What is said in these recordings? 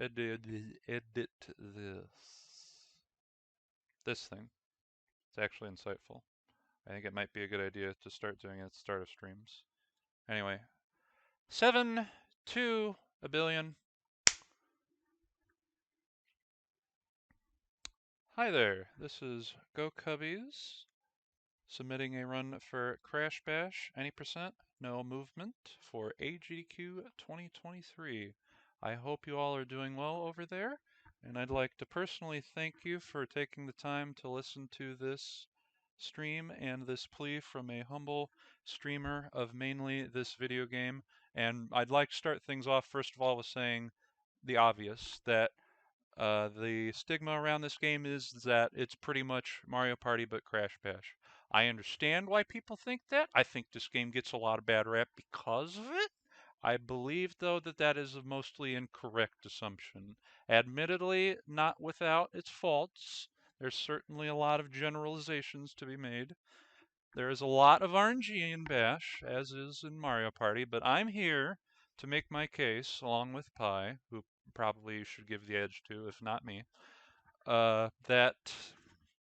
edit this thing. It's actually insightful. I think it might be a good idea to start doing it at the start of streams. Anyway, 7 to a billion. Hi there, this is Go Cubbies submitting a run for Crash Bash Any No Movement for AGDQ 2023. I hope you all are doing well over there, and I'd like to personally thank you for taking the time to listen to this stream and this plea from a humble streamer of mainly this video game. And I'd like to start things off first of all with saying the obvious, that the stigma around this game is that it's pretty much Mario Party but Crash Bash. I understand why people think that. I think this game gets a lot of bad rap because of it. I believe, though, that that is a mostly incorrect assumption. Admittedly, not without its faults. There's certainly a lot of generalizations to be made. There is a lot of RNG in Bash, as is in Mario Party, but I'm here to make my case, along with Pi, who probably should give the edge to, if not me, that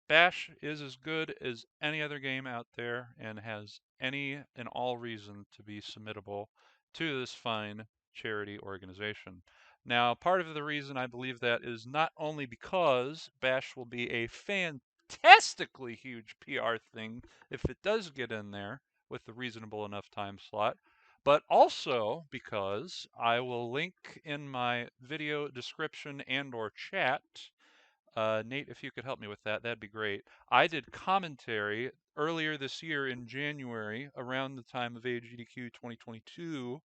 Bash is as good as any other game out there and has any and all reason to be submittable to this fine charity organization. Now, part of the reason I believe that is not only because Bash will be a fantastically huge PR thing if it does get in there with a reasonable enough time slot, but also because I will link in my video description and or chat. Nate, if you could help me with that, that'd be great. I did commentary earlier this year in January, around the time of AGDQ 2022,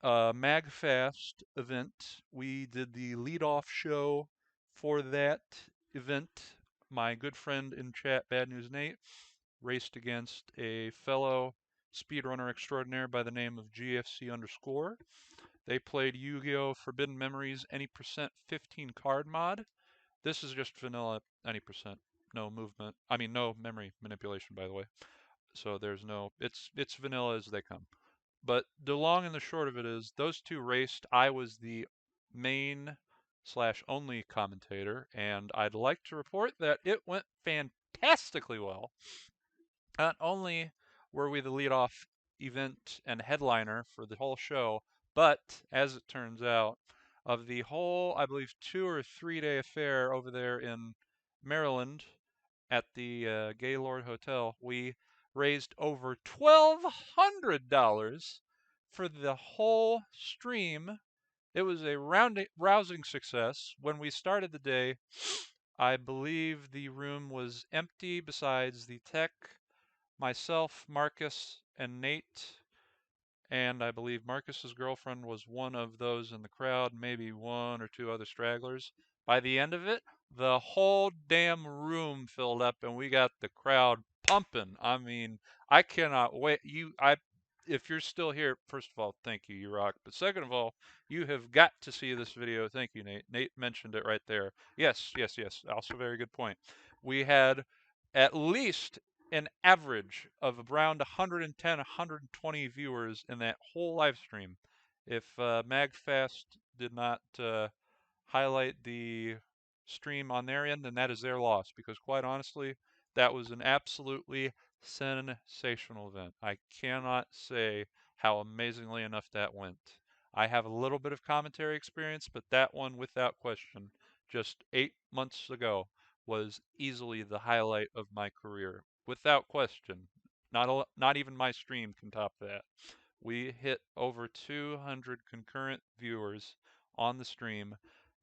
MagFast event. We did the lead-off show for that event. My good friend in chat, Bad News Nate, raced against a fellow speedrunner extraordinaire by the name of GFC underscore. They played Yu-Gi-Oh! Forbidden Memories Any Percent 15 card mod. This is just vanilla any percent, no movement. I mean, no memory manipulation, by the way. So there's no, it's vanilla as they come. But the long and the short of it is, those two raced. I was the main slash only commentator, and I'd like to report that it went fantastically well. Not only were we the leadoff event and headliner for the whole show, but as it turns out, of the whole, I believe, 2 or 3 day affair over there in Maryland at the Gaylord Hotel, we raised over $1,200 for the whole stream. It was a rousing success. When we started the day, I believe the room was empty besides the tech, myself, Marcus, and Nate. And I believe Marcus's girlfriend was one of those in the crowd, maybe 1 or 2 other stragglers. By the end of it, the whole damn room filled up and we got the crowd pumping. I mean, I cannot wait. If you're still here, first of all, thank you, you rock. But second of all, you have got to see this video. Thank you, Nate. Nate mentioned it right there. Yes, yes, yes. Also a very good point. We had at least an average of around 110, 120 viewers in that whole live stream. If MagFast did not highlight the stream on their end, then that is their loss, because quite honestly, that was an absolutely sensational event. I cannot say how amazingly enough that went. I have a little bit of commentary experience, but that one, without question, just 8 months ago, was easily the highlight of my career. Without question. Not even my stream can top that. We hit over 200 concurrent viewers on the stream.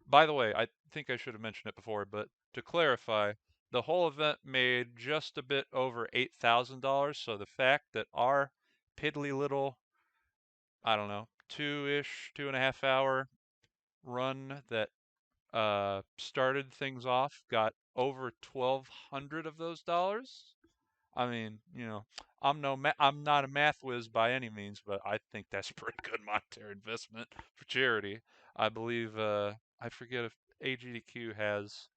By the way, I think I should have mentioned it before, but to clarify, the whole event made just a bit over $8,000. So the fact that our piddly little, I don't know, 2.5 hour run that started things off got over 1,200 of those dollars. I mean, I'm not a math whiz by any means, but I think that's a pretty good monetary investment for charity. I believe I forget if AGDQ has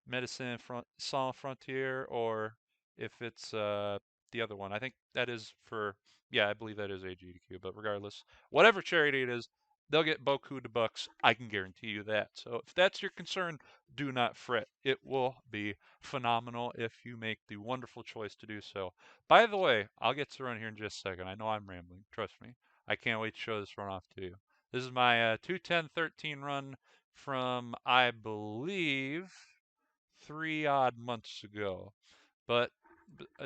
Médecins Sans Frontières or if it's the other one. I think that is for, yeah, I believe that is AGDQ. But regardless, whatever charity it is, they'll get beaucoup de bucks. I can guarantee you that. So if that's your concern, do not fret. It will be phenomenal if you make the wonderful choice to do so. By the way, I'll get to run here in just a second. I know I'm rambling. Trust me. I can't wait to show this run off to you. This is my 2:10:13 run from, I believe, 3 odd months ago. But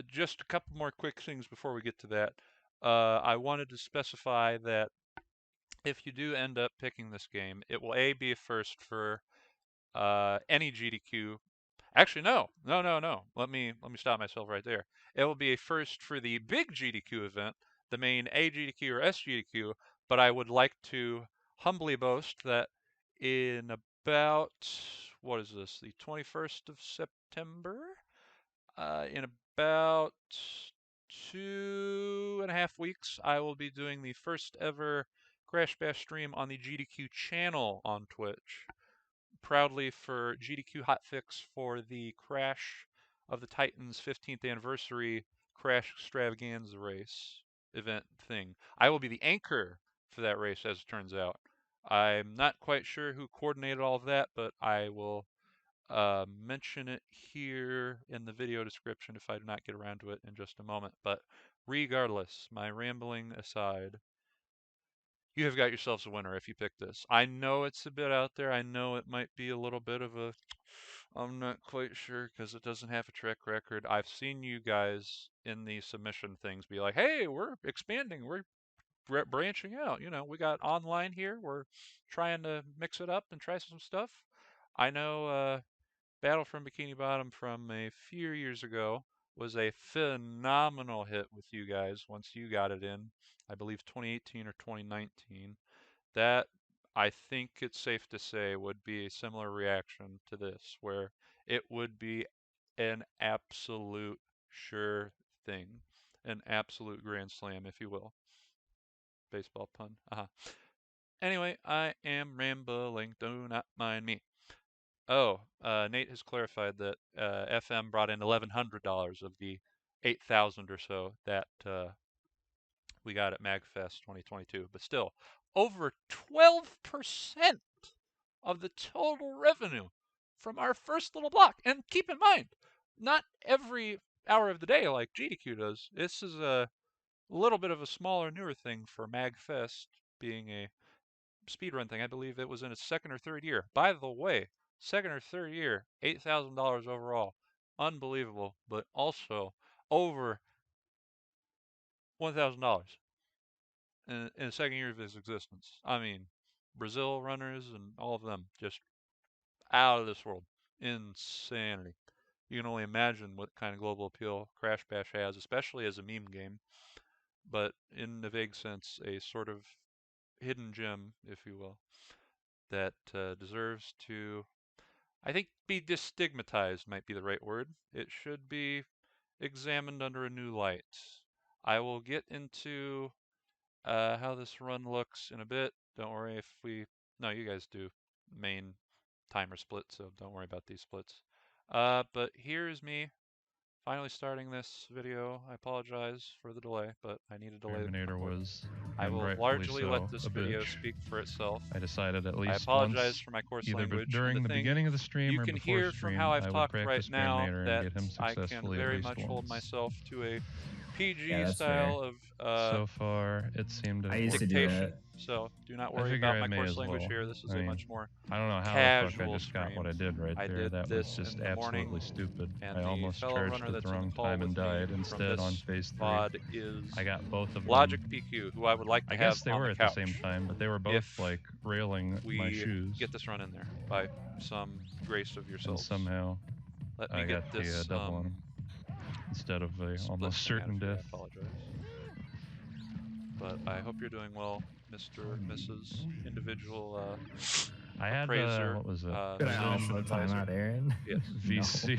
just a couple more quick things before we get to that. I wanted to specify that if you do end up picking this game, it will be a first for any GDQ. Actually, no. Let me stop myself right there. It will be a first for the big GDQ event, the main AGDQ or SGDQ. But I would like to humbly boast that in about, what is this, the 21st of September? In about 2.5 weeks, I will be doing the first ever Crash Bash stream on the GDQ channel on Twitch. Proudly for GDQ hotfix for the Crash of the Titans 15th anniversary Crash Extravaganza race event thing. I will be the anchor for that race, as it turns out. I'm not quite sure who coordinated all of that, but I will mention it here in the video description if I do not get around to it in just a moment. But regardless, my rambling aside, you have got yourselves a winner if you pick this. I know it's a bit out there. I know it might be a little bit of a, I'm not quite sure because it doesn't have a track record. I've seen you guys in the submission things be like, hey, we're expanding. We're branching out. You know, we got online here. We're trying to mix it up and try some stuff. I know Battle from Bikini Bottom from a few years ago was a phenomenal hit with you guys once you got it in. I believe 2018 or 2019. That, I think it's safe to say, would be a similar reaction to this, where it would be an absolute sure thing. An absolute grand slam, if you will. Baseball pun. Anyway, I am rambling. Do not mind me. Oh, Nate has clarified that FM brought in $1,100 of the 8,000 or so that we got at MagFest 2022. But still, over 12% of the total revenue from our first little block. And keep in mind, not every hour of the day like GDQ does. This is a little bit of a smaller, newer thing for MagFest being a speedrun thing. I believe it was in its second or third year. By the way, second or third year, $8,000 overall. Unbelievable, but also over $1,000 in the second year of its existence. I mean, Brazil runners and all of them just out of this world. Insanity. You can only imagine what kind of global appeal Crash Bash has, especially as a meme game. But in the vague sense, a sort of hidden gem, if you will, that deserves to, I think, be destigmatized might be the right word. It should be examined under a new light. I will get into how this run looks in a bit. Don't worry if we, no, you guys do main timer split, so don't worry about these splits. But here's me finally starting this video. I apologize for the delay, but I need a delay. Terminator was, I and will rightfully largely so, let this a video bitch. speak for itself. I decided at least I apologize once, for my coarse either language. during the beginning of the stream You or can before hear from stream, how I've I would talked right practice now Terminator that and get him I can successfully very at least much once. hold myself to a PG Yeah, that's style fair. of So far, it seemed to I have used to do dictation. that. So do not I worry figure about I my may coarse as language well. here. This is I a mean, much more I don't know how the fuck I casual just got stream. what I did right I there. did That was this just in the morning, absolutely stupid. and I the almost fellow charged runner at that's the in the wrong call time with and me died. from Instead, on this phase 3, VOD is I got both of Logic them. PQ, who I would like to I have guess they on were the at couch the same time, but they were both if like railing my we shoes. get this run in there by some grace of And yourselves. somehow Let me I get got this the double on him instead of a split almost thing out certain of here. death. I apologize. But I hope you're doing well, Mr. Mrs. Individual I had appraiser. what was it? Could I Submission also time advisor. out Aaron? Yes. VC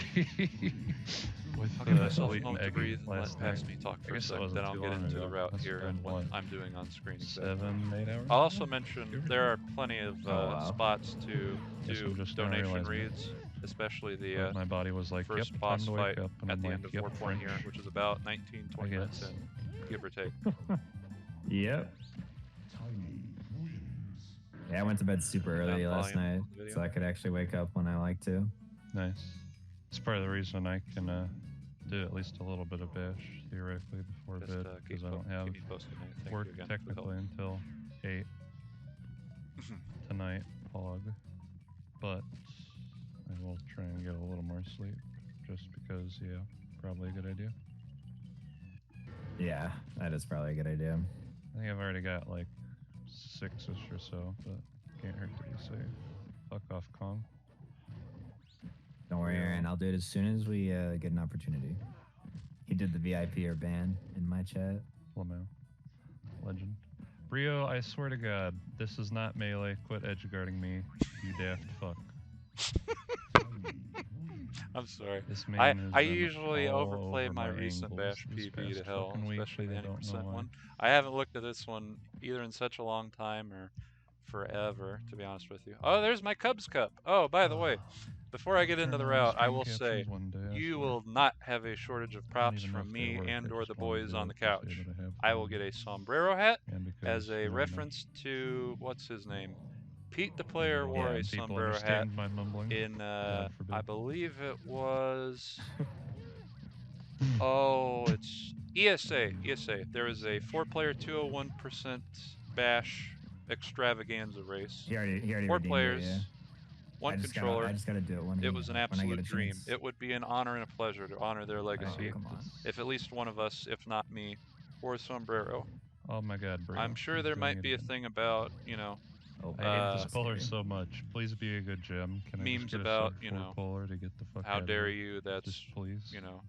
with I'll give myself a Elite moment to and breathe Eggy and let last night. past me talk for I a guess it second, wasn't then I'll too get long into the ago. route Must here have and been, what what, I'm doing on screen exactly. 7-8 hours I'll also ago? mention there are plenty of spots to Guess do I'm just now donation realizing it. reads, especially the But my body was like, first yep, boss time to fight wake up. And at I'm the like, end of yep, 420 here, French. which is about 19, 20 minutes in, give or take. Yep. Yeah, I went to bed super Down early last volume night, on the video. so I could actually wake up when I like to. Nice. It's part of the reason I can do at least a little bit of Bash theoretically before Just, bed keep because I don't have keep me posted, mate. Thank work you again for the technically help. until 8 tonight, pog. But I will try and get a little more sleep just because, yeah, probably a good idea. Yeah, that is probably a good idea. I think I've already got like 6-ish or so, but can't hurt to be safe. Fuck off, Kong. Don't worry, Aaron. I'll do it as soon as we get an opportunity. He did the VIP or ban in my chat. Lamau. Legend. Rio, I swear to God, this is not melee. Quit edge guarding me, you daft fuck. I'm sorry. This I man has been usually all overplay over my recent angles Bash this PB to past hell, fucking week, especially the and I don't know 90% why. one. I haven't looked at this one either in such a long time or forever, to be honest with you. Oh, there's my Cubs Cup. Oh, by the way, before I get into the Turn on route, I screen will say, captions one day, I you swear. will not have a shortage of I don't props even know from if they me work, and I or just the wanna boys do on it the to say couch. that I have I will one. get a sombrero hat And because, as a you know, reference to, what's his name? Pete the maybe player don't wore let a people sombrero hat understand my mumbling. in, God forbid. I believe it was... Oh, it's ESA. There was a 4-player 201% Bash extravaganza race. He already 4 redeemed players, it, yeah. 1 I controller. just gotta do it when It was an when I get absolute a dream. chance. It would be an honor and a pleasure to honor their legacy. come on. If at least one of us, if not me, wore a sombrero. Oh my God, bro. I'm sure He's there doing might it be a again. thing about, you know, Oh, I hate this polar scary. so much. Please be a good gem. Can I just memes get about, a you sub 4 know, polar to get the fuck how out of dare here? you, that's, Just please. you know,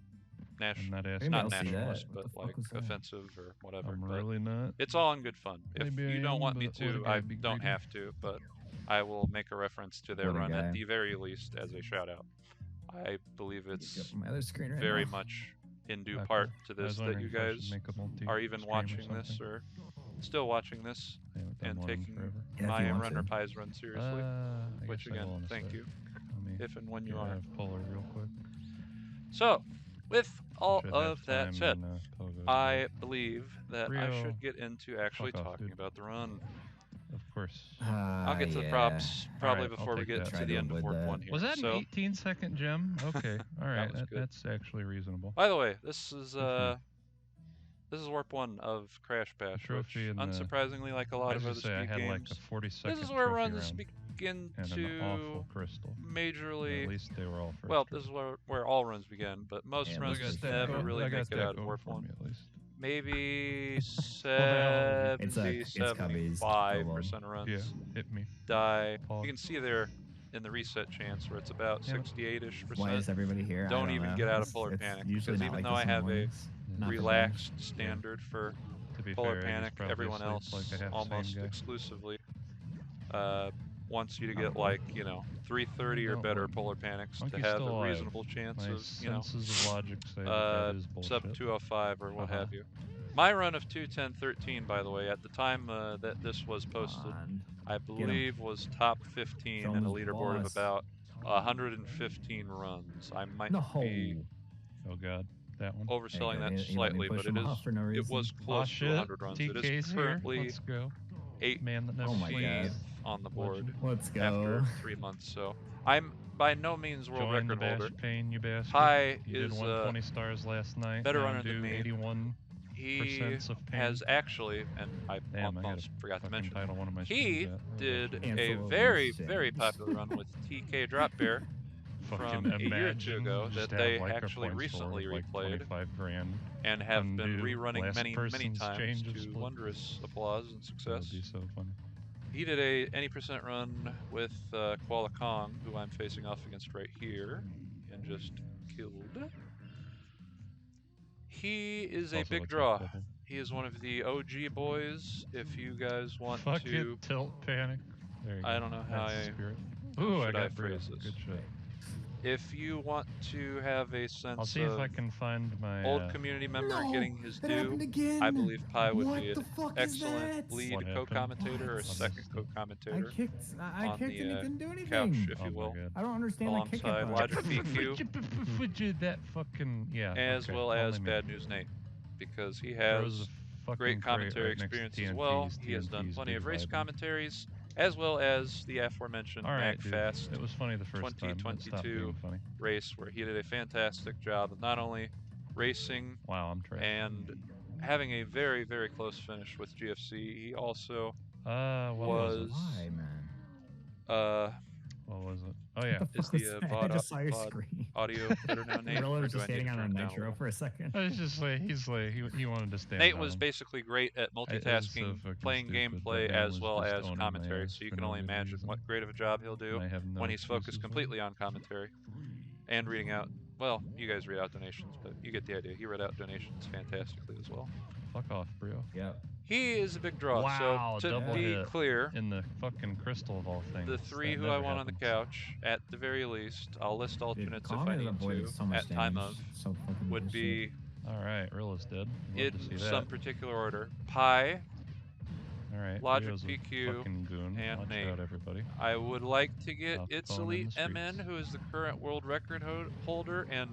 I'm not asking. Maybe not I'll see that. nationalist, What but the fuck like was that? offensive or whatever. I'm but really not. it's all in good fun. If Maybe you I don't am, want me but let a to, guy I be don't greedy. have to, but I will make a reference to their What a run guy. at the very least as a shout out. I believe it's My other screen right very now. much in due Okay. part to I was this that wondering you if I should guys make a multi are even stream or watching this something. or still watching this I haven't done and one in taking forever. Yeah, if my you want run to. or Pi's run seriously. I Which guess I again, will in a thank sec. you, Let me if and when you get are. out of polar real quick. So, with all Should of have that time said, in, Togo as I well. believe that I Rio, should get into actually fuck off, talking dude. about the run. Of course. I'll get to the Yeah. props probably Alright, I'll before we take get that. to Try the to end of avoid Warp that. 1 here. Was that so, an 18-second gem? Okay, alright, was good. that's actually reasonable. By the way, this is for Warp 1 of Crash Bash, trophy which in the- unsurprisingly, like a lot I of was other gonna say I speed had games, like a 40-second this is where trophy runs round begin and an to awful crystal. majorly. At least they were all first. Well, this is where all runs begin, but most Yeah, runs let's just just never go. really I got make it out of Deco Warp for 1. me at least. Maybe It's 75% of runs Yeah, hit me. die. Pog. You can see there in the reset chance where it's about Damn it. 68-ish%. Why is everybody here? Don't I even know. get out of It's- Polar it's Panic, usually because not even like though this I in the have a mornings. Not the relaxed standard for To be Polar fair, Panic, Eddie's probably everyone asleep else like a half almost sane guy. exclusively wants you to Oh, get cool. like, you know, 330 or Don't better worry. Polar Panics to Monkey's have still a alive. reasonable chance My of, you know, senses of logic say that is bullshit. sub 205 or what Uh-huh. have you. My run of 210.13, by the way, at the time that this was posted, I believe was top 15 Show in him a his leaderboard of boss. about 115 runs. I might No. be Oh god, that one. overselling There you that go. He let me slightly, push but him off for no it reason. was Aw, close to shit. 100 runs. It TK's is here. currently Let's go. 8 Man that never Oh my sleeps. God. on the board Let's after go. 3 months. So I'm by no means world Join the record Bash holder. pain, you bastard. Pi You did is 120 stars last night. better now runner than do me. 81 He of pain. has actually, and I Damn, I gotta almost forgot to fucking mention, title one of my he streams that. did Cancel a all very, these very things. popular run with TK Drop Bear Fucking from a year or two imagine ago just that have, they like, a actually point score recently of, like, replayed 25 grand. and have been Undo rerunning last many, many person's times change of to split. wondrous applause and That success. would be so funny. He did a any percent run with Koala Kong, who I'm facing off against right here, and just killed. He is a Also big a draw. tilt bubble. He is one of the OG boys. If you guys want Fuck to, it, tilt panic. There you go. I don't know how That's the I spirit. Ooh, I should got Brio. phrase this. Good shit. If you want to have a sense I'll see of if I can find my old community member No, getting his it happened due, again. I believe Pi would What be the an fuck is excellent that? lead What happened? co-commentator or What? second I co-commentator kicked on and it the didn't do anything. couch, if Oh you my will, god. I don't understand the kick alongside part. Logic BQ, That fucking, yeah. as okay, well only as me. Bad News Nate, because he Throws has a fucking great crate commentary right next to experience as well. TNT's. He has done TNT's plenty big of race vibing. commentaries, as well as the aforementioned All right, dude. MagFast It was funny the first time. But stop 2022 being funny. race, where he did a fantastic job of not only racing Wow, I'm trash. and having a very, very close finish with GFC. He also What was Why, man? What was it? Oh yeah. Is was the that? I VOD, just saw your VOD screen. audio better now, Nate? Rilla or was do I just need standing to on a turn it down a nitro little? for a second. I was just like, he wanted to stand. Nate was basically great at multitasking, fucking playing stupid. gameplay That man as was well just as owning my commentary. ass So you for can no only good imagine reason. what great of a job he'll do And I have no when he's focused excuses completely on commentary and reading out. Well, you guys read out donations, but you get the idea. He read out donations fantastically as well. Fuck off, bro. Yep. He is a big draw. Wow, so to double be hit clear, in the fucking crystal of all things. the three That who I never want on the happens. couch, at the very least, I'll list alternates if I need to so much at time of, so fucking would bullshit. be All right, Rilla's dead. Love in to see that. some particular order. Pi, All right, Logic Rio's a PQ, fucking goon. and Watch Nate. out, everybody. I would like to get Off its phone in Elite the MN, streets. who is the current world record holder and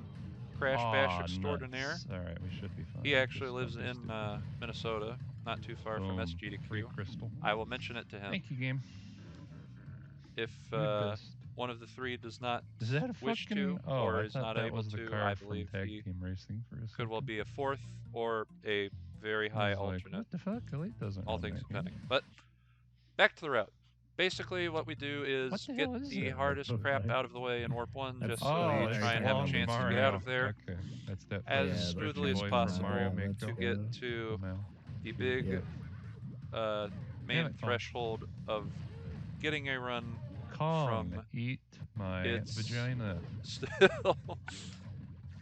Crash Bash extraordinaire. All right, we should be fine. He actually Just lives don't be in stupid. Minnesota, not too far from Boom. SGDQ. Free crystal. I will mention it to him. Thank you, game. If You're the best. one of the three does not Is that a wish fucking? to Oh, or I is thought not that able was the to, car I from believe Tag he Team Racing for a could well second. be a fourth or a very I high was like, alternate. what the fuck? Elite doesn't. All run things that game. depending. But back to the route. Basically, what we do What is the get hell is the it? hardest What the crap fuck? out of the way in Warp 1, That's just so Oh, you it's try and have a long chance to Mario. get out of there Okay, that's that. as Yeah, smoothly that's as your boy possible from Mario Let's to Maker. get to Now. the big Yep. main it, Kong. threshold of getting a run Kong, from eat my its vagina. still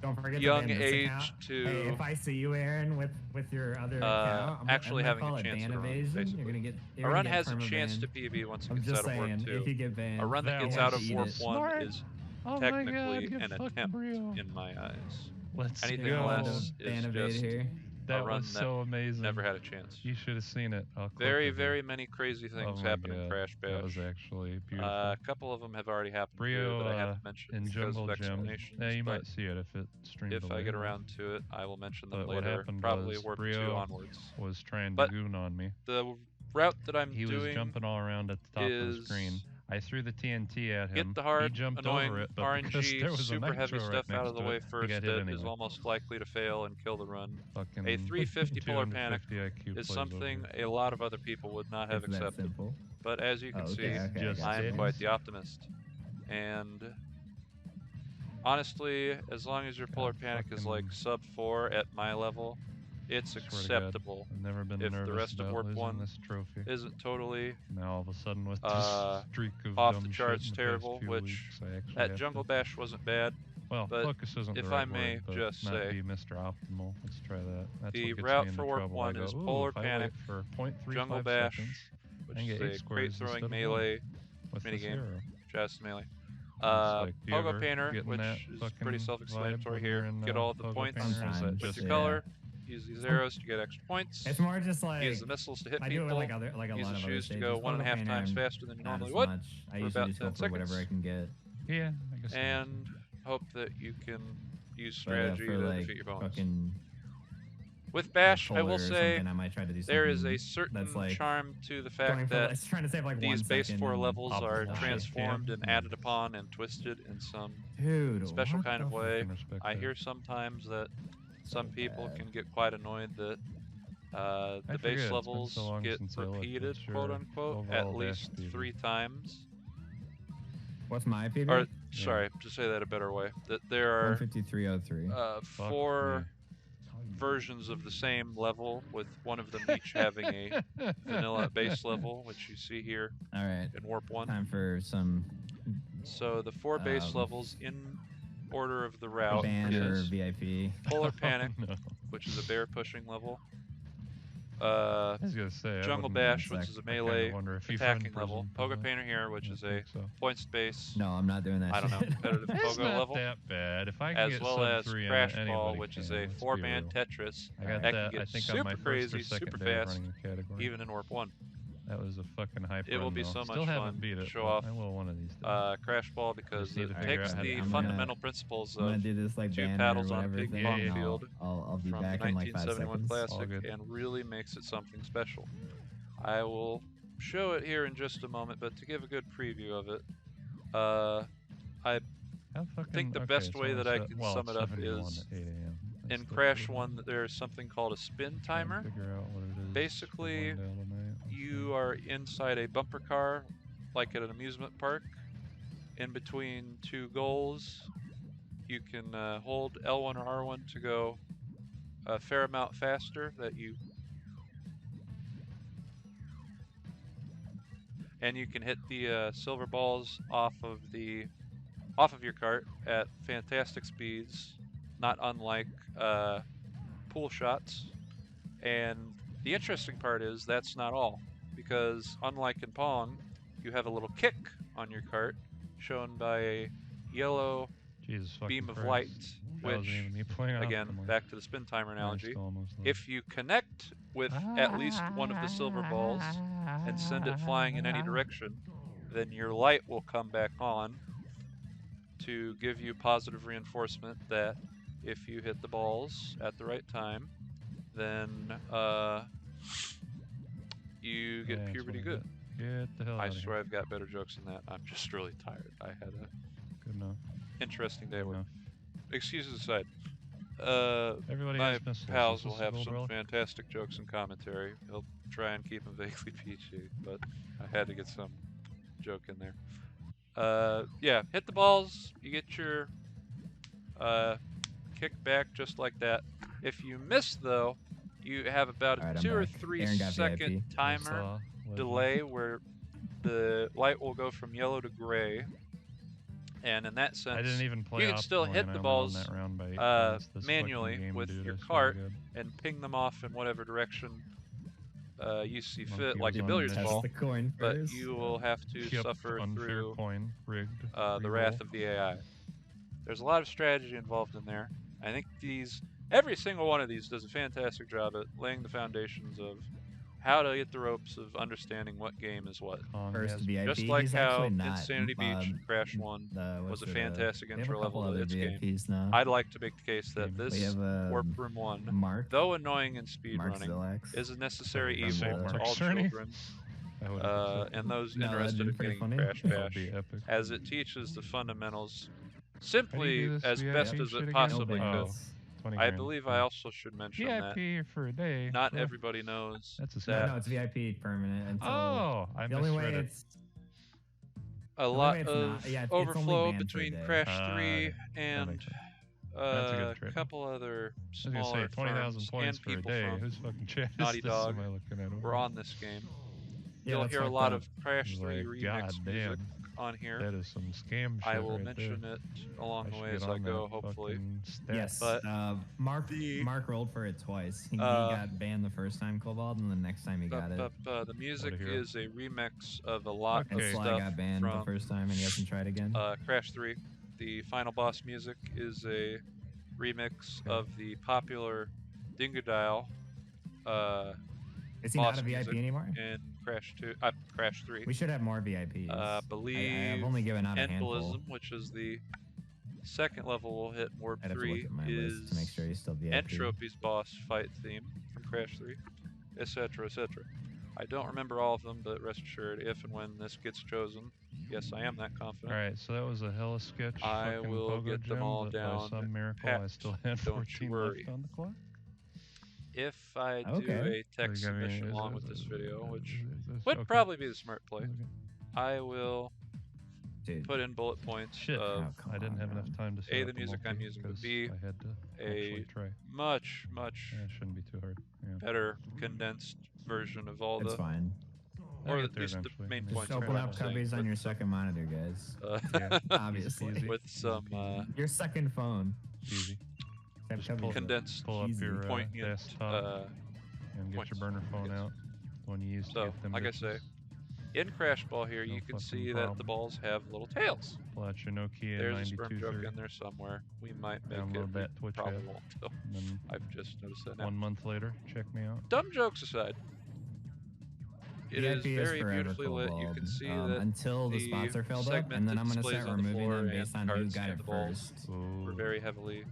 Don't forget young to ban this age account. to Hey, if I see you, Aaron, with your other account, actually I'm gonna having call a it chance ban to run, evasion. basically. You're gonna get a you're run gonna get has a chance to perma-banned. PB once it I'm gets just out of Warp saying, 2. if you get banned, A run that That gets you out have of to eat Warp it. 1 Smart. is Oh technically my God, an fucking attempt Brio. in my eyes. Let's Anything go. less ban is evade just here. That run was that so amazing. never had a chance. You should have seen it. I'll clip Very, it here. very many crazy Oh things my happen in God, Crash Bash. That was actually beautiful. A couple of them have already happened Brio here that I haven't mentioned in because Jungle of Gym. explanations. Yeah, you but might see it if it streamed if I away. get around to it, I will mention them But what later. happened Probably was Warp 2 Brio onwards. was trying to But goon on me. The route that I'm He was doing jumping all around at the top of the screen. is I threw the TNT at him. get the hard, he jumped annoying over it, but because RNG, there was a super heavy nitro right stuff out next of the to way it, he first got that hit is anyway. almost likely to fail and kill the run. Fucking A 350 polar panic 250 IQ is plays something over. a lot of other people would not have It's that accepted. simple. But as you can Oh, see, okay, Just I am did. quite the optimist. And honestly, as long as your polar panic is like fucking- sub 4 at my level, it's Swear to God, acceptable. I've never been if the nervous rest of about Warp losing 1 this trophy. Isn't totally Now all of a sudden with this streak of off dumb the shit charts in the past terrible, few which weeks, I actually that have Jungle to, Bash wasn't bad. well, but focus isn't if the right I may word, but just not say, be Mr. Optimal. Let's try that. That's the what gets route me for into Warp trouble. 1 I go, is "Ooh, Polar if I Panic, wait for 0.35 Jungle Bash, seconds, which I can is get 8 a squares crate instead throwing of melee with this minigame, arrow." just melee. Like, do you Pogo ever Painter, get in which that is fucking pretty vibe self-explanatory when here. you're in, Get all the Pogo points Painter, or is that Sometimes, with just your yeah. color. Use these arrows to get extra points. It's more just like Use the missiles to hit I do it people. with like other like a Use lot the of other shoes to stages. go 1.5 Pogo Painter, times faster than you not normally as would. much. I for usually about just go 10 for whatever I seconds. can get. Yeah, I guess. And hope that you can use But, strategy for to like defeat your opponents. fucking With Bash, I polar will or say something, I might try to do there is something a certain that's like charm to the going fact for, that it's trying to save like these 1 base second 4 and levels are optimal. transformed and Yeah. added upon and twisted in some Dude, special what kind the of way. Respect I that. hear sometimes that some So people bad. can get quite annoyed that I the forget, base it's been levels so long get since I looked. repeated, What's your quote unquote, at overall dash least speed? 3 times. What's my PB? Or, sorry, to say that a better way, that there are 153.03. Fuck 4 me. versions of the same level, with one of them each having a vanilla base level, which you see here All right, in Warp 1. time for some So the 4 base levels in order of the route band or is VIP. Polar Panic, Oh, no. which is a bear pushing level. I was gonna say I Jungle wouldn't- Bash, which like- is a I kinda melee wonder if he's attacking in level. prison for Pogo that. Painter here, which I is a think so. points base, No, I'm not doing that. I don't know, shit. competitive It's Pogo not level. that bad. If I can As get well sub as 3 in Crash it, Ball, anybody which is can, a let's be 4-man real. Tetris I got that that. can I get think on super my first crazy, or second super day of fast, running the category. even in Warp 1. That was a fucking hype It will run, be though. so Still much haven't fun beat to it, show but off I will one of these days. Crash Ball because Just need it to figure takes out how to the do it. fundamental principles I'm gonna of do this like 2 banner or paddles on a whatever big thing. long and field I'll be from back the in like 5 1971 seconds. All Classic good. and really makes it something special. I will show it here in just a moment, but to give a good preview of it, I How fucking, think the okay, best so way that it's I at- can well, sum it's it up 71 is at 8 a.m. That's in still Crash pretty 1 late. there's something called a spin Trying to timer. figure out what it is Basically, for Glendale tonight. Let's you see. are inside a bumper car, like at an amusement park, in between two goals. You can hold L1 or R1 to go a fair amount faster and you can hit the silver balls off of your cart at fantastic speeds, not unlike pool shots. And the interesting part is that's not all, because unlike in Pong, you have a little kick on your cart shown by a yellow Jesus fucking beam of Christ. light, That wasn't which, even me playing again, optimally. back to the spin timer analogy, Still almost there. if you connect with at least one of the silver balls and send it flying in any direction, then your light will come back on to give you positive reinforcement that if you hit the balls at the right time, then you get Yeah, puberty that's good. what I get the hell out I of swear here. I've got better jokes than that. I'm just really tired. I had a Good enough. interesting day at Good work. enough. Excuses aside, Everybody my has missiles. pals Is will this a have gold some relic? fantastic jokes and commentary. He'll try and keep them vaguely PG, but I had to get some joke in there. Yeah, hit the balls, you get your kick back just like that. If you miss, though, you have about a All right, I'm 2 or back. 3 Aaron got second VIP. timer delay where the light will go from yellow to gray. And in that sense, I didn't even play you can still optimally hit and I the only won balls that round by 8 points. This manually fucking game, with dude, your I swear to cart God. and ping them off in whatever direction you see Monkey fit, like was a on billiards initial. ball. Test the coin But first. you will have to Yep, suffer unfair through coin, rigged, the wrath of the AI. There's a lot of strategy involved in there. I think every single one of these does a fantastic job at laying the foundations of how to get the ropes of understanding what game is what. First VIP. Just like He's how actually not. Insanity Beach Crash 1 was a fantastic we have intro a couple level to other its game. VIPs now. I'd like to make the case that We this have Warp Room 1, Mark. though annoying in Mark speedrunning, Zillax. is a necessary From evil the- to all Cerny? children And and those No, that'd interested be in pretty getting funny. Crash That would Bash, be epic. as it teaches the fundamentals How do simply you do this as VIP best shit as it again? possibly No could. bans. 20 I grand. believe I also should mention that VIP for a day. not Well, everybody knows That's a No, that no, it's VIP permanent until. Oh, I the only way misread it. it's. a only lot way it's of not- yeah, it's overflow only banned for a between day. Crash 3 that and makes sense. That's a good a trade. couple other I was gonna smaller say 20,000 firms points and for a people day. from Whose fucking chat is Naughty this? Dog Am I looking at were on this game. Yeah, You'll that's hear a fucked lot up. of Crash 3 Like, remix God music damn. on here. That is some scam shit I will right mention there. it along I the should way get as I on go, that hopefully. fucking stat. Yes. But Mark rolled for it twice. He got banned the first time Cobalt, and the next time he got it. The music hero. is a remix of a lot And of Okay. Sly stuff got banned the from first time, and he hasn't tried again. Crash 3. The final boss music is a remix of the popular Dingodile Is he boss not a VIP music anymore? in Crash 3. We should have more VIPs. I believe I've only given out a handful. Embolism, which is the second level we'll hit in Warp I'd have to 3, look at my is list to make sure he's still VIP. Entropy's boss fight theme from Crash 3, etc., etc. I don't remember all of them, but rest assured, if and when this gets chosen, yes, I am that confident. Alright, so that was a hella sketch I fucking will pogo get them gem, all but down by some miracle I pat, still had don't you 14 worry. left on the clock. If I do Okay. a text Like, I mean, submission is along it- with this video, which is- would okay. probably be the smart play, Okay. I will Dude, put in bullet points Shit. of Oh, come I didn't on, have man. enough time to set A, up the music I'm multi using, but because B, I had to a actually try. much Yeah, it shouldn't be too hard. Yeah. better condensed version of all it's the, fine. I'll or get at there least the eventually. main Just points. Just of open what up I'm saying, cubbies on with your second monitor, guys. Yeah. Obviously. Easy. with some Your second phone. Easy. Have Just cubbies pull- up. condensed Pull up Easy. your poignant desktop and get points, your burner phone yes. out. The one you used to So, get them like I bitches. say, in Crash Ball here, No you can fucking see that the problem. balls have little tails. Pull out your Nokia There's a sperm joke 9230. in there somewhere. We might make Download it. that We Twitch probably app. won't, though. And then I've just noticed that now. 1 month later, check me out. Dumb jokes aside, it is VIP very forever beautifully lit. You Cobalt. can see that until the spots are filled up, and then segmented I'm going to displays start on the removing floor them and based on who cards got and it the balls first. were Ooh. very heavily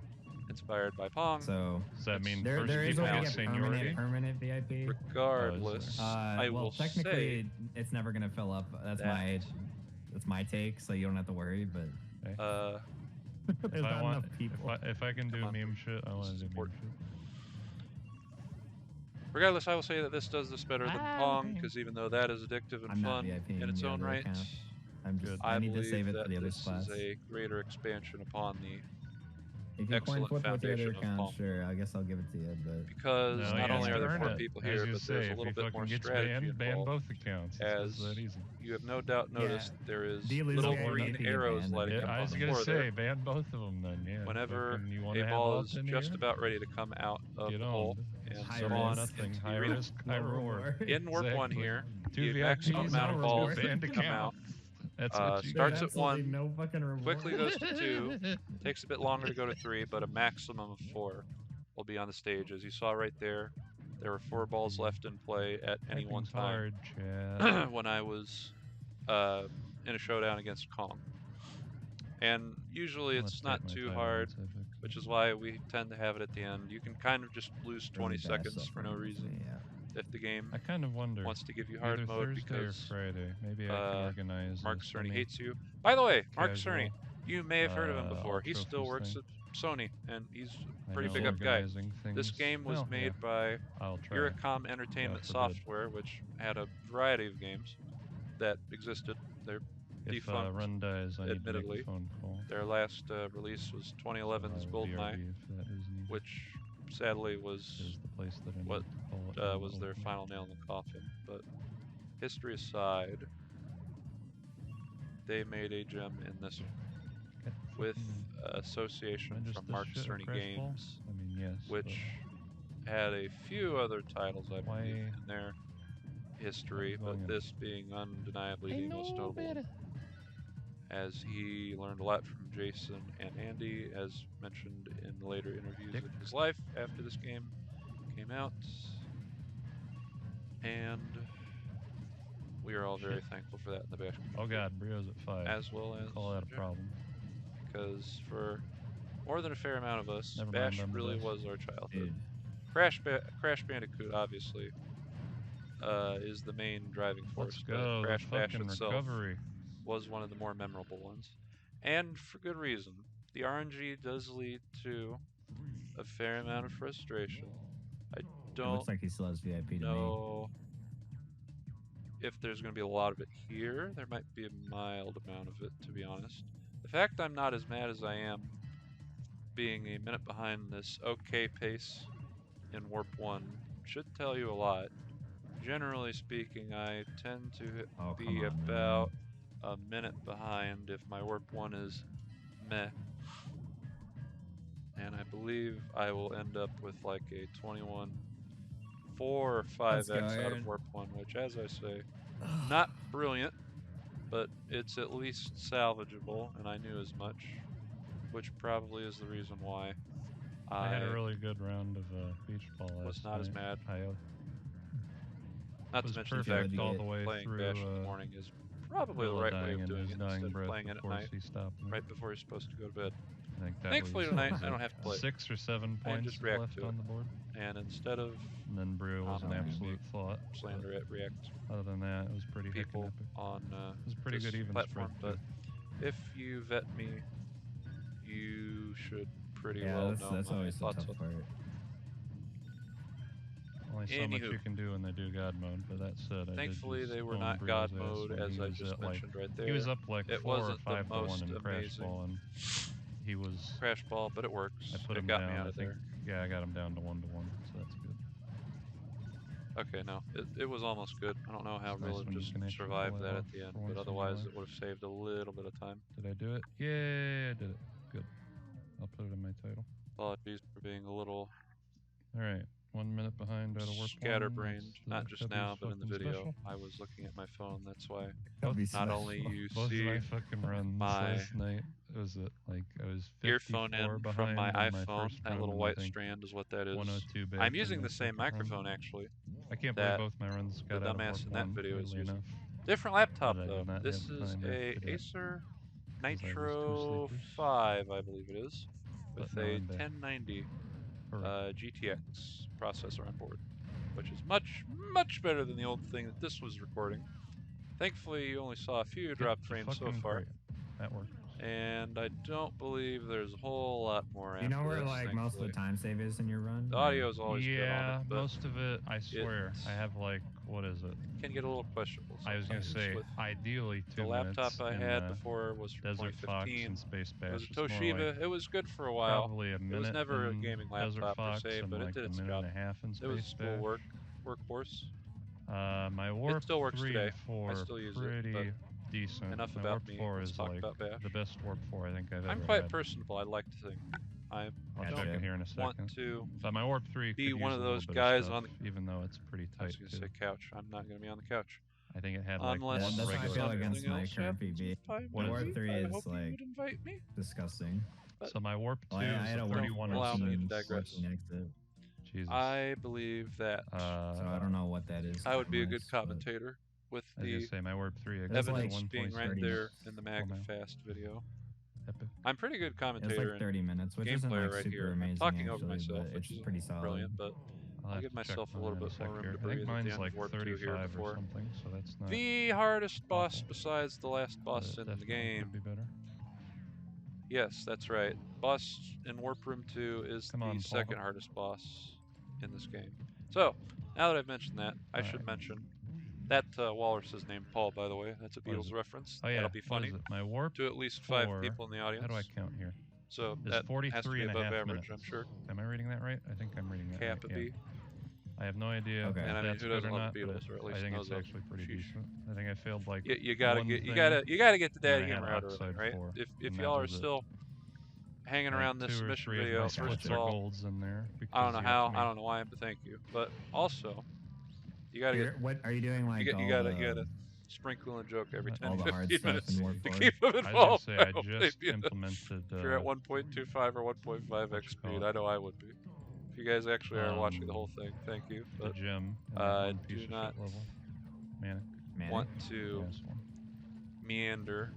inspired by Pong. So Does that mean there first is a way people to with get seniority? permanent VIP. Regardless, I Well, will technically, say it's never gonna fill up. That's that, my take. So you don't have to worry. But Okay. there's If I not want, enough people. if I can do Come on, meme shit, I this want is to do meme important. shit. Regardless, I will say that this does this better than Pong, okay. because even though that is addictive and I'm not fun VIPing in its your own other right, account. I'm just. I I need to believe save it that for the other this spots. is a greater expansion upon the If you coin excellent flip with your other foundation of account, Pong. sure, I guess I'll give it to you. But Because No, not you only have are to there earn 4 it. people As here, you but say, there's a if little he bit fucking more gets strategy banned, ban involved. both accounts. As It's that easy. you have no doubt noticed, there is do you lose little the VIP green if you get arrows banned? lighting That'd up be I on was the gonna floor say, there. ban both of them then, yeah. Whenever Fucking you a wanna have ball all is 10 just here? about ready to come out of Get the hole, on. and High so risk. on, Nothing. to High be real. risk, high reward. In warp 1 Exactly. here, 2 the maximum VIPs, amount of two balls that banned can come out accounts. That's what you starts got. at 1, no fucking reward. quickly goes to 2, takes a bit longer to go to 3, but a maximum of 4 will be on the stage. As you saw right there, there were 4 balls left in play at any one Typing's time hard, Chad. when I was in a showdown against Kong. And usually I'm gonna it's take not my too title hard, once I fix which it. is why we tend to have it at the end. You can kind of just lose 20 Really bad seconds for no suffering with reason me, yeah. if the game I kind of wonder. wants to give you hard Either mode Thursday or because Friday. Maybe I can organize Mark a Cerny hates you. By the way, Mark Cerny, casual, you may have heard of him before. all He still trophies works thing. at Sony, and he's a I pretty know big up guy. organizing This things. game was Well, made yeah, by I'll try. Eurocom Entertainment forbid. Software, which had a variety of games that existed. They're If defunct, Run dies, I need to admittedly. make a phone call. Their last release was 2011's GoldenEye, BRB, if that is needed. which sadly is was the place that I what need to call it was their open. final nail in the coffin. But history aside, they made a gem in this Okay. with Am I association just from this Mark shit a Cerny crash ball? Games, I mean, yes. which had a few other titles, I Why- believe, in their history, Going but in. this being undeniably the most notable one, as he learned a lot from Jason and Andy, as mentioned in the later interviews Dick. of his life after this game came out. And we are all very Shit. thankful for that in the Bash Oh god, Brio's at 5. as well as Call that a Jack, problem. because for more than a fair amount of us, Never mind, Bash I'm the really best. was our childhood. Dude, Crash Bandicoot, obviously, is the main driving force. Let's but go. Crash The Bash fucking itself recovery. was one of the more memorable ones, and for good reason. The RNG does lead to a fair amount of frustration. I it don't looks like he still has VIP to me. know if there's going to be a lot of it here. There might be a mild amount of it, to be honest. The fact I'm not as mad as I am being a minute behind this okay pace in Warp 1 should tell you a lot. Generally speaking, I tend to Oh, be come on, about a minute behind if my Warp 1 is meh. And I believe I will end up with like a 21 4 or 5x out of Aaron. Warp 1, which, as I say, not brilliant, but it's at least salvageable, and I knew as much, which probably is the reason why I had a I really good round of beach ball last was not as night. mad. I Not to was mention the perfect fact all that the way playing through, Bash in the morning is probably the Villa right way dying of in doing his it dying instead of breath playing it at before night, he stopped me. right before you're supposed to go to bed. I think that Thankfully was, tonight was I don't it have to play. 6 or 7 And points just react left to it. on the board. And instead of And then Brew was an Oh, absolute thought. slander at React Other than that, it was pretty heckin' people epic. on It was a pretty this good even platform, spread. but if you vet me, you should pretty Yeah, well that's, know that's my always the thoughts tough on part. Only so much Anywho. you can do when they do God mode, but that said, Thankfully, I did they were just not own God Breo's ass mode, when as he I was just at, like, mentioned right there. He was up like It 4 or wasn't the 5 to 1 most in Crash amazing Ball, and he was. Crash Ball, but it works. I put It him got down. me out I of think. there. Yeah, I got him down to 1 to 1, so that's good. Okay, no, it was almost good. I don't know how It's nice Rilla when you just can actually survived pull it that off at the end, for once but in your otherwise life. it would have saved a little bit of time. Did I do it? Yeah, I did it. Good. I'll put it in my title. Apologies for being a little All right, 1 minute behind out of Warp 1. scatterbrained, That's the not just W's now, but in the fucking video. special. I was looking at my phone, that's why That'd be not special. only you Both see of my fucking runs my last night. Was it like I was 54 earphone in behind from my on iPhone, first that run, little and I white think strand is what that is. 102 back I'm in using my the same second run. microphone actually. I can't that believe both my runs the got out of dumbass Warp in that 1, video is weirdly using. enough. Different laptop But I though. did not This have is time a after that, Acer 'cause I was too Nitro sleepy. 5, I believe it is, with no a in bay. 1090 Correct. GTX processor on board, which is much, much better than the old thing that this was recording. Thankfully, you only saw a few Get drop the frames so fucking far, crate. That works. and I don't believe there's a whole lot more Do you know after where this, like most of thankfully. the time save is in your run? The or- audio is always good on Yeah, it, but most of it, I swear. I it have like, what is it? can get a little questionable I was gonna sometimes. say, With ideally 2 the laptop minutes I in had before was from Desert Fox 2015. and Space It Bash. was a It's more Toshiba. like It was good for a while. probably a It was minute never a in gaming Desert laptop per Fox se, and but it like did a its minute job. and a half in It was a Space school Bash. workhorse. My Warp still works 3 today. and 4 I are still use it, pretty but decent. enough My about Warp me. 4 Let's is talk like about Bash. the best Warp 4 I think I've ever I'm quite had. personable. I like to think. I I'll Gotcha. check it here in a want second. to But my Warp 3 be could one use of a little those bit guys of stuff, on the. even though it's pretty I was tight going too. to say couch. I'm not going to be on the couch. I think it had like Unless one That's how I regular. feel something against my else current happens PB. with time What is Warp it? 3 I is hope you like would invite me. disgusting. But So my Warp 2 Well, I is had a a Warp 31 Allow me to RC. digress. working exit, Jesus. I believe that so I don't know what that is. I would be a good nice, but commentator with I was gonna the say my Warp 3 That's like evidence being 1.6 right 30 there minutes. in the Well, now. MagFast video. Epic. I'm pretty good It's commentator like 30 minutes, which isn't gameplay like right super here. I'm amazing talking over actually, myself, but which it's is pretty solid. brilliant, but I'll I'll have give to check myself a mine little in bit sec more room here. to I think breathe at the mine's end like of Warp 2 here 35 or before. something, so that's not. The hardest boss awful. besides the last But boss it in the definitely game. could be better. Yes, that's right. Boss in Warp Room 2 is Come the on, Paul. second hardest boss in this game. So, now that I've mentioned that, I should Alright. mention that Walrus is named Paul, by the way. That's a What is Beatles it? reference. Oh yeah. That'll be What funny is it? My Warp to at least 5 4. people in the audience. How do I count here? So Is that has to 43 be and a above half average, minutes. I'm sure. Am I reading that right? I think I'm reading that Kappa right. B. Yeah. I have no idea Okay. if And I mean, that's who good doesn't or love not, the but Beatles, or at least I think knows it's them? actually pretty Sheesh. decent. I think I failed like You gotta one get thing, you gotta get to that and I had humor out early, Oxide right? 4, If and that y'all are was it. still hanging Like around this 2 or submission 3 of video, my first splits of are all, golds in there. I don't know because how, you got I me. don't know why, but thank you. But also, you gotta get What are you doing? Like you all gotta sprinkle a joke every 10 all the hard 15 stuff minutes in Warp to 4? keep them I was involved. gonna say I hope they just do. implemented. If you're at 1.25 or 1.5 x speed, call it? I know I would be. If you guys actually are watching the whole thing, thank you. The But gem. And I one piece do of not shit level. Manic. want to Last one. meander,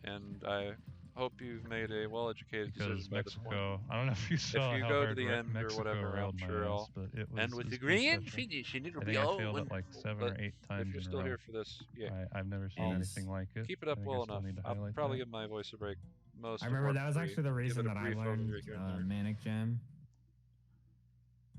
and I hope you've made a well-educated Because decision by this point. Mexico, I don't know if you saw you how go to hard the end or Mexico whatever, railed I'm my sure ass, I'll but it was And with it the was pretty grand special. finish, and it'll I be think I all failed it like wonderful. 7 But or 8 if times you're in a still row. here for this, yeah, I've never seen anything like it. keep it up I think well I still enough. need to I'll highlight probably that. give my voice a break most. I of remember Warp that was 3. actually the Give reason it a that I brief learned overview here and there. Manic Gem.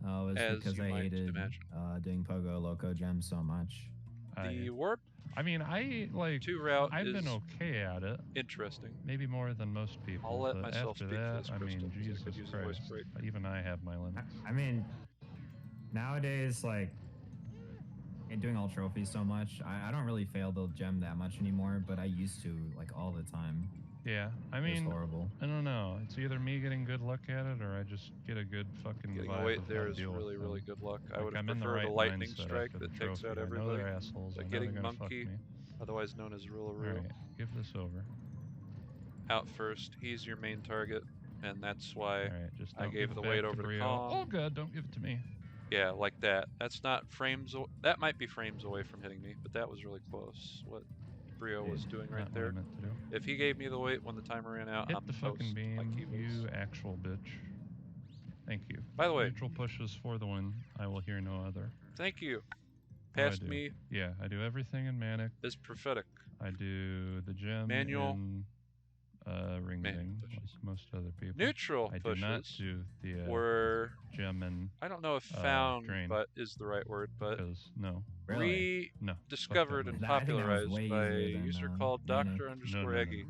Was As because you I might hated imagine. doing Pogo Loco Gem so much. The Warp I mean, I like 2 route I've is been okay at it. interesting. Maybe more than most people. I'll let but myself after speak for that, this, I Krista, mean, 'cause I Jesus could use a voice Christ. break. Even I have my limits. I mean, nowadays, like, in doing all trophies so much, I don't really fail the gem that much anymore, but I used to, like, all the time. Yeah, I It was mean, horrible. I don't know. It's either me getting good luck at it, or I just get a good fucking Getting vibe away of there how to is deal really, with really them. good luck. I Like, would have I'm in the preferred right a lightning mindset strike after the that takes trophy. out I know everybody. they're assholes. But I know getting they're gonna fuck Monkey, me. otherwise known as Rule All right, give this over. out first. He's your main target, and that's All why right, just I don't gave give the it weight back over to Brio. Kong. Oh god, don't give it to me. Yeah, like that. That's not frames. That might be frames away from hitting me, but that was really close. What Brio was doing right Not what I there. meant to do. If he gave me the weight when the timer ran out, Hit I'm the fucking toast, beam, like he was. you actual bitch. Thank you. By the way, Neutral pushes for the win. I will hear no other. thank you. What do I Past do? me Yeah, I do everything in Manic. is prophetic. I do the gem Manual. in Ring Manual Ding, pushes. like most other people. Neutral I do not pushes do the were, gem and I don't know if found, drain. but is the right word, but because no, Really? no. rediscovered fuck and that I think that was popularized way by a easier than, user called Manic. Dr. No. Eggy.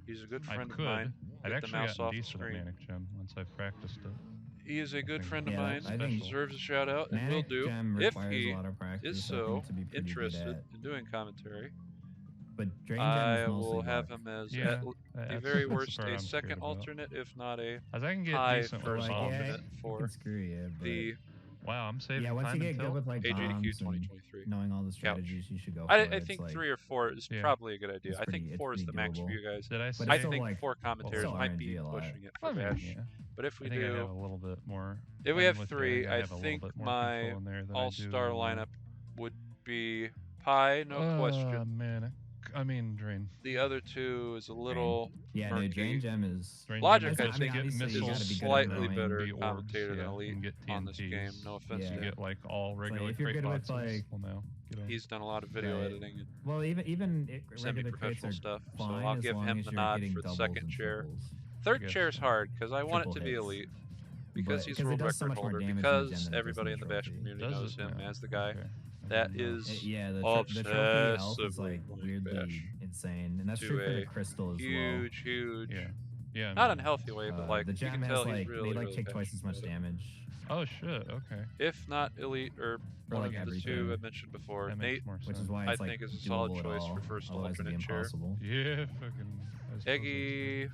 He's a good I friend of could. mine. I've Get the actually mouse gotten off the decent at screen. Manic Gem once I've practiced it. He is a good think- friend of Yeah, mine. I think Deserves a shout out and will Manic do Gem if requires he a lot of practice, is I think, so to be pretty good interested at. in doing commentary. But Drain Gem I is mostly will have luck. him as Yeah, at the that's- very that's the worst part a I'm scared second about. alternate, if not a As I can get high decent But, with first like, bombs. yeah, alternate it for can screw you, but the Wow, I'm saving yeah, once time you get until. good with like AGDQ bombs and 2023. knowing all the strategies, you should go for I it. It's think like, 3 or 4 is Yeah. probably a good idea. It's I think pretty- 4 is it's the pretty max for doable. you guys. Did I say? But I it's still, think like, 4 commentators still might be RNG a lot. pushing it I for mean, Bash. yeah. But if we I think I have a do, little bit more. if we playing have with it, 3, I I have a little think bit more my control in there than I all-star do, lineup would be Pi, no question. Manic. I mean, drain. The other two is a little Yeah, no, murky. drain gem is. Drain Logic, gem I is think, to get obviously you missiles, gotta be good at slightly throwing. better the orbs, commentator than yeah, Elite and get on this TNTs. game. No offense Yeah. You to him. get like all regular if you're crate good with, boxes. like- Well, now get 'em. He's done a lot of video Right. editing and Well, even regular crates semi-professional are stuff, so fine I'll as give long him as the you're nod getting for the doubles second and chair. triples. Third guess chair's so. hard because I want it Triple to be hits. Elite because he's Because it world does so record much more holder damage in the because gem than it does in everybody the in the Bash trophy. community Does knows it him now? as the guy Okay. I that didn't know. is Yeah, the trophy health is like obsessively weirdly Bash. insane, and that's to true for a the crystal as well. huge, Yeah. Yeah. I not mean, unhealthy way, but like the you gem can has tell like he's really, they like really take twice as passionate much about it. damage. Oh shit. Okay. If not Elite or one like of the everything. two I mentioned before, That Nate makes more Which sense. is why I it's like think is a solid doable at choice all. for first Otherwise it'd be alternate chair. impossible. Yeah. Fucking. I suppose Eggy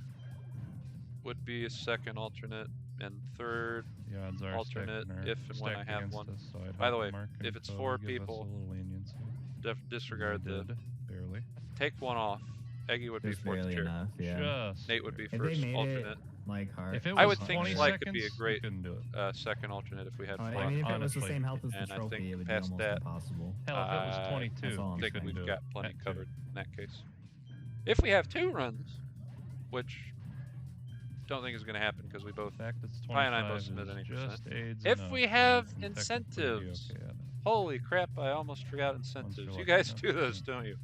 would be a second alternate and third. The odds are alternate stacked if and when I stacked have against one. us, so I'd By the hope way, Mark and if it's Co 4 give us people, a little leniency. disregard They the did, barely. take one off. Eggy would be There's fourth barely chair. enough, yeah. Just Nate would be If they first made alternate. it like hard, If it was I would think 20 Schleich could be a seconds, great you couldn't do it. Second alternate if we had I fun. mean, if it was the honestly. same health as the And I trophy, think it would be past almost that, impossible. Hell, if it was That's 22, all I'm I think couldn't we've do it. got plenty That too. covered in that case. If we have 2 runs, which don't think is going to happen because we both. The fact it's Ty and I 25 both submit is any just AIDS If enough we that have you can technically be incentives. okay at it. Holy crap! I almost forgot you're incentives. You lucky guys enough do to. those, don't you?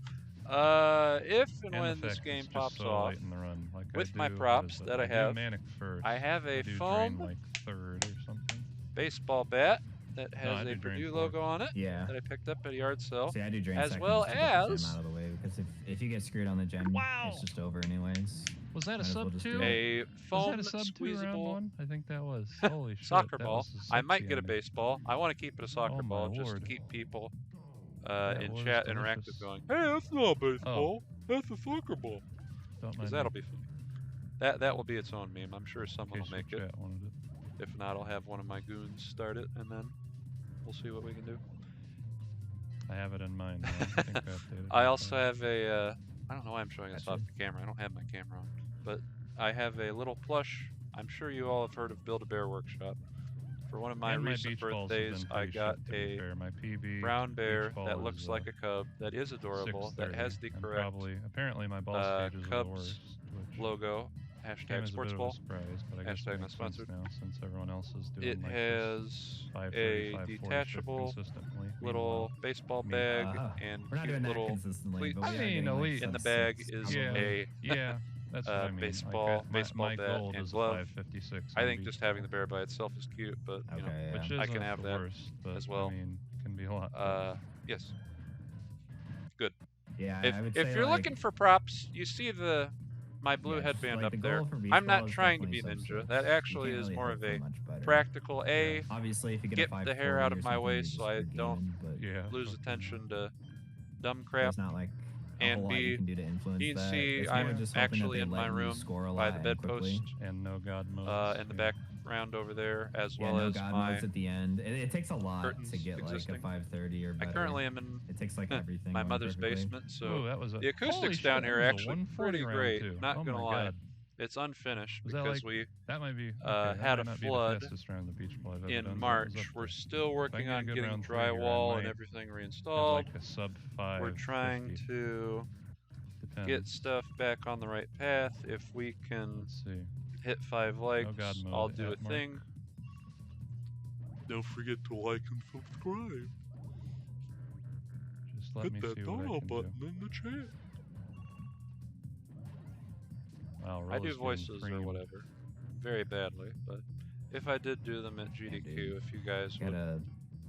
If and And when the this fact game it's just pops so off, late in the run, like I with my do, props what is that it? I do have, Manic first. I have a do drain foam like third or something. baseball bat that has I a do drain Purdue fourth. logo on it Yeah. that I picked up at a yard sale. See, I do drain as second well just to get the as- gem out of the way because if you get screwed on the gem, Wow. it's just over anyways. Was that a Might as well sub just 2? do A Was foam that a sub 2 round squeezable 1? I think that was. Holy shit. soccer that ball. was I might get a subsionic. baseball. I want to keep it a soccer Oh my ball just to lord. keep people That in was chat delicious. interactive going, hey, that's not a baseball. That's a soccer ball. Don't Because mind that'll me, be funny. That will be its own meme. I'm sure in someone will case make the it. chat wanted it. If not, I'll have one of my goons start it, and then we'll see what we can do. I have it in mind. Now. I think I updated I it, also but- have a, I don't know why I'm showing this Gotcha. off the camera. I don't have my camera on. But I have a little plush. I'm sure you all have heard of Build-A-Bear Workshop. For one of my and recent beach balls have birthdays, been I pretty got shit, to be a fair. My PB brown bear beach ball that is, looks like a cub, that is adorable, that has the 630, and correct Probably, apparently my ball stages are the Cubs worst, which logo, came hashtag as sports a bit ball. of a surprise, but I guess Hashtag it not makes sense sponsored. now since everyone else is doing It like has this a 530, 540 shift detachable consistently. little baseball me, bag We're and not cute doing that little consistently. cleat. But we I are mean, doing, like, elite. In sub the bag six, is probably. yeah, that's what I mean. baseball- like, baseball my bat gold and is glove. a 556. I on think beach just having ball, the bear by itself is cute, but you know, Okay, yeah. which I isn't can have the that worst, but as well. I mean, can be a lot. yes. Yeah, If I would if say, you're like, looking for props, you see my blue yeah, headband like, up the there. goal for beach I'm ball not is trying to be definitely ninja. sub That six. actually You can't is really more hope of for a much better. practical A, Obviously, if you get, get a the hair out of 540 or my something, way you're just so I screwed don't gaming, but yeah. lose fucking- attention to dumb crap. there's not like a And whole lot B, you can do to influence you can that. see It's more I'm just hoping that actually they in my let you room score a by lot the and quickly. bedpost And no god modes. in the yeah. background over there, as Yeah, well no as god my. modes at the end. It takes a lot curtains to get like existing. a 530 or I better. currently am in It takes like everything. my going mother's perfectly. basement, so Ooh, that was a, the acoustics holy shit, down that here are was a actually 140 pretty round great. too. Not oh gonna my lie. God. it's unfinished Was that because like- That might be okay, that had might a not be flood the fastest round the beach ball I've ever in done, but it was March. up We're there. still working get a on good getting round three here, I drywall and might everything Have reinstalled. like a sub 5. We're trying to get Depends. stuff back on the right path. If we can Let's see. hit 5 likes, God mode I'll do a at Mark. thing. Don't forget to like and subscribe. Just let me see what I can do. in the chat. Wow, I do Rose getting voices or creamed. whatever, very badly, but if I did do them at GDQ, dude. if you guys would, Gotta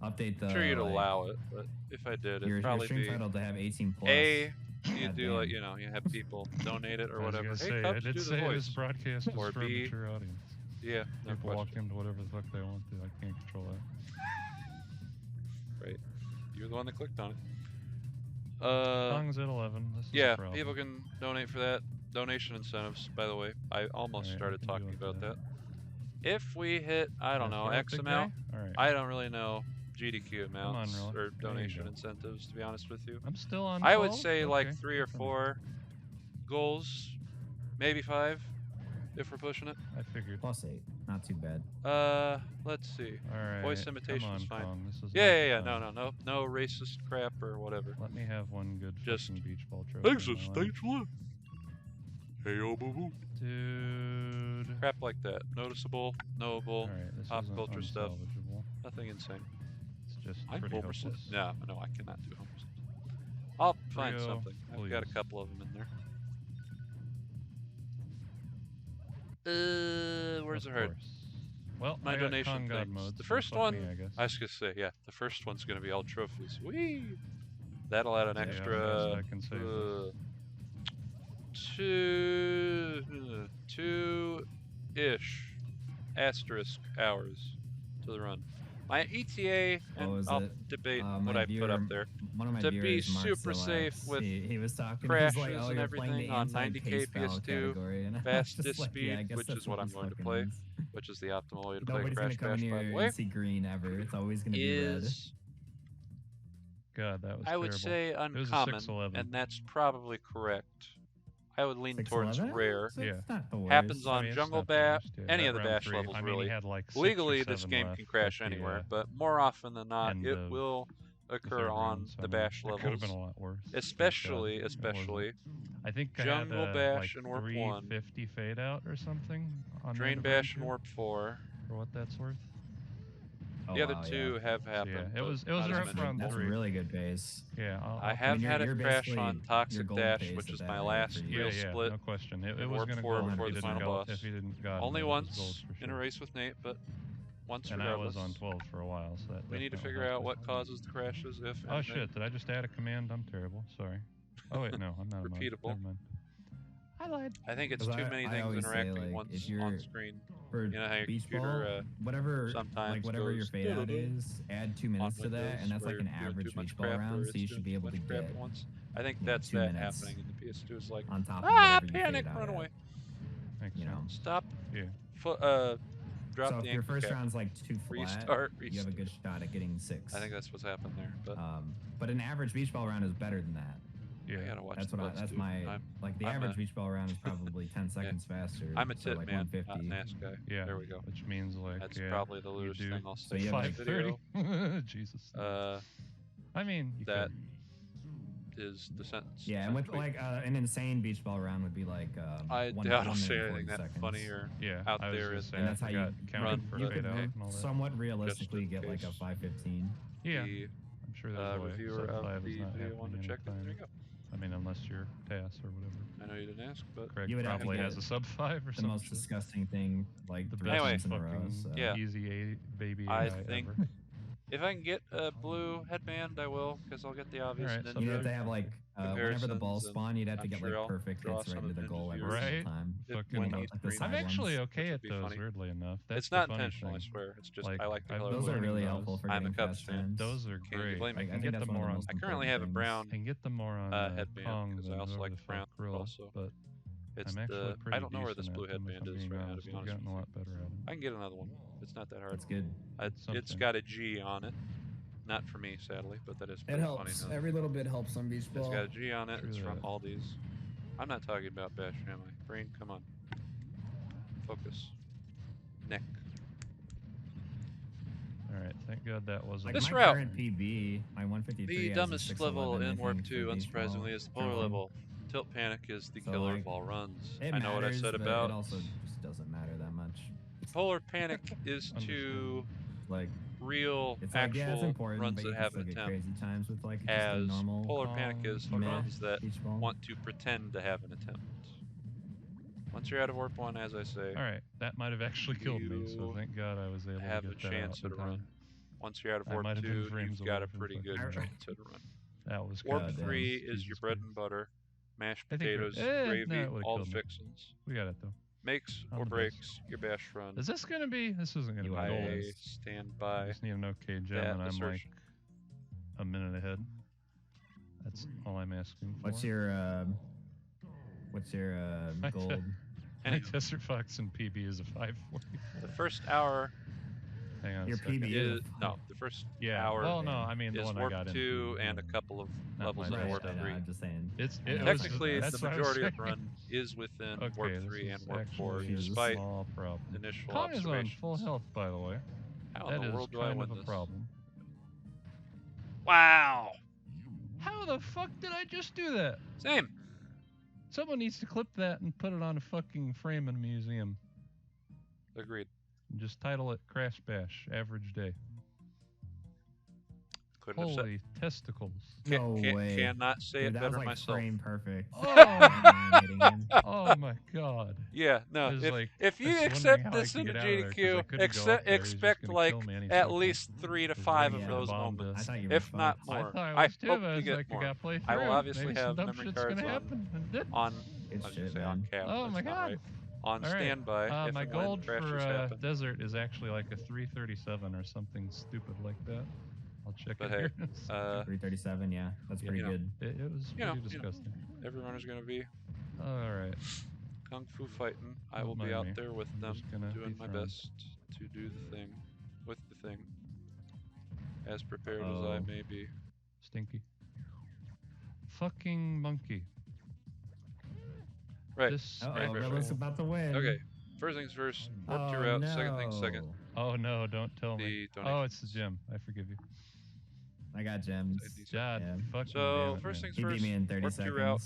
update the. I'm sure you'd like, allow it, but if I did, Your it'd probably stream be title to have 18 plus. A, you God do like, damn. you have people donate it or I was whatever. gonna Hey, say, I Cubs, did do the say voice. this broadcast is Or for a B, mature audience. Yeah, no People walk question. into whatever the fuck they want to. I can't control that. Right. You're the one that clicked on it. Song's at 11. This is a Yeah, problem. people can donate for that. Donation incentives, by the way. I almost Alright, started we can do talking it for about that. that. If we hit, I don't know, X amount, Alright. I don't really know GDQ amounts Ron. or There you donation go. incentives, to be honest with you. I'm still on I would 12? say Okay, like 3 or good for me. 4 goals, maybe 5. if we're pushing it. I figured. +8, not too bad. Let's see. All right. Voice imitation come on, is fine. Kong. This is Yeah. not No racist crap or whatever. Let me have one good Just fucking beach ball trophy. Exit in my life. stage 1. Hey yo boo boo. Dude. Crap like that. Noticeable, knowable, Alright, this pop isn't culture stuff. unsalvageable. Nothing insane. It's just I'm pretty homeless. hopeless. No, I cannot do homeless. I'll find Rio, something. I've got a please. couple of them in there. Where's the Of herd? course. Well, My I got donation Kong God things. mode, The so first fuck one, me, I guess. I was gonna say, yeah, the first one's gonna be all trophies. Whee! That'll add an Yeah, extra I can save this. two-ish asterisk hours to the run. My ETA, What and was I'll it? debate My what I put viewer- up there. One of my To be viewers, Mark super Zilak, safe with he was talking. crashes He's like, oh, and you're playing everything the on 90K anti-pace ball PS2, category, and I was fastest just like, yeah, I speed, guess which that's is what I'm this going to fucking play, means. which is the optimal way to play Nobody's Crash gonna come Bash, in by here the way, and see green ever. It's always gonna be red. is, God, that was I would terrible. say, was a uncommon, 611. and that's probably correct. I would lean towards 611? rare. It's Yeah. not the worst. Happens I on mean, it's Jungle not the Bash, worst, yeah. any That of the round Bash 3, levels I mean, really. he had like 6 or Legally, this 7 game left can crash at the, anywhere, but more often than not, end it of will the occur third on round, so the I mean, Bash it could have been levels. a lot worse. Thank God Especially, it wasn't. I think Jungle I had Bash like and Warp 1. 350 fade out or something on Drain that Bash and round Warp 4. two, for what that's worth. Oh, The other wow, two yeah. have So happened. yeah, it but was not a as rough many. round That's 3. really good pace. Yeah, I have had you're it crash basically- on you're Toxic gold Dash, pace which at is that my rate last for you. real yeah, split. no question. It in was Warp gonna 4 go before if the he final didn't go, boss. if he didn't God Only mode, it was gold once for in a sure. race with Nate, but once And I regardless. was on 12 for a while, so that We need to definitely figure helped out us. what causes the crashes, if Oh anything. shit, did I just add a command? I'm terrible, sorry. Oh wait, no, I'm not a mod. Repeatable. Never mind. I lied. I think it's 'Cause too many I things always say, interacting like, once if you're- on screen. For You know how your beach computer, ball, whatever, sometimes whatever your goes fade out doo-doo-doo is, add 2 minutes to that, Windows and that's where like an you're doing average too much beach ball crap, or round, so it's you should doing be too able to much crap get at once. I think you know, that's 2 that minutes happening in the PS2 is like, on top of ah, whatever you panic, fade out run at, away. Makes you know. sense. Stop. Yeah. Drop So the if your anchor first cap. round's like too flat, Restart, you have a good shot at getting 6. I think that's what's happened there, but But an average beach ball round is better than that. I Yeah. gotta watch That's the what I, blitz, that's dude. my like the I'm average a- beach ball round is probably 10 seconds faster. I'm a so tit like man, not 150. an ass guy. Yeah. There we go. Which means like That's yeah, probably the you lewdest do thing I'll So say you in have, this like, video. 5:30. Jesus. I mean, you that could. is the sentence. Yeah, and with essentially. like an insane beach ball round would be like I one, doubt I'll 1 say minute and anything 40 that seconds. funny or Yeah. out I was there gonna is say, And I that's how you forgot counted run for you fade could out and all that. somewhat realistically in get like a case. 515. Yeah. the I'm sure there's a way. reviewer Sub of 5 the is not video wanted happening to check it. There you anytime. go. I mean, unless you're TAS or whatever. I know you didn't ask, but Craig You would have to probably get has a sub 5 or The something. most disgusting thing like The 3 best Anyway. times in a row. fucking So. Yeah. easy baby I AI think ever. if I can get a blue headband, I will, because I'll get the obvious Alright, ninja. so You'd have to have like whenever the balls comparisons, spawn, you'd have to I'm get sure like I'll perfect draw hits right some into the goal every advantages. single Right? time. If Fucking we You know, need like the green. side I'm ones, actually okay which at would be those, funny. weirdly enough. That's It's the not funny intentional, I thing. swear. It's just Like, I like the I've color. been Those are learning really those. helpful for I'm a getting Cubs fast fan. times. Those are Can't you great. blame me? I Like, I can think get that's them one of more the on. most I currently have a important brown I can get them more on headband, Kong 'cause I than also whoever like the brown fuck Krill, also. but it's I'm actually pretty I don't know where this decent blue at them, if headband I'm is being right now, to honest. be I've honest gotten with a you. lot better at them. I can get another one. It's not that hard. That's good. It's something. got a G on it. Not for me, sadly, but that is It pretty funny. helps. Now. Every little bit helps on beach It's ball. got a G on it. True It's from that. Aldi's. I'm not talking about Bash Family. Brain, come on. Focus. Neck. Alright, thank God that wasn't. Like This my route. current PB, my 153 The has a dumbest 611, level I in Warp think, 2, for beach ball unsurprisingly, is the polar jumping. level. Tilt Panic is the So, killer like, of all runs. It I know what I matters, said but about it also just doesn't matter that much. Polar Panic is to Like real, it's like yeah, it's actual important, runs but that you have can an still get attempt. crazy times with like just a As normal Polar Panic is to meh runs that beach ball. want to pretend to have an attempt. Once you're out of Warp 1, as I say, Alright, that might have actually killed me, so You thank God I was able have to a get that chance out at in a run. time. Once you're out of I Warp might have been 2, frames you've got away a from pretty good fucking chance at a run. That was Warp God damn. 3 is your Jesus bread Christ. and butter, mashed I think we're- potatoes, gravy, no, it would've all the killed me. fixins. We got it though. Makes I'm or the best. breaks your Bash run. Is this gonna be? This isn't gonna You be are. gold. I stand I by just need an okay gem, that and I'm like assertion. a minute ahead. That's all I'm asking for. What's your My gold? My Anyhow, Desert Fox and PB is a 540. the first hour Hang on a Your second. PB Is, is no, the first Yeah. hour Well, no, I mean the is one I warp got 2 into. and a couple of Not levels my of right. warp I know. 3. I'm just saying. It I know was Technically, that's the what I was majority of the saying. run is within Okay, warp this 3 is and warp 4, actually a despite small problem. initial Kong is on observations. full health, by the way. How in That the is world do I kind win of a this? problem. Wow! How the fuck did I just do that? Same. Someone needs to clip that and put it on a fucking frame in a museum. Agreed. And just title it Crash Bash, Average Day. Couldn't have said. Holy testicles. No way. Cannot say Dude, it that better was like myself. frame perfect. Oh, I'm hitting him. oh my god. Yeah, no. I was like, If I you was wondering accept how I this could into get out of there, 'cause I GDQ, couldn't go up there, he was just expect gonna like kill me and he at took least 3 to His 5 ring of to the those bomb moments, I thought you were if not fucked. I more. thought I I was too, hope but I you was get like, I more. gotta play through. I will obviously Maybe have some dumb memory shit's cards gonna happen. And it did. on Good I was shit, gonna say on man. cap. Oh that's my not god. right. On All right. standby. If My and when gold crashes for happen. desert is actually like a 337 or something stupid like that. I'll check But it here. 337, yeah. That's pretty you know, good. It was you know, pretty disgusting. Every runner's gonna be All right. kung fu fighting. I Don't will be mind out me. there with I'm them, just gonna doing be my thrown. best to do the thing, with the thing, as prepared as I may be. Stinky. Fucking monkey. Right. This Uh-oh, right. Rilla's about to win. Okay. First things first. Warp Oh, 2 route. no. Second things second. Oh no, don't tell me. The Oh, it's the donations. gym. I forgive you. I got gems. God, Yeah. fucking So damn it, first man. things He first. beat me in 30 warp 2 seconds. route.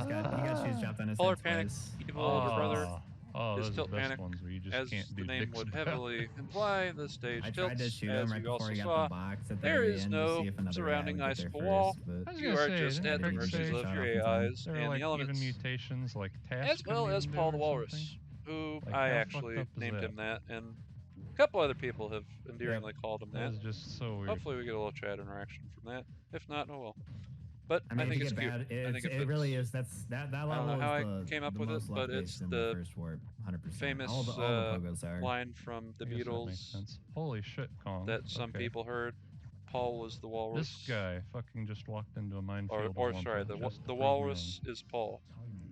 He got shoes dropped on his Polar head panic. twice. Evil older brother. Oh, His those are tilt the best panic, ones where you just as can't do the name dicks would about. heavily imply, the stage I tried to tilts, shoot as him right you also before he got saw. the box at the There very is end no to see if another surrounding AI would ice get of there a wall. first, but I was You gonna are say, just didn't at the Craig mercies say of shot your off his own? AIs there were and like the even elements, mutations like task as well as Paul the or Walrus, something? who Like, I how actually fucked up is named that? him that, and a couple other people have endearingly called him That that. was just so weird. Hopefully we get a little chat interaction from that. If not, oh well. But I mean, think if it's you get cute. bad, I think it really is. That I level don't know how I is came up the with it, most but luck-based it's in the first warp, 100%. famous all the pogos are. line from the I guess that makes Beatles sense. Holy shit, Kong. that some Okay. people heard. Paul was the walrus. This guy fucking just walked into a minefield. Or of sorry, Wumpa just to the prove me walrus is Paul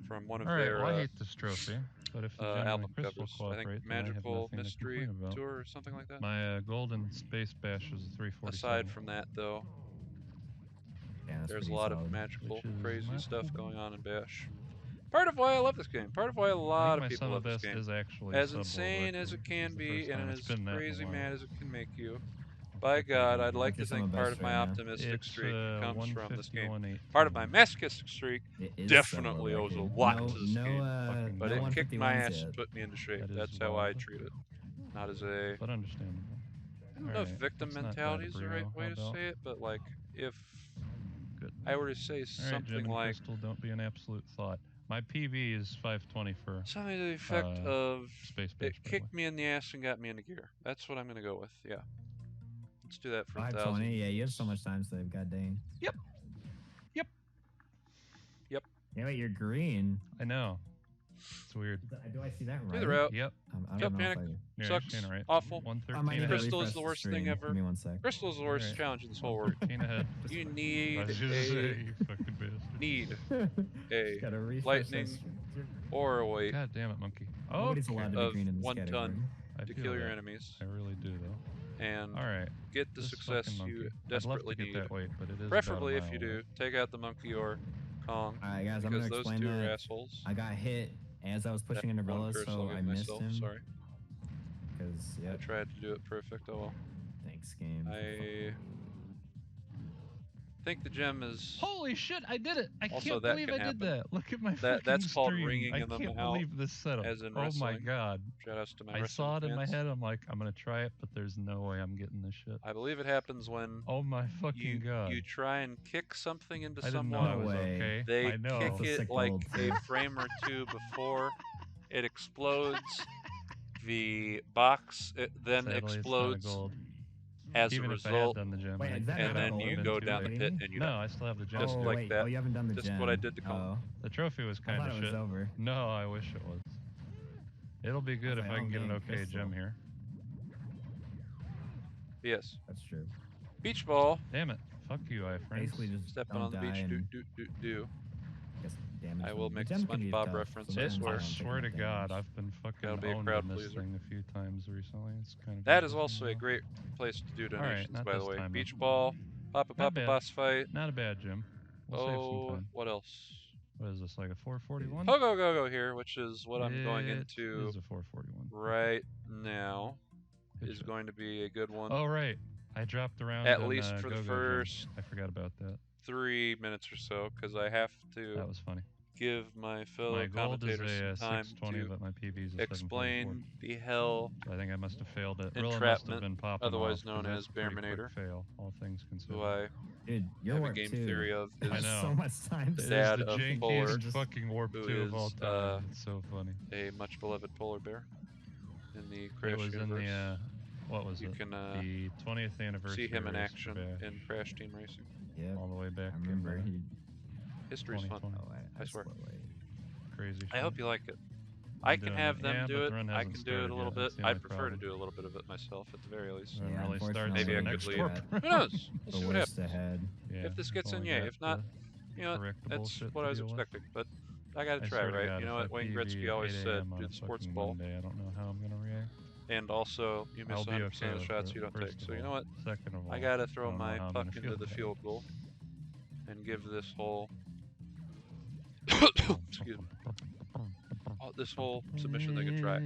from one of wrong. All right, their well, I hate this trophy, but if the gem and album the crystal covers. I think cooperate, then I have Magical nothing to Mystery complain about. Tour or something like that. My golden space bash is a 347. Aside from that, though, Yeah, that's there's a pretty lot solid. of magical, Which is crazy not stuff cool. going on in Bash. Part of why I love this game. Part of why a lot of I think people my love son of this best game. is actually As SABOOM, insane as actually. it can This is the be, first time and it's as been that in a crazy while. mad as it can make you, by Hopefully God, don't I'd do like it. to What's your think son of part best of my right now? optimistic It's streak comes from this game. 151.8. Part of my masochistic streak It is definitely so owes a record. lot no, to this no, game. But no it kicked my 151s ass yet. and put me into shape. That is That's how I wild. treat it. Not as a, But understandable. I don't know if Alright, victim let's not mentality die is to the right Bruno. way How to about- say it, but like, if Good. I were to say Alright, something Gem and like, Crystal, don't be an absolute thought. My PV is 520 for something to the effect of, Space it Bash, by the way. kicked me in the ass and got me into gear. That's what I'm going to go with, yeah. Let's do that for 520. Yeah, you have so much time saved. God dang. Yep. Yep. Yep. Yeah, wait, you're green. I know. It's weird. Do I see that right? Do the route. Yep. I Tilt don't know if panic. Yeah, Sucks. you're saying it right. Awful. 113 I might need to ahead. Crystal is refresh the worst thing stream. ever. Give me 1 sec. Crystal is the worst Alright. challenge in this whole world. 113 ahead. You I need was just say, you fucking bastard. need a Gotta refresh lightning that stream. or a weight God damn it, monkey. Nobody's Okay. allowed to be of green in this 1 category. ton I to feel kill your that. enemies I really do, though. and Alright. get the This success fucking monkey. you I'd love desperately to get need. that weight, but it is Preferably about if a you mile do, away. take out the monkey or Kong, Alright, guys, I'm because gonna those explain two are that. assholes. I got hit as I was pushing into One Gorilla, curse, so I'll I give missed myself, him. sorry. Because, I yep. tried to do it perfect, oh well. Thanks, game. I think the gem is Holy shit, I did it! I Also, can't that believe can I did happen. that. Look at my That's fucking called stream. ringing I them can't out, believe this setup. as in Oh my wrestling. god. shout outs to my I wrestling saw it in my fans. head. I'm like, I'm gonna try it, but there's no way I'm getting this shit. I believe it happens when Oh my fucking god. you try and kick something into I didn't know someone. I was way. okay. They I know. kick That's a it sick like gold, a too. frame or two before it explodes. The box then Sadly, it's not a explodes gold. as Even a if I had result, done the gem, Wait, I is that think and not I then gold? you would've go been down too the late. pit and you No, die. I still have the gem. Just oh, like wait. that. Oh, you haven't done the Just gem. what I did to Kong. Oh. The trophy was I kind thought of it was shit. over. No, I wish it was. It'll be good if like, I can oh, get an dang, okay crystal. gem here. Yes. That's true. Beach ball. Damn it. Fuck you, iframes. Basically, just Stepping don't on the die beach. and Do. guess damage. I will The make a gem can be SpongeBob tough. reference. I Sometimes swear. don't I take swear to enough God, damage. I've been Gotta fucking be a owned crowd in this pleaser. thing a few times recently. It's kind of That is also a great place to do All right, donations, not by the this way. time, Beach though. ball, Papa Not bad. boss fight. Not a bad gym. We'll save some Oh, time. what else? What is this, like a 441? Go here, which is what I'm going It into is a 441. right now. Good Is shot. going to be a good one. Oh, right. I dropped around At on, least for the Go-Go first Gym. I forgot about that. 3 minutes or so, because I have to That was funny. give my fellow My gold is commentators some a time 620, to but my PB is a 744. explain the hell So I think I must have failed it. Rilla must have entrapment, been popping otherwise off, known 'cause as that's a pretty quick Bearminator, fail, all things considered. who I Dude, your have a warp game too. theory of I is know. So much time. It is Dad the of jankiest Polar, fucking warp who 2 of all is, time. It's so funny. a much beloved polar bear in the It Crash was universe. in the, what was You it? can The 20th anniversary see him in race for action Bash. in Crash Team Racing. Yeah. All the way back I remember in he. History's fun. 2020. Oh, I swear. Crazy shit. I hope you like it. I'm I can doing have it. them Yeah, do but it. the run I hasn't can do it a started little yet. bit. That's the I only prefer problem. to do a little bit of it myself, at the very least. Run Yeah, really starts Maybe I in the could next lead. warp Who round. knows? We'll The see what worst happens. ahead. Yeah, If this it's gets in, only yay. got If not, the you know, correctable that's shit what to I was deal with. expecting. But I gotta I try, swear to right? God, You know if what I Wayne PB Gretzky at always 8 said: a.m. on do a the sports fucking ball. Monday, I don't know how I'm gonna react. And also, you miss I'll be 100% okay of the with shots it, you don't take. first of So you know all. what? Second of all, I gotta I throw don't know my how I'm puck gonna into feel the about field it. goal and give this whole excuse me, this whole submission thing a try.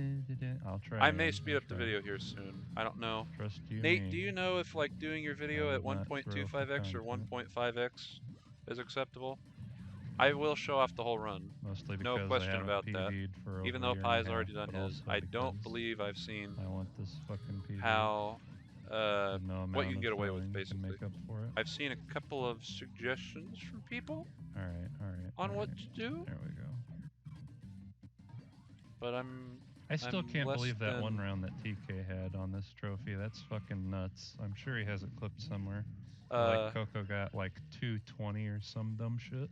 I'll try. I may man. speed I'll up the try. video here soon. I don't know. Trust you, Nate, me. do you know if like doing your video I at would not throw for 1.25x or content. 1.5x is acceptable? I will show off the whole run. Mostly No because I question haven't about that. PB'd for Even over though a year Pi's and a already half, done but his, also I don't because believe I've seen I want this fucking PB. how No what you amount can of get away with throwing can basically. make up for it. I've seen a couple of suggestions from people Alright. on what to do, There we go. but I'm still can't less believe that one than- round that TK had on this trophy. That's fucking nuts. I'm sure he has it clipped somewhere. Uh, Like Coco got like 220 or some dumb shit.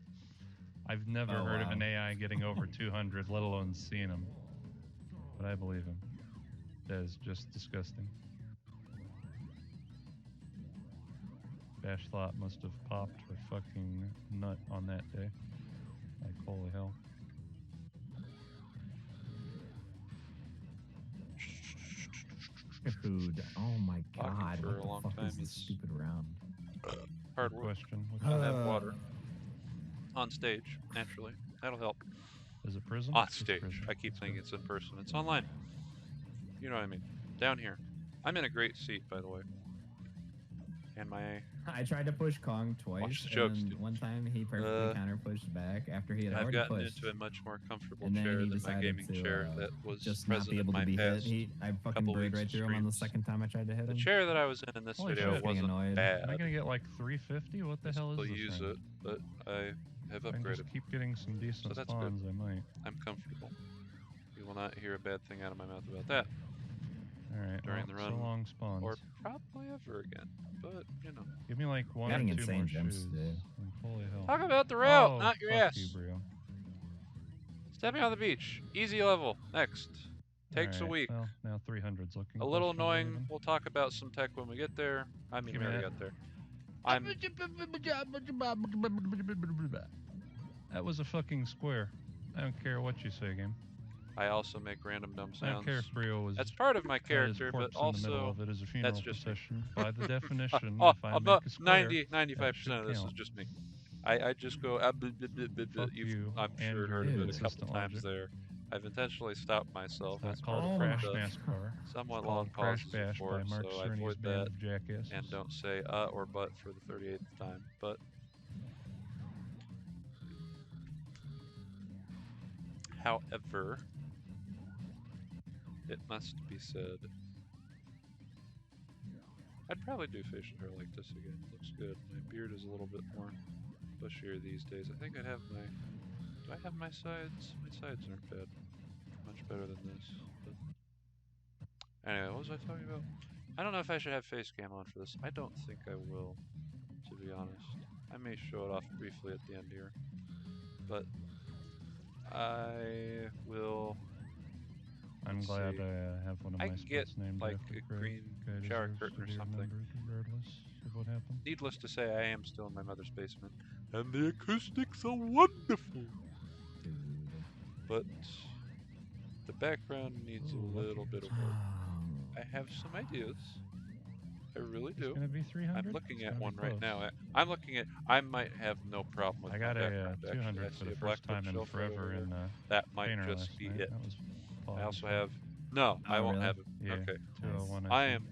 I've never Oh, heard of wow. an AI getting over 200, let alone seeing him. But I believe him. That is just disgusting. Bash Lot must have popped her fucking nut on that day. Like, holy hell. Dude, oh my Talking god, for what a the long fuck time is this is- stupid round? hard Good work. question. What's I'll that? have water on stage, naturally. That'll help. Is it Prism? On It's stage. Prism. I keep It's saying Prism. it's in person. It's online. You know what I mean. Down here. I'm in a great seat, by the way. And my... I tried to push Kong twice, Watch the and jokes, then dude. one time he perfectly counter pushed back after he had I've already gotten pushed. into a much more comfortable And then chair he than my decided gaming to chair that was just not present be able in to my be hit. past. I fucking couple buried weeks right of through him on the streams. second time I tried to hit The him. chair that I was in this Holy video shit. Getting wasn't annoyed. bad. Am I gonna get like 350? What the hell is Still this use round? it, but I have If I can upgraded. just keep getting some decent that's good. spawns, I might. I'm comfortable. You will not hear a bad thing out of my mouth about that. Alright, During the so run, long spawns. Or probably ever again. But, you know. Give me like one or Getting two insane more gems shoes. today. Like, holy hell. Talk about the route, Oh, not your fuck ass. you, bro. Stepping on the beach. Easy level. Next. Takes a Alright, week. Well, now 300's looking A little questionable annoying. even. We'll talk about some tech when we get there. I mean, Give we me already that. got there. I'm... That was a fucking square. I don't care what you say, game. I also make random dumb I don't sounds. care if Brio was That's part of my had his character, but corpse in the middle also... of it as a funeral just me. procession. By the definition, Oh, if I about make a square, 95% that should of this is count. just me. I just go... Fuck you I'm and sure your heard of it a inconsistent couple times logic. there. I've intentionally stopped myself It's as not part called of my Crash the NASCAR. somewhat It's long called Crash pauses Bash before, by Mark so I Cerny's avoid band that of jackasses. and don't say or but for the 38th time. But however, it must be said, I'd probably do facial hair like this again. It looks good. My beard is a little bit more bushier these days. I think I'd have my... Do I have my sides? My sides aren't bad. Much better than this. But anyway, what was I talking about? I don't know if I should have face cam on for this. I don't think I will, to be honest. I may show it off briefly at the end here. But I will... I'm Let's glad see. I have one of I my can get, spots named like, after a Craig. green Guy shower deserves curtain to or be something. remembered regardless of what happened. Needless to say, I am still in my mother's basement. And the acoustics are wonderful. but the background needs Ooh, a what little bit of work. I have some ideas. I really It's do. gonna be 300. I'm looking It's at gonna be one right close. now. I'm looking at. I might have no problem with I my got a background. Actually, 200 I for see the a black first time in bookshelf right over forever there. in That might Painter just last be night. it. That was I also fun. have. No, I Oh, won't really? have it. Yeah, Okay. 201. I I am think.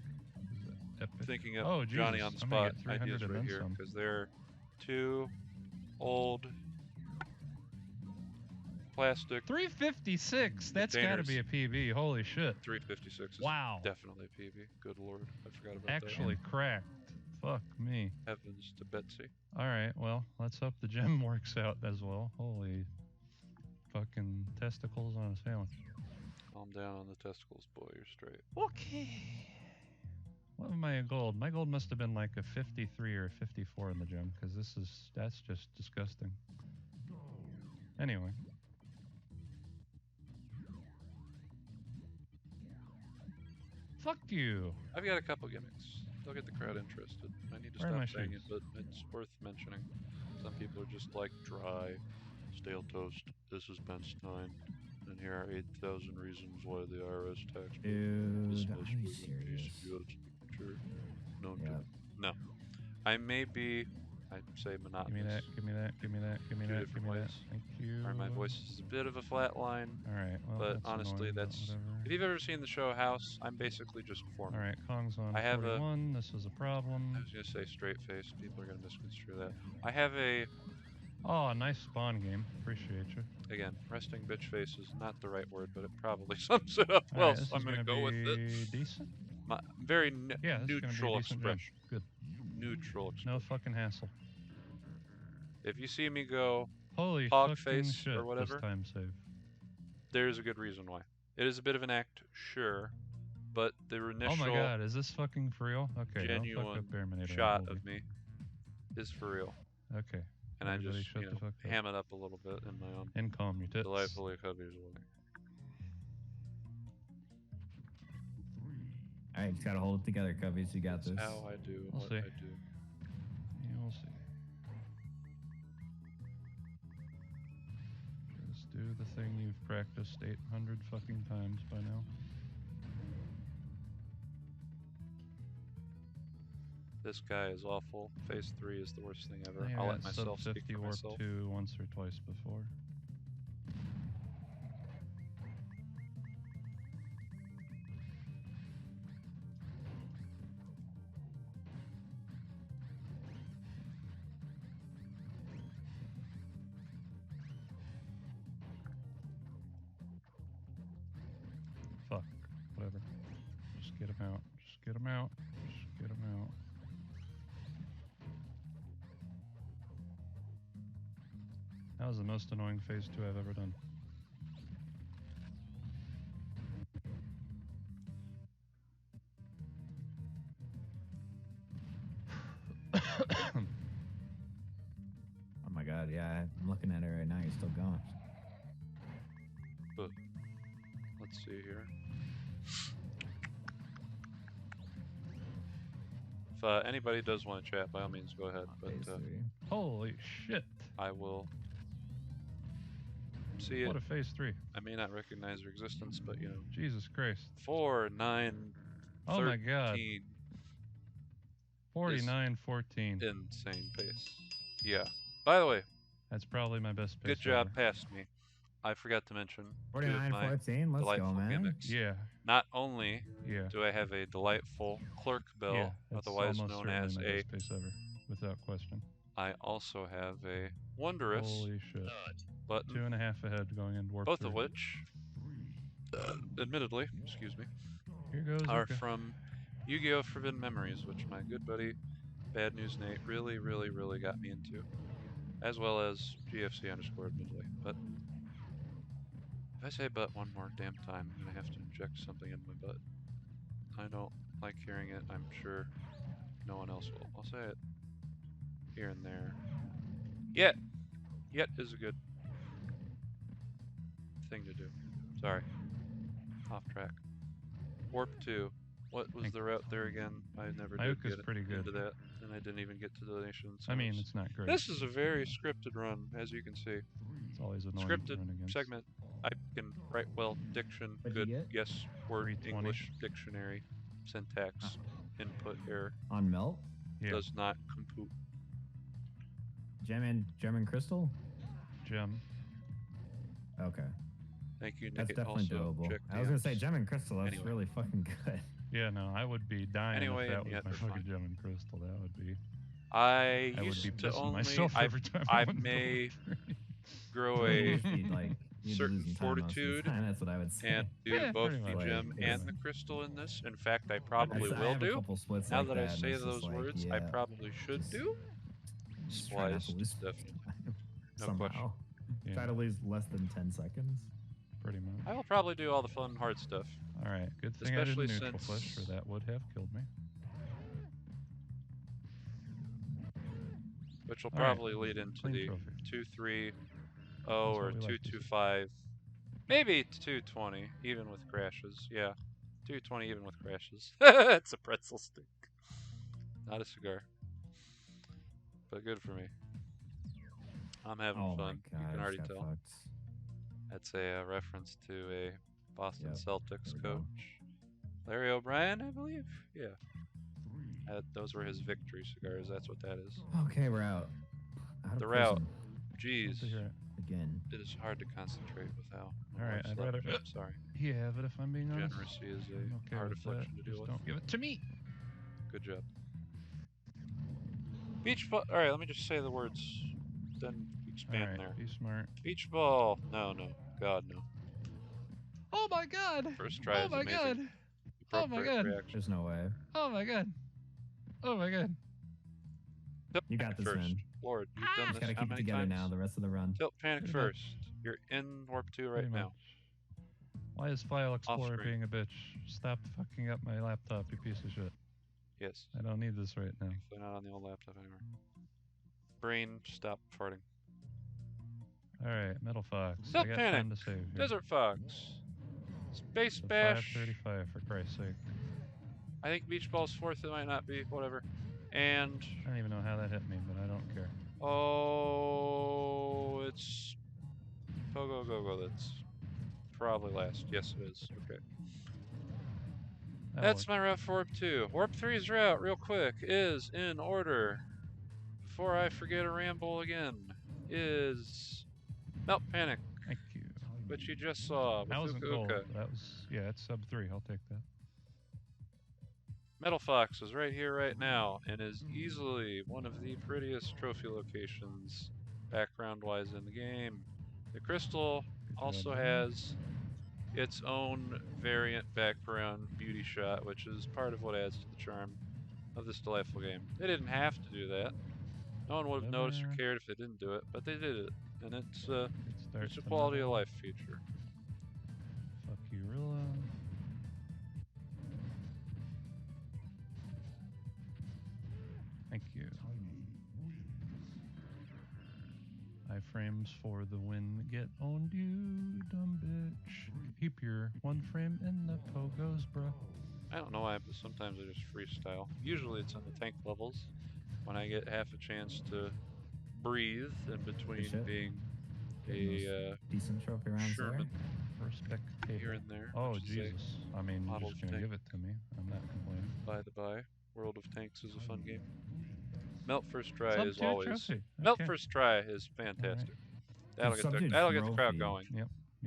Epic. thinking of Oh Johnny Jesus! on the I'm gonna spot get 300 ideas and right then here some. because they're two old plastic 356. That's got to containers. be a PB. Holy shit! 356 is Wow. definitely a PB. Good lord, I forgot about Actually cracked. Fuck me. that. Heavens to Betsy. All right. Well, let's hope the gem works out as well. Holy fucking testicles on a sandwich. Calm down on the testicles, boy. You're straight. Okay. What was my gold? My gold must have been like a 53 or a 54 in the gem because that's just disgusting. Anyway. Fuck you. I've got a couple gimmicks. They'll get the crowd interested. I need to Where are my stop saying it, shoes? but it's worth mentioning. Some people are just like dry, stale toast. This is Penstein, and here are 8,000 reasons why the IRS tax bill is Dude, the are most you piece serious? of U.S. literature known Yeah. to. No, I may be. I'd say monotonous. Give me that, give me that, give me that, give me Two that, different give me that. ways. Thank you. Or my voice is a bit of a flat line. Alright, well, But that's honestly, annoying, that's. but whatever. If you've ever seen the show House, I'm basically just forming. Alright, Kong's on I have 41. This is a problem. I was gonna say straight face. People are gonna misconstrue that. I have a Oh, nice spawn game. Appreciate you. again resting bitch face is not the right word, but it probably sums it up well. Alright, this So I'm is gonna gonna go with it. be decent. My very Yeah, this is gonna be a neutral decent gem. expression. Good. Neutral expression. No fucking hassle. If you see me go Holy hog fucking face shit, or whatever, this time save. there's a good reason why. It is a bit of an act, sure, but the initial Oh my god, is this fucking for real? Okay, don't fuck genuine up Bearminator. shot of me is for real. Okay. And Everybody I just, shut the fuck up. ham it up a little bit in my own And calm your tits. delightfully hubby's way. All right, just gotta hold it together, Cubbies. You got That's this. how I do We'll what see. I do. Yeah, we'll see. Just do the thing you've practiced 800 fucking times by now. This guy is awful. Phase 3 is the worst thing ever. I think I'll I let got myself sub speak 50 for warp myself. 2 once or twice before. Fuck. Whatever. Just get him out. Just get him out. Just get him out. That was the most annoying phase 2 I've ever done. Oh my god, yeah, I'm looking at it right now. You're still going. But let's see here. If anybody does want to chat, by all means, go ahead. But Phase 3. Holy shit. I will see it. What a phase 3. I may not recognize your existence, but Jesus Christ. 4, 9, Oh 13. my god. 49-14. Insane pace. Yeah. By the way, That's probably my best pace good job ever. past me. I forgot to mention 49, 14. Let's go, delightful man. gimmicks. Yeah, Not only yeah. do I have a delightful clerk bell, Yeah, that's otherwise almost known certainly as my a, best pace ever, without question. I also have a wondrous Holy shit. button, 2.5 ahead going into warp both 3. of which, admittedly, excuse me, Here goes are Yuka. from Yu-Gi-Oh! Forbidden Memories, which my good buddy Bad News Nate really, really, really got me into, as well as GFC _ admittedly. But if I say but one more damn time, I'm gonna have to inject something in my butt. I don't like hearing it. I'm sure no one else will. I'll say it here and there. Yet is a good thing to do. Sorry, off track. Warp 2. What was the route there again? I never did Mayuka's get pretty good. into that, and I didn't even get to donations. I mean, it's not great. This is a very scripted run, as you can see. It's always annoying Scripted to run against. segment I can write well diction, What'd you good, get? yes, word 320. English dictionary, syntax, input error, On melt? Yeah. does not compute. Gem and crystal? Gem. Okay. Thank you, That's Nick. definitely Also, doable. check I was gonna say DMs. gem and crystal, that's Anyway. really fucking good. Yeah, no, I would be dying Anyway, if that and was yet my they're fucking fine. gem and crystal. That would be. I I would used be to pissing only. myself every time I went may gold. grow You a usually, like, you'd be certain losing time most of the fortitude time, that's what I would say. and do Yeah, both pretty the much. gem Like, and it's- the crystal in this. In fact, I probably I will have a do. couple splits Now like that I and say it's just those like, words, yeah, I probably should just- do. Just try not to Spliced lose stuff. time. No Somehow. question. Yeah, Try to lose less than 10 seconds. pretty much. I will probably do all the fun hard stuff. All right, good thing I Especially did neutral since- flush, or that would have killed me. Which will All right, probably lead into clean the trophy. 230 That's or what we like to see. 225, maybe 220, even with crashes. Yeah, 220 even with crashes. It's a pretzel stick, not a cigar, but good for me. I'm having Oh fun. my god, You can I already just got tell. fucked. That's a reference to a Boston Yep, Celtics there we go. coach, Larry O'Brien, I believe. Yeah, those were his victory cigars. That's what that is. Okay, we're out. Out The of route. prison Jeez, Love to hear it. again. it is hard to concentrate with how. All right, I'd rather- Sorry. He have it if I'm being honest. Generosity is I'm a okay hard with that. affliction to deal Just with. don't give it to me. Good job. Beach ball. All right, let me just say the words, then All expand right, there. be smart. Beach ball. No, no. God, no. Oh my god! First try Oh is my amazing. god! Oh my Appropriate god! reaction. There's no way. Oh my god! Oh my god! Tilt You got panic this, first. man. Lord, you've done Just this gotta how keep it many together times? now, the rest of the run. Tilt panic Pretty much. first. You're in warp 2 right Pretty now. much. Why is File Explorer screen. being a bitch? Stop fucking up my laptop, you piece of shit. Yes. I don't need this right now. They're not on the old laptop anymore. Brain, stop farting. Alright, Metal Fox. Tilt I got panic. time to save here. Desert Fox. Space So Bash. 535 for Christ's sake. I think Beach Ball's fourth. It might not be. Whatever. And I don't even know how that hit me, but I don't care. oh, it's Pogo Go Go. That's probably last. Yes, it is. Okay. That'll That's work. my route for Warp 2. Warp 3's route, real quick, is in order. Before I forget a ramble again, is Melt Panic, Thank you. which you just saw with That wasn't gold. Fukuoka. That was, yeah, it's sub 3. I'll take that. Metal Fox is right here, right now, and is easily one of the prettiest trophy locations, background-wise, in the game. The Crystal Good also job. has its own variant background beauty shot, which is part of what adds to the charm of this delightful game. They didn't have to do that. No one would have noticed or Never. cared if they didn't do it, but they did it, and it's a Good start to quality of metal. life feature. Fuck you, Rilla. Thank you. Iframes for the win. Get owned, you dumb bitch. Keep your one frame in the pogos, bro. I don't know why, but sometimes I just freestyle. Usually it's in the tank levels, when I get half a chance to breathe in between shit. being Getting a those decent trophy rounds Sherman Respect here table. and there. Oh, which is a Jesus. I mean, you're model just gonna tank. give it to me. I'm not complaining. By the by, World of Tanks is a fun game. Melt first try Sub is 2 always. trophy. Melt Okay. first try is fantastic. That'll get Subject the crowd trophy. going.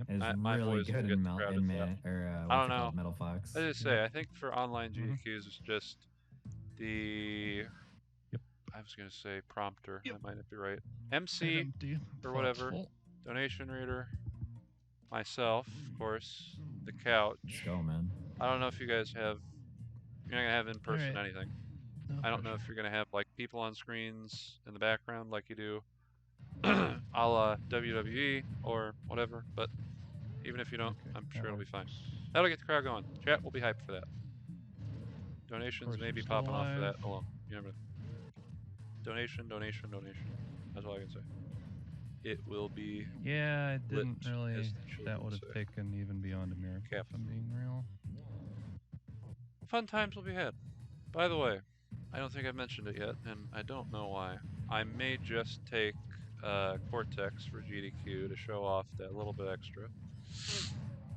Is My really boys will good get in the Mel crowd in as well. or I what's don't it called? know. Metal Fox. I just say, I think for online Mhm. GDQs, it's just the. Yep. I was gonna say prompter. Yep. I might not be right. MC, Empty. or whatever. Full. donation reader, myself, of course, the couch. Let's go, man. I don't know if you guys have. You're not gonna have in person Alright. anything. No I don't know pressure. if you're gonna have like people on screens in the background like you do, a la WWE or whatever. But even if you don't, Okay, I'm that sure it'll be fine. works. That'll get the crowd going. Chat will be hyped for that. Donations course may you're be still popping off for alive. that alone. You never know. Donation, donation, donation. That's all I can say. It will be. Yeah, it lit, didn't really. as the children That would have say. taken even beyond a miracle, Cap. if I'm being real. Fun times will be had. By the way, I don't think I've mentioned it yet, and I don't know why. I may just take Cortex for GDQ to show off that little bit extra.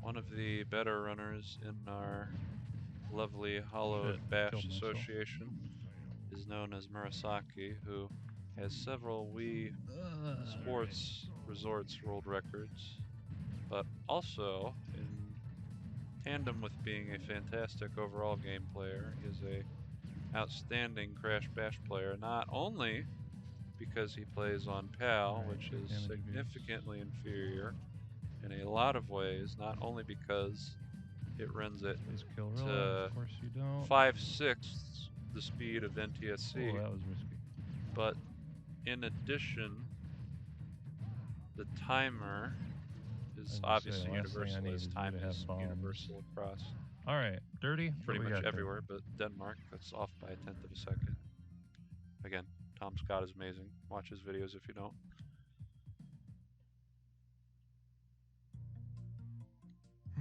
One of the better runners in our lovely Hollowed Shit, Bash killed myself. Association is known as Murasaki, who has several Wii Sports Resorts world records, but also in tandem with being a fantastic overall game player, he is a outstanding Crash Bash player, not only because he plays on PAL, Alright, which is damage abuse. significantly inferior in a lot of ways, not only because it runs at Please kill Rilla. to Of course you don't. 5/6 the speed of Oh, NTSC, that was risky. but in addition, the timer is I was gonna say, obviously the last thing I universal, need as is you time to have is bombs. universal across All right, Dirty. what pretty we much got there? everywhere, but Denmark, that's off by 1/10 of a second. Again, Tom Scott is amazing. Watch his videos if you don't.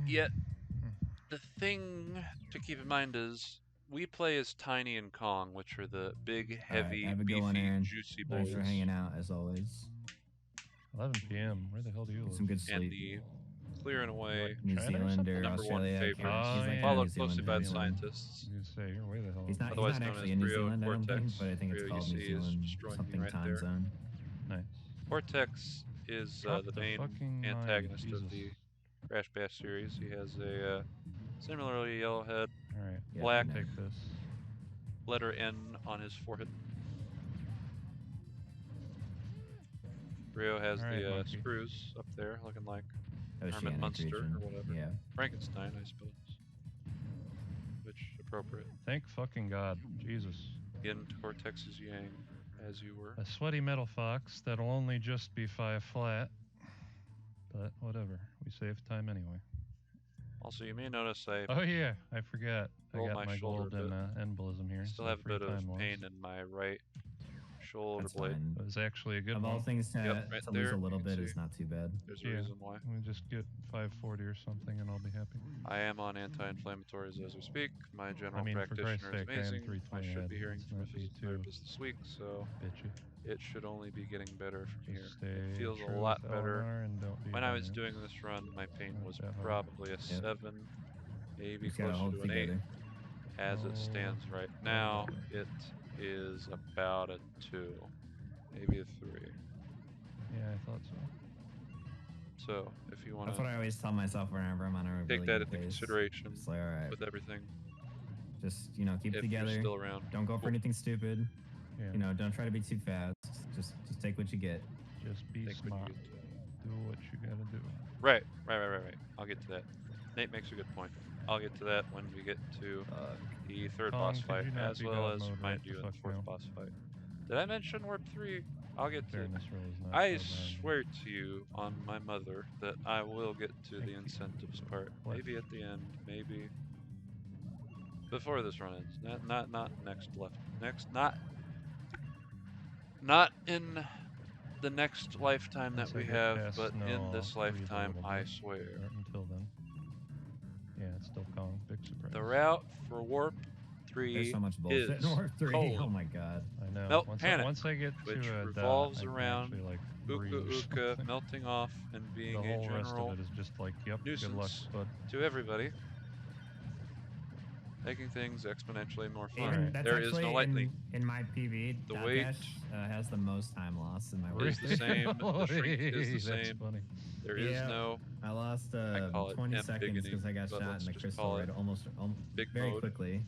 Yet, the thing to keep in mind is we play as Tiny and Kong, which are the big, heavy, have a good one, beefy, Aaron. juicy Thanks boys. for hanging out as always. 11 p.m. Where the hell do you Get live? some good And sleep. the clear and away New China or Zealand something? or number one Australia. favorite. Oh, He's like yeah. Followed New closely Zealand, by New the Zealand. scientists. I was gonna say, you're way the hell. He's not Otherwise known actually as in New Rio Zealand, I don't think, Vortex. but I think it's Rio called New UC is Zealand destroying me something right time there. zone. Nice. Vortex is Drop the the main fucking mine, antagonist of Jesus. the Crash Bash series. He has a similarly yellow head, All right, Yeah, black good night. take this. letter N on his forehead. Rio has Alright, the monkey. screws up there, looking like Herman Oceanic Munster region. or whatever. Yeah. Frankenstein, I suppose. Which appropriate. Thank fucking God. Jesus. Again, Cortex is Yang, as you were. A sweaty metal fox that'll only just be 5 flat. But whatever. We saved time anyway. Also, you may notice I Oh yeah, I forgot. I Roll got my my shoulder gold a and bit. embolism here. still so have a free bit of time lost. pain in my right shoulder That's blade. fine. It was actually a good Of all one. things to, Yep, right to lose there, a little you can bit is see. not too bad. There's Yeah. a reason why. We just get 540 or something and I'll be happy. I am on anti-inflammatories as we speak. My general I mean, for Christ's practitioner is sake, I am amazing. I 320 should head. be hearing Let's from a not be physical too therapist this week, so bitchy. it should only be getting better from here. Just stay It feels a true lot with better. Eleanor and don't be When I was dumbass. doing this run, my pain Not was that hard. probably a Yep. 7, maybe Just gotta closer hold to it an 8. together. As it Oh. stands right now, it is about a 2, maybe a 3. Yeah, I thought so. So, if you want That's what to I always tell myself whenever I'm on a take really that good into pace. consideration It's like, all right, with everything, just keep it if you're together. still around. Don't go for Cool. anything stupid. Yeah. Don't try to be too fast. Just take what you get. Just be Take what you smart. get to. Do what you gotta do. Right. I'll get to that. Nate makes a good point. I'll get to that when we get to the third Kong, boss could fight, you not as be well God as mode remind right you the in the fuck fourth now? boss fight. Did I mention Warp 3? I'll get to it. Fairness rule is not I far behind you. swear to you on my mother that I will get to Thank the you. incentives part. What? Maybe at the end, maybe before this run ends. Not next left. Not in the next lifetime that Once I we get have, past but snow, in I'll this breathe a lifetime, little I bit. swear. But until then. Yeah, it's still Kong. Big surprise. The route for Warp There's 3 so much bullshit is in Warp 3. colon. Oh my god. I know. Melt once Panic, once I get to which a revolves dot, I can around actually, like, Uka breathe or Uka something. melting off and being The a whole rest general of it is just like, yep, good luck, nuisance bud. to everybody, making things exponentially more fun. Alright. That's There is actually no lightning. in my PV. The Dot weight Dash, has the most time lost in my is Warp the 3. same. The shrink is the That's same. funny. There is Yeah. no I lost I call it 20 M seconds beginning, because I got but shot let's in the just crystal call it right almost big very mode. quickly.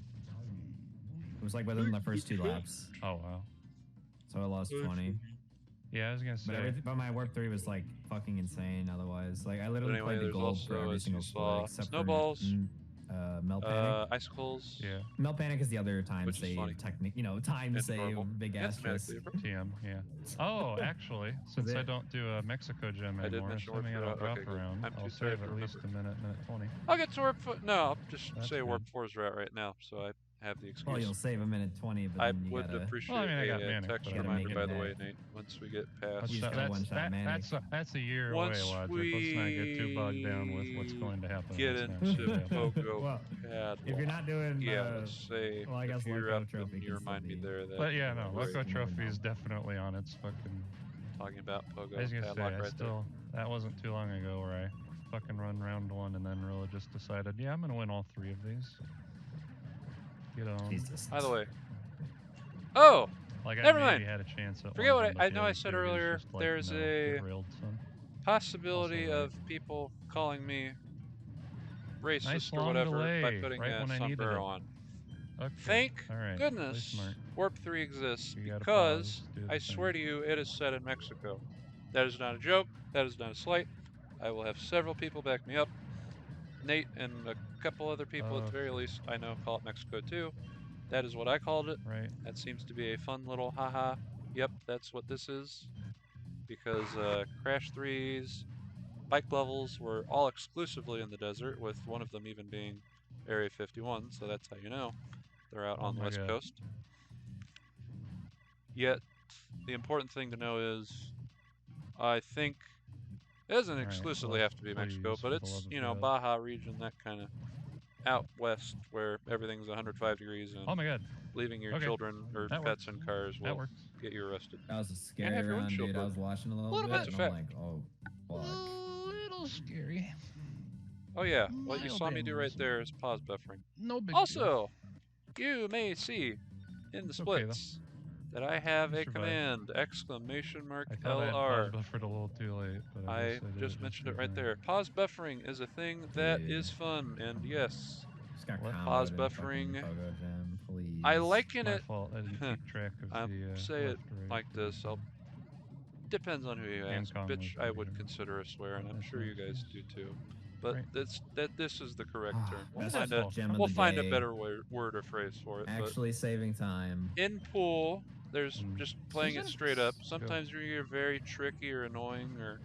It was like within the first 2 laps, Oh, wow. so I lost 20. Yeah, I was gonna say. But my Warp 3 was like fucking insane. Otherwise, like I But literally anyway, played the there's gold for also, every as you single saw, split except snowballs, for Melt Panic. icicles. Yeah, Melt Panic is the other time Which is funny. save technique. Time And save normal. big Yeah, ass thematically just. TM, yeah. Oh, actually, since I it? don't do a Mexico gem I did anymore, mention Warp assuming I 4. don't drop Okay, good. around, I'm I'll too save tired to at least remember. a minute 20. I'll get to Warp 4. No, I'll just That's say Warp good. 4's route right now, so I have the excuse. Well, you'll save a minute 20, but I then you would gotta. appreciate Well, I mean, I got a Manic, text but I gotta reminder, make by it the way, back. Nate, once we get past. You just gotta one-shot Manic. That's a year Once away, Logic. we Let's not get too bogged down with what's going to happen. get Let's not into get that. Pogo Well, Padlock. if you're not doing, Yeah, let's say well, I guess if you're Loco up, Trophy then you can remind me still be- there that But yeah, no, we're Loco Right. Trophy is definitely on its fucking. talking about Pogo I was gonna say, Padlock I right still. That wasn't too long ago where I fucking run round 1 and then really just decided, yeah, I'm gonna win all 3 of these. Get on. Jesus. By the way. Oh! Like I Never maybe mind. had a chance at Forget one what of them, I but know the I other said 2, he's earlier. just like, There's no, a get railed, son. possibility Also, of people calling me racist Nice or long whatever by delay, putting right a when I needed sombrero it. on. Okay. Thank All right. Play goodness smart. Warp 3 exists You gotta because pause, do the I thing. swear to you, it is set in Mexico. That is not a joke. That is not a slight. I will have several people back me up. Nate and a couple other people at the very least I know call it Mexico too. That is what I called it. Right. That seems to be a fun little haha. Yep, that's what this is. Because Crash 3's bike levels were all exclusively in the desert, with one of them even being Area 51, so that's how you know they're out on the West Coast. Yet, the important thing to know is, I think it doesn't exclusively have to be Mexico, but it's, you know, Baja region, that kind of out west where everything's 105 degrees and Oh my god. leaving your Okay. children or That pets works. in cars That will works. get you arrested. That was a And scary have your run, windshield dude. I was broken. watching a little Little bit, bit. and I'm like, oh, fuck. A little scary. Oh yeah, what you Mild saw me do right vandalism. there is pause buffering. No big deal. Also, you may see in the It's okay, though. splits that I have You a survived. command, exclamation mark I thought I had LR. pause buffered a little too late, but I I guess I did just mentioned it right fine. there. Pause buffering is a thing that Dude. is fun, and yes, Just got What? comboed pause in buffering. fucking Pogo Gym, please. I liken My it. fault. I didn't keep track of I'll the say it left or right like for this. Depends on who you ask. Kong Bitch, was I pretty would good. consider a swear, and I'm That's sure you nice, guys yes. do too. But Right. this is the correct term. We'll Best find a gem of we'll the find a day. better word or phrase for it. Actually saving time. But in pool, there's just playing it Susan? straight up. Go. Sometimes you get a very tricky or annoying or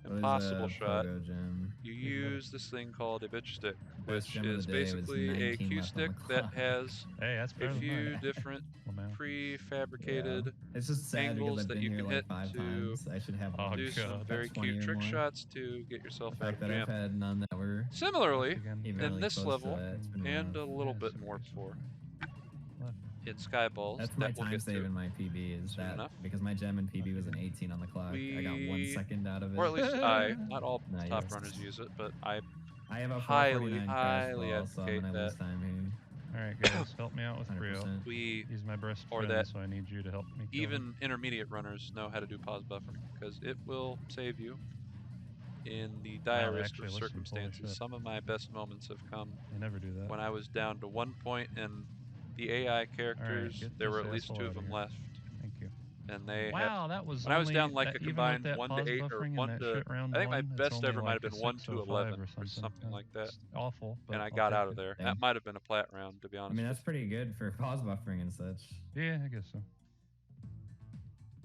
What is impossible a shot. Pogo Gem? You use this thing called a bitch stick, Best which gem of is the day was basically a 19 cue left on stick the that clock. has Hey, that's a better than few mine. different Well, now. prefabricated It's just sad because angles I've that been you here can like hit 5 to times. I should have Oh, do some God. very 20 cute or trick more. shots to get yourself The out fact of that I've jam. had none that were Similarly, even in really this close level, to that, it's been and rough. a little bit more before, in Skyballs, That's my that we'll time get save to in my PB is soon that enough. because my gem and PB was an 18 on the clock. I got 1 second out of it. Or at least I, not all Nice. top runners use it, but I have a highly, 449 crash highly ball, so I'm advocate gonna that. lose time here. Alright, guys, help me out with Brio. 100%. We, He's my best or friend, that so I need you to help me kill even him. intermediate runners know how to do pause buffering, because it will save you in the Wow, they direst actually of listen, holy circumstances. shit. Some of my best moments have come They never do that. when I was down to 1 point and the AI characters, get there this were at least asshole 2 of outta them here. left. Thank you. And they had, Wow, that was when I was only down like that, a even combined with that 1 pause to 8 or buffering 1 and that to, shit round I think my one, it's best only ever might have like been a 1 to 605 11 or or something Yeah, like that. it's awful, but And I I'll got take out of it. there. Dang. That might have been a plat round, to be honest. I mean, that's pretty good for pause buffering and such. Yeah, I guess so.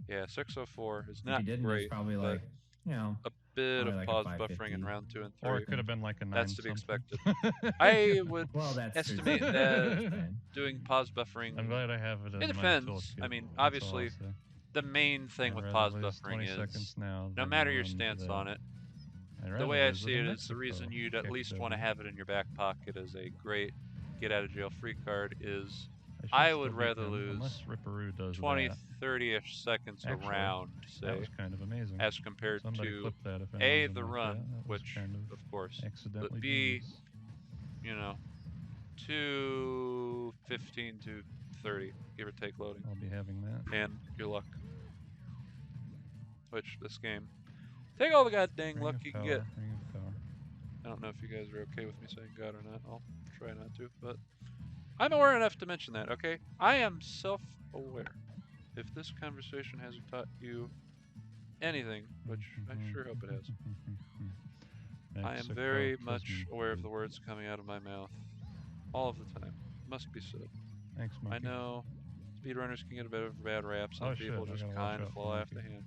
Yeah, 604 is If not you didn't, great, it's probably but like, you know, a bit probably of like a pause 550. buffering in round 2 and Or 3. it could have been like a 9 That's to be something. expected. I would Well, that's estimate true. that doing pause buffering, I'm glad I have it in it my depends. toolkit. I mean, That's all I'll obviously, say. the main thing I'd with rather pause lose buffering 20 is, seconds now no than matter your run to stance that. on it, I'd the rather way I visit see it is Mexico. the reason you'd at least want to KW. have it in your back pocket as a great get out of jail free card is should I still would beat rather him, lose unless Ripperoo does 20, that. 30-ish seconds Actually, around, That say, was kind of amazing. as compared Somebody to clip that if A, anyone's the like run, that was which, kind of course, accidentally but B, genius. you know, 2:15 to 30, give or take loading, I'll be having that. and your luck. Which, this game, take all the goddamn luck you can get. Ring of power. I don't know if you guys are okay with me saying God or not. I'll try not to, but I'm aware enough to mention that, okay? I am self-aware. If this conversation hasn't taught you anything, which I sure hope it has, I am very much aware of the words coming out of my mouth all of the time. Must be said. Thanks, I Monkey. know speedrunners can get a bit of a bad rap. Some people just kind of fly off the hand.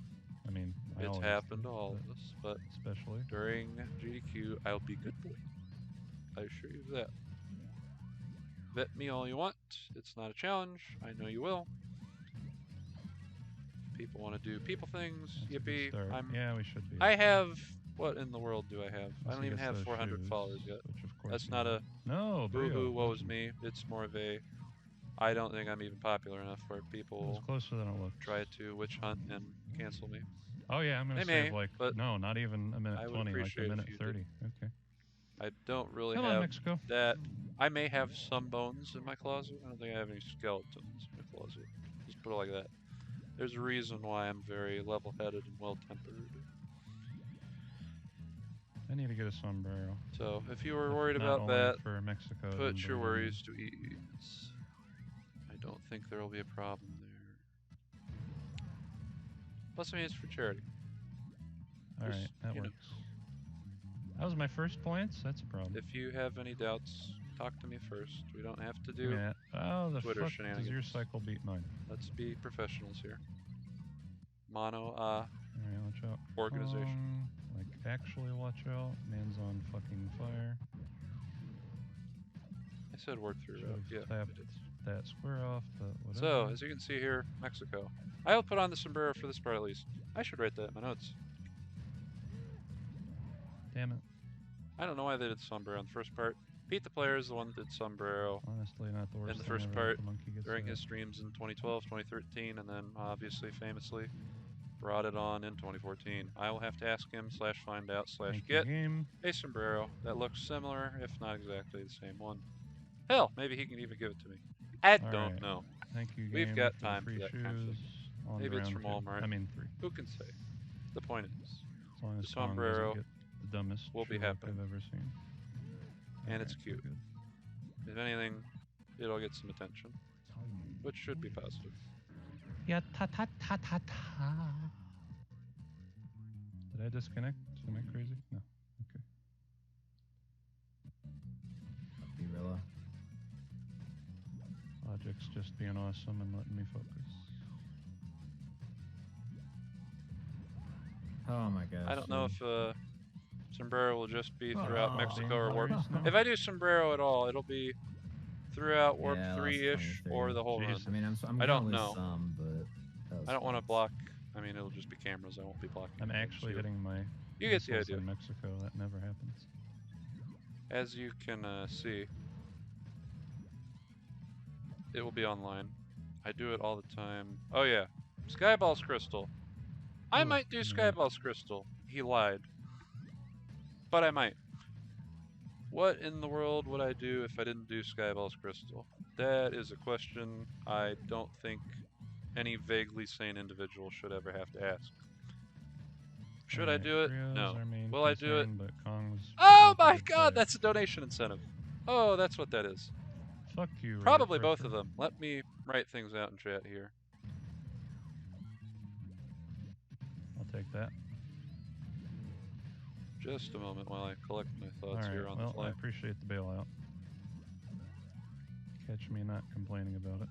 I mean, It's happened to all of us, but especially during GDQ, I'll be good boy. I assure you of that. Vet me all you want. It's not a challenge. I know you will. People want to do people things. That's Yippee. yeah, we should be. I have. What in the world do I have? I don't even guess have those 400 shoes, followers yet. which of course That's you not do. a No, boo-hoo, woe is listen. me. It's more of a, I don't think I'm even popular enough where It was people closer than it looked. try to witch hunt and cancel me. Oh yeah, I'm gonna They save may, like but no, not even a minute I would 20, like a appreciate if minute you 30. did. Okay. I don't really Come on, have Mexico. that. I may have some bones in my closet. I don't think I have any skeletons in my closet. Just put it like that. There's a reason why I'm very level-headed and well-tempered. I need to get a sombrero. So, if you were If worried not about only that, for Mexico, then put your believe me. worries to ease. I don't think there will be a problem there. Plus, I mean, it's for charity. All Just, right, that you know. works. That was my first points. That's a problem. If you have any doubts, talk to me first. We don't have to Give do me that. Oh, the Twitter fuck does shenanigans. your cycle beat mine? Let's be professionals here. Mono, All right, watch out. organization. Like, actually watch out. Man's on fucking fire. I said work through. Should've Yeah, tapped I did. that square off, but whatever. So, as you can see here, Mexico. I will put on the sombrero for this part at least. I should write that in my notes. Damn it. I don't know why they did sombrero in the first part. Pete the player is the one that did sombrero Honestly, not the worst in the thing first ever part that the monkey gets during that. his streams in 2012, 2013, and then obviously, famously, brought it on in 2014. I will have to ask him / find out / Thank you, get game. a sombrero that looks similar, if not exactly the same one. Hell, maybe he can even give it to me. I don't Alright. know. Thank you, game. We've got for time the free for that shoes. kind of thing. On Maybe to it's round from 2. Walmart. I mean 3. Who can say? The point is, As long as the Kong sombrero doesn't get the dumbest will be shoe look happening. I've ever seen. And it's Alright, cute. good. If anything, it'll get some attention, which should be positive. Yeah, ta ta ta ta ta. Did I disconnect? Am I crazy? No. Okay. Gorilla. Logic's just being awesome and letting me focus. Oh my gosh. I don't know dude. if sombrero will just be throughout Oh. Mexico or Warp. Vainglorious now? If I do sombrero at all, it'll be throughout Warp Yeah, that was 3-ish 23. or the whole run. Jesus. I mean, I'm I gonna don't lose know. some, but that was I don't want to fun. block. I mean, it'll just be cameras. I won't be blocking. I'm things actually you. hitting my You get the missiles idea. in Mexico. That never happens. As you can see, it will be online. I do it all the time. Oh yeah, Skyball's Crystal. I Ooh, might do yeah. Skyball's Crystal. He lied. But I might. What in the world would I do if I didn't do Skyball's Crystal? That is a question I don't think any vaguely sane individual should ever have to ask. Should I Alright, do it? Trio's No. our main Will I do it? concern, But Kong's Oh pretty much a my good god, player. that's a donation incentive. Oh, that's what that is. Fuck you. Reddit Probably both Fripper. of them. Let me write things out in chat here. I'll take that. Just a moment while I collect my thoughts Alright, here on well, the fly. I appreciate the bailout. Catch me not complaining about it.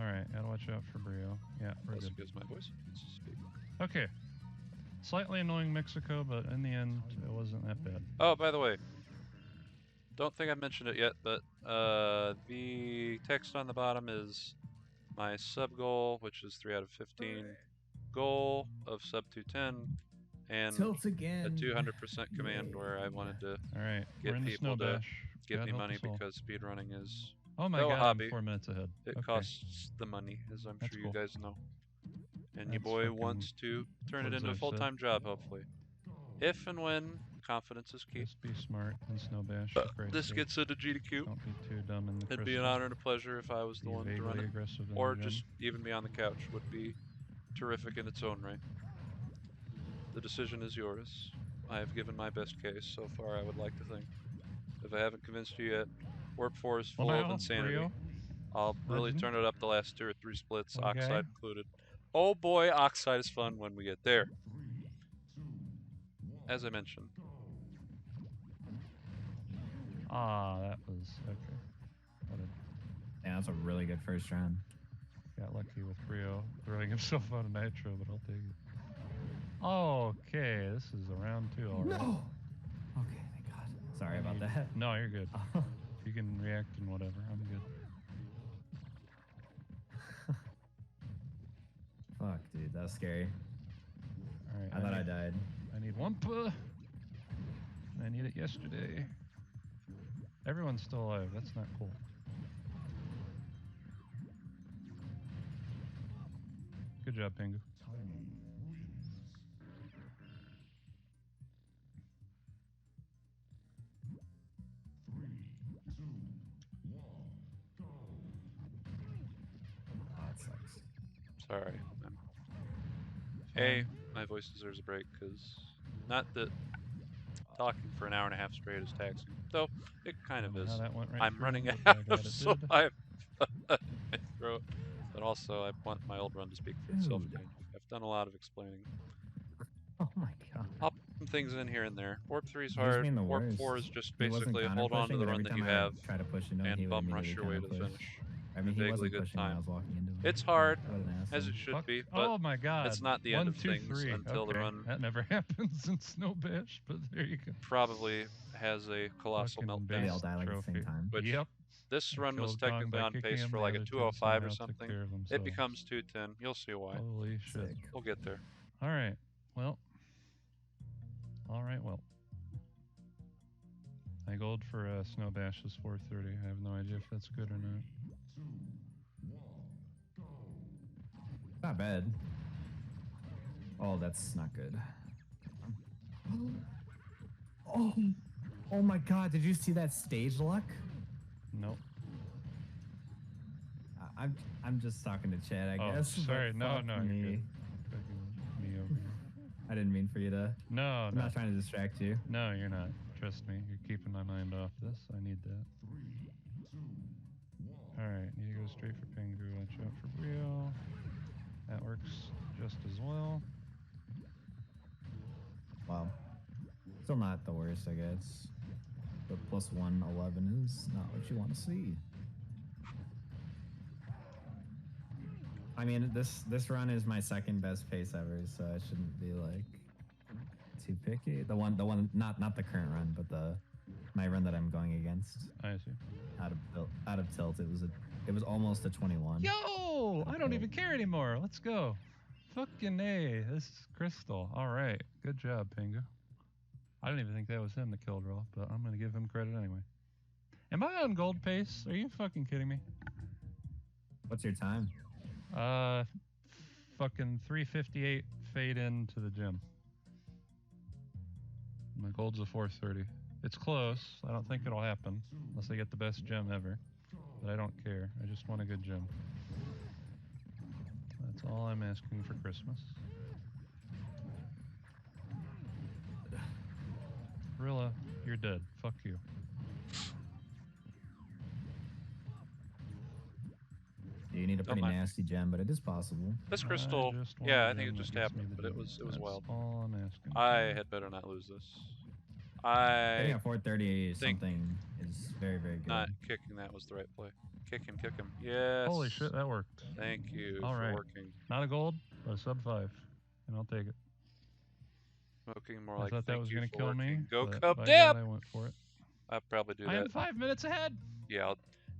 Alright, gotta watch out for Brio. Yeah, we're Also good. gives my voice. Let's speak. Okay. Slightly annoying Mexico, but in the end, it wasn't that bad. Oh, by the way, don't think I mentioned it yet, but the text on the bottom is my sub goal, which is 3 out of 15, goal of sub 210, and Tilt a again. 200% command Yay. where I wanted to Alright, Get we're in the people snow to bash. give God me help money us all. because speedrunning is Oh my no god, hobby. I'm 4 minutes ahead. It Okay. costs the money, as I'm That's sure cool. you guys know. And your That's boy fucking wants to turn it words into a I've said. full-time job, hopefully. If and when confidence is key. Just be smart in snow bash. For Christ's This sake. gets into GDQ. Don't be too dumb in the It'd be an crystal. honor and a pleasure if I was the Be one to run vaguely it. aggressive in Or the gym. just even be on the couch would be terrific in its own right. The decision is yours. I have given my best case so far, I would like to think. If I haven't convinced you yet, Warp 4 is full of Wow, insanity. Rio? I'll really Legend? turn it up the last 2 or 3 splits, Okay. Oxide included. Oh boy, Oxide is fun when we get there. As I mentioned. Ah, that was okay. What a, Yeah, that's a really good first round. got lucky with Rio throwing himself out of nitro, but I'll take it. Okay, this is a round 2 already. No. Okay, thank God. Sorry about that. No, you're good. You can react and whatever. I'm good. Fuck, dude, that was scary. All right. I thought I died. I need Wumpa. I need it yesterday. Everyone's still alive. That's not cool. Good job, Pingu. Oh, that sucks. Sorry. My voice deserves a break because not that talking for an hour and a half straight is taxing, though it kind of Don't know is. how that went right I'm through, running but out by God of it so did. I my throat, but also I want my old run to speak for itself. Dude. I've done a lot of explaining. Oh my god. I'll put some things in here and there. Warp 3 is He was hard. being the Warp worst. 4 is just He wasn't basically counter hold on to pushing, the but run every that time you I have would try to push into him, and he would bum immediately rush your way counter to the push. finish. I mean, A he vaguely wasn't good pushing when I time. was walking into him. It's hard, What an asshole. as it should Fuck. be, but Oh my God. it's not the end 1, of 2, things 3. until Okay. the run That never happens in Snow Bash, but there you go. probably has a colossal Fucking They all meltdown. die like at the same trophy. time. Which Yep. this I run was killed Kong technically by on kicking pace him, for the like a other two 205 or somehow took something. care of It themselves. becomes 210. You'll see why. Holy shit. Sick. We'll get there. All right. Well. My gold for Snow Bash is 430. I have no idea if that's good or not. Not bad. Oh, that's not good. Oh my god, did you see that stage luck? Nope. I'm just talking to Chad, I Oh, guess. but sorry. No, fuck no, you're me. good. Fucking me over here. I didn't mean for you to. No, I'm no. not trying to distract you. No, you're not. Trust me. You're keeping my mind off this. I need that. Alright, need to go straight for Pingu. Watch out for Brio. That works just as well. Wow. Still not the worst, I guess. But plus 111 is not what you want to see. I mean, this run is my second best pace ever, so I shouldn't be like too picky. The one, not the current run, but my run that I'm going against. I see. Out of tilt, it was almost a 21. Yo! I don't even care anymore. Let's go. Fucking A. This is Crystal. Alright. Good job, Pingu. I didn't even think that was him that killed Rolf, but I'm gonna give him credit anyway. Am I on gold pace? Are you fucking kidding me? What's your time? Fucking 358 fade into the gym. My gold's a 430. It's close. I don't think it'll happen unless I get the best gem ever. But I don't care. I just want a good gem. That's all I'm asking for Christmas. Rilla, you're dead. Fuck you. You need a pretty mind. nasty gem, but it is possible. This crystal, just want yeah, a I think gem it just that gets me happened, the but it gem. was That's wild. all I'm asking. I had better not lose this. Getting I a 430 think something is very, very good. not kicking that was the right play. Kick him, kick him. Yes. Holy shit, that worked. Thank you All for right. working. Not a gold, but a sub 5. And I'll take it. Smoking more I like thought that thank was you going to for kill working. me. Go but Cub by Dip! God, I went for it. I'll probably do I that. am 5 minutes ahead. Yeah,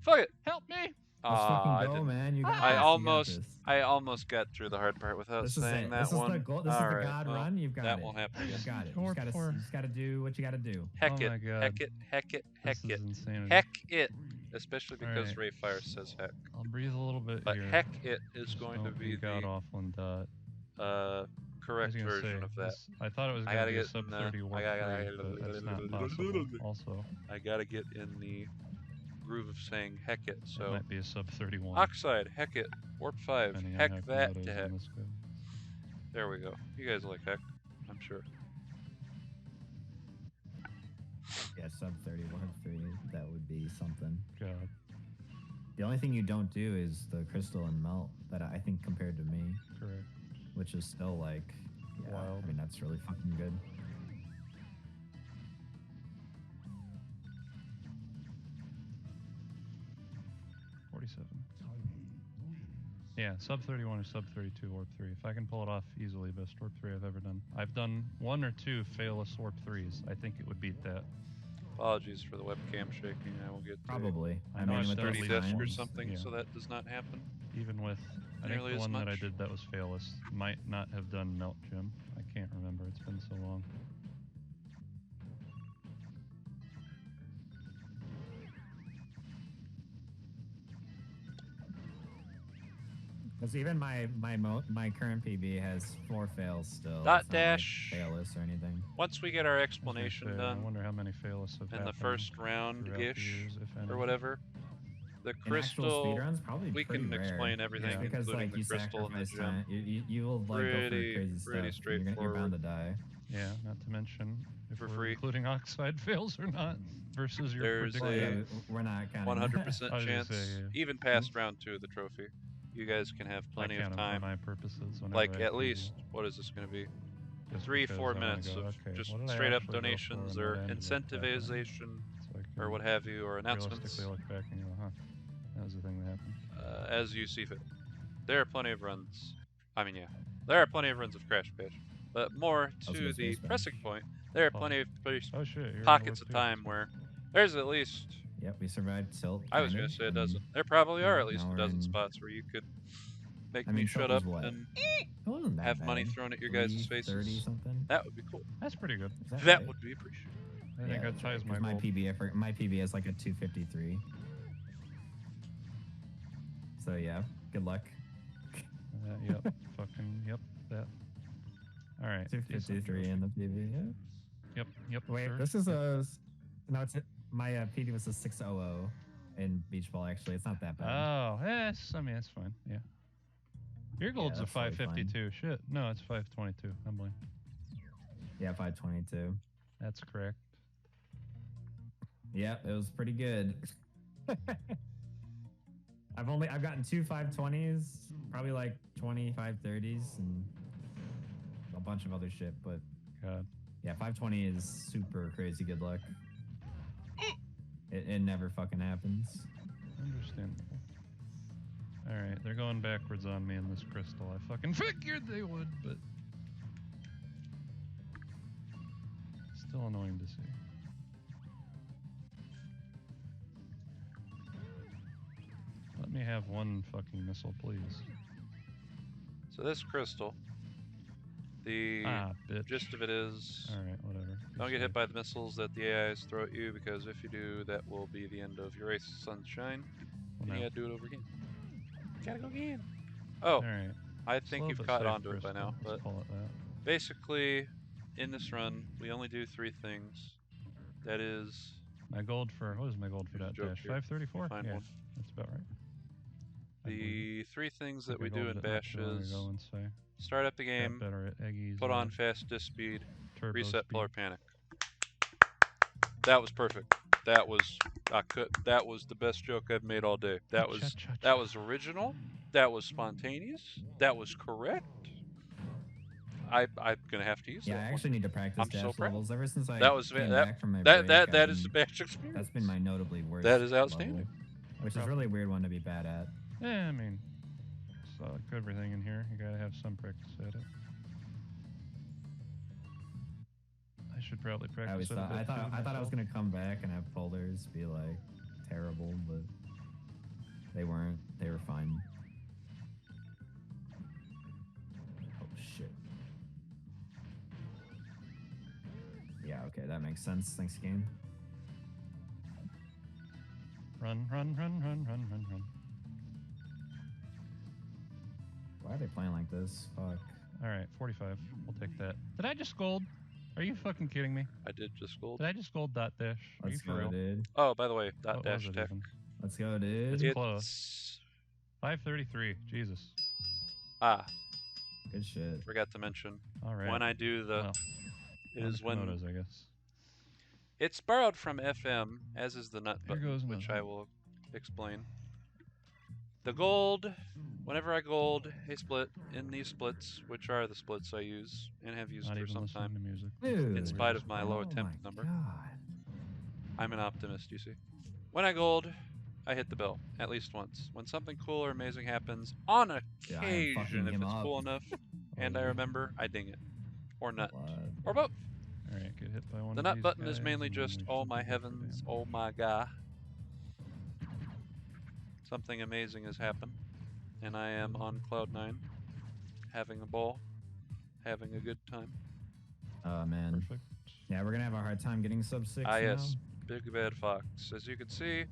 fuck it. Help me. Let's fucking I go, didn't. man. You got I this. almost got through the hard part without This is saying it. that This is one. the goal. This is All the right, God well, run. You've got that it. won't happen again. You got it. Or You poor. just gotta do what you gotta do. Heck Oh it, my God. heck it, heck it, heck This it, is insanity. heck it. Especially because Alright. Ray Fire says heck. I'll breathe a little bit But here. heck it is Just going to don't be be god the awful and dot. correct I was gonna version say, of that. I thought it was I gonna gotta be a get sub in the- 30 warp 3, but that's not possible. Also, I gotta get in the groove of saying heck it. it So might be a sub 31. Oxide, heck it, warp 5, depending on heck how that Komodo's to heck. on this go. There we go. You guys like heck, I'm sure. Yeah, sub 30, 103. That would be something. God. The only thing you don't do is the crystal and melt. That I think compared to me, Correct. which is still like, yeah, Wild. I mean that's really fucking good. Yeah, sub 31 or sub 32 warp 3. If I can pull it off easily, best warp 3 I've ever done. I've done 1 or 2 failless warp 3s. I think it would beat that. Apologies for the webcam shaking. I will get to Probably. I I know mean, it's with 30 those disk or times, something, yeah. so that does not happen. Even with, I think Nearly the as one that I much. did that was failless might not have done melt gem. I can't remember. It's been so long. Because even my current PB has 4 fails still. Dot It's not, dash. like, failless or anything. Once we get our I was gonna explanation say, I done wonder how many failless have in the happened first throughout the round-ish years, if any. or whatever, the In actual crystal, speedruns, probably we pretty can rare. explain everything, Yeah. Because including like the you crystal and the sacrifice gem. time, you will like go for Pretty crazy stuff. and You're straightforward. bound to die. Yeah, not to mention if For we're free. including oxide fails or not versus your There's Well, yeah, predicted. we're not counting. 100% I was gonna chance, say, yeah. even past round 2 of the trophy. You guys can have I plenty count of them for time. my purposes. Whenever Like I at can, least, what is this going to be? just 3-4 because I wanna minutes go, of okay, just what did I straight up actually go for donations and or what ended up happening? incentivization So I or can what have you, or announcements realistically look back and go, huh, that was the thing that happened. as you see fit. There are plenty of runs. I mean, yeah, there are plenty of runs of Crash Bash, but more was to gonna the say Spash. pressing point, there are Oh. plenty of Oh shit, you're into pockets work of too. time where there's at least. Yep, we survived Silt. I was kind going of, to say a and dozen. There probably are at least now a we're dozen in- spots where you could make I me mean, shut Silt up was what? and It wasn't that have bad. money thrown at your guys' 330 faces. something. That would be cool. That's pretty good. Is that That right? would be appreciated. I think that that's ties right, my 'cause my goal. my PB is like a 253. So yeah, good luck. Yep, fucking, yep, that. Alright. 253 in the PB. Yeah. Yep, Wait, sir. this is a no. It's my PB was a 600 in beach ball. Actually, it's not that bad. Oh, yes, I mean, that's fine, yeah. Your gold's a that's totally fine. 552. Shit, no, it's 522. I'm blind. Yeah, 522. That's correct. Yep, it was pretty good. I've gotten 2 520s, probably like 20 530s, and a bunch of other shit. But God. yeah, 520 is super crazy good luck. It never fucking happens. Understandable. Alright, they're going backwards on me in this crystal. I fucking figured they would, but still annoying to see. Let me have one fucking missile, please. So this crystal, the Bitch. gist of it is, Alright, whatever. don't get hit by the missiles that the AIs throw at you, because if you do, that will be the end of your race, sunshine. And No. you gotta do it over again. Gotta go again. Oh, Alright. I think Slow you've but caught safe onto it by crystal, now. let's But call it that. basically, in this run, we only do 3 things. That is, My gold for, what is my gold for There's a that joke dash? here. 534? Find Yeah, one. that's about right. I believe it. the 3 things that I we do golded in it not Bash too long is ago and say, start up the got game, better at Eggies, put on fast disk speed, turbo reset speed. polar panic. That was perfect. That was that was the best joke I've made all day. That was original. That was spontaneous. That was correct. I'm gonna have to use Yeah, that I one. actually need to practice I'm so dash proud. levels. Ever since I That was came that back from my that break, that is the Bash experience. that's been my notably worst. That is level, outstanding. which is really weird one to be bad at. Yeah, I mean, it's like everything in here. You gotta have some practice at it. I should probably I practice always it a thought bit I thought too I thought I was myself. gonna come back and have polars be like terrible, but they weren't. They were fine. Oh shit. Yeah, okay, that makes sense. Thanks, game. Run, run, run, run, run, run, run. Why are they playing like this? Fuck. Alright, 45. We'll take that. Did I just gold? Are you fucking kidding me? I did just gold. Did I just gold dot dash? Are Let's you for go, real? dude. Oh, by the way, dot What dash was it tech. even? Let's go, dude. It's close. 533. Jesus. Ah, Good shit. forgot to mention. Alright. When I do the, Well, it is when Komodos, I guess. it's borrowed from FM, as is the nut Here button, goes which nothing. I will explain. The gold, whenever I gold a split in these splits, which are the splits I use and have used Not for even some listening time, to music. Dude. in spite of my low Oh attempt my number. God. I'm an optimist, you see. When I gold, I hit the bell at least once. When something cool or amazing happens, on Yeah, I am fucking occasion, if him it's up. cool enough and I Oh. remember, I ding it. Or nut. What? Or both. Alright, get hit by one The of nut these button is guys, mainly and then just, we oh should my be good for heavens, damage. oh my god. Something amazing has happened, and I am on cloud 9, having a ball, having a good time. Oh man. Perfect. Yeah, we're gonna have a hard time getting sub 6 Ah now. yes, Big Bad Fox. As you can see,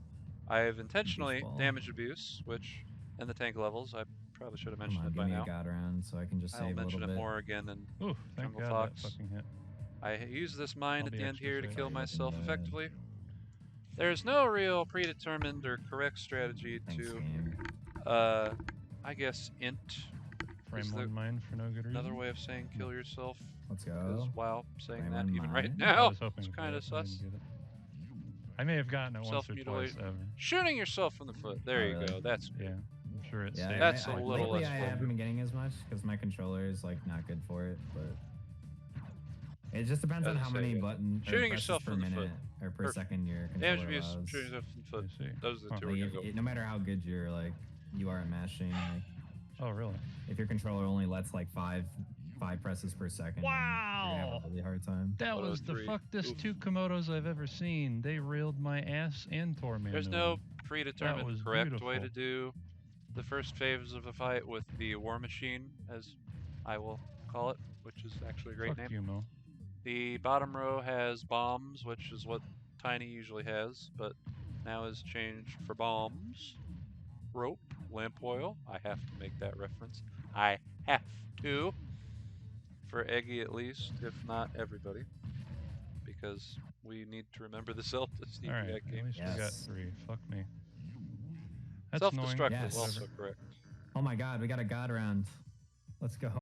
I have intentionally ball. damage abuse, which, in the tank levels, I Probably should have Come mentioned on, it give by me now. a god round so I can just I'll save a mention little it bit. more again in Ooh, thank Jungle God Fox. that fucking hit. I use this mine I'll at be the end extra here to safe. kill Oh, you're looking myself bad. effectively. There's no real predetermined or correct strategy Thanks, to, game. I guess, int Frame is one mine for no good reason. another way of saying kill yourself. Let's Because go. wow, saying Frame that one even right mine. I now, was hoping it's for kind it. of I sus. didn't get it. I may have gotten it once or twice Self-mutilate. ever. Shooting yourself in the foot. There Oh, you really? go. That's good. Yeah, I'm sure it's Yeah, safe. That's a like, little lately less I fun. haven't been getting as much because my controller is like not good for it, but it just depends on As I how say, many buttons or shooting presses yourself per in the foot. minute or per Perfect. second your Damage controller abuse, allows. shooting yourself in the foot. I see. Those are the Huh. two Like we're if, gonna go. no matter how good you're like you are at mashing, like Oh, really? if your controller only lets like five presses per second, then you're gonna have a really hard time. That was the 103. fuckedest Oof. two Komodos I've ever seen. They reeled my ass and tore me. There's a new no one. predetermined was correct way beautiful. to do the first phase of a fight with the War Machine, as I will call it, which is actually a great Fuck name. you, Mo. The bottom row has bombs, which is what Tiny usually has, but now is changed for bombs. Rope, lamp oil. I have to make that reference. I have to. For Eggy at least, if not everybody. Because we need to remember the self-destruct Alright, at game. least we got Yes. 3. Fuck me. That's Self-destruct annoying. is Yes. also correct. Oh my god, we got a god round. Let's go.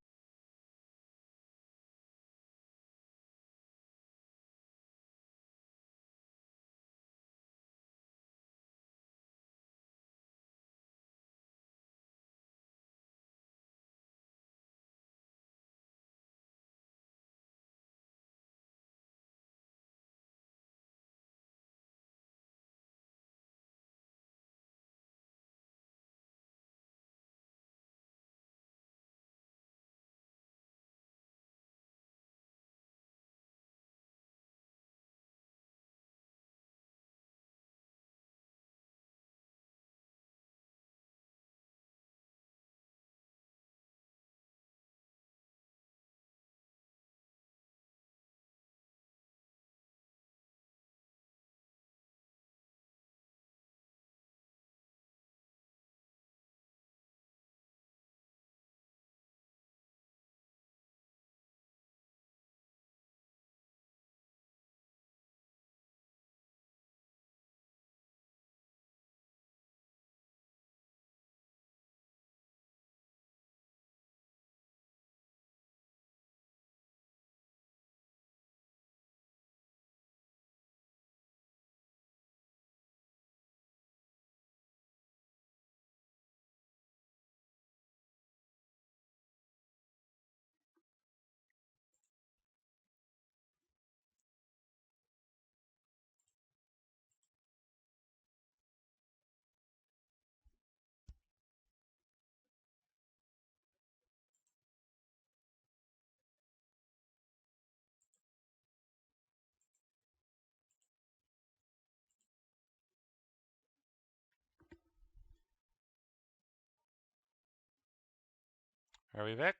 Are we back?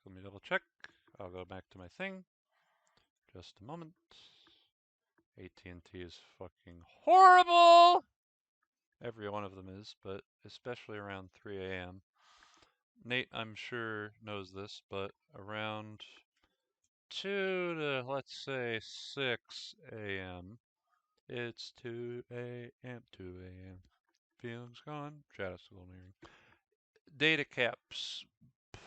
Let me double check. I'll go back to my thing. Just a moment. AT&T is fucking horrible! Every one of them is, but especially around 3 a.m. Nate, I'm sure, knows this, but around 2 to, let's say, 6 a.m., it's 2 a.m., 2 a.m., feelings gone, shadow school nearing. Data caps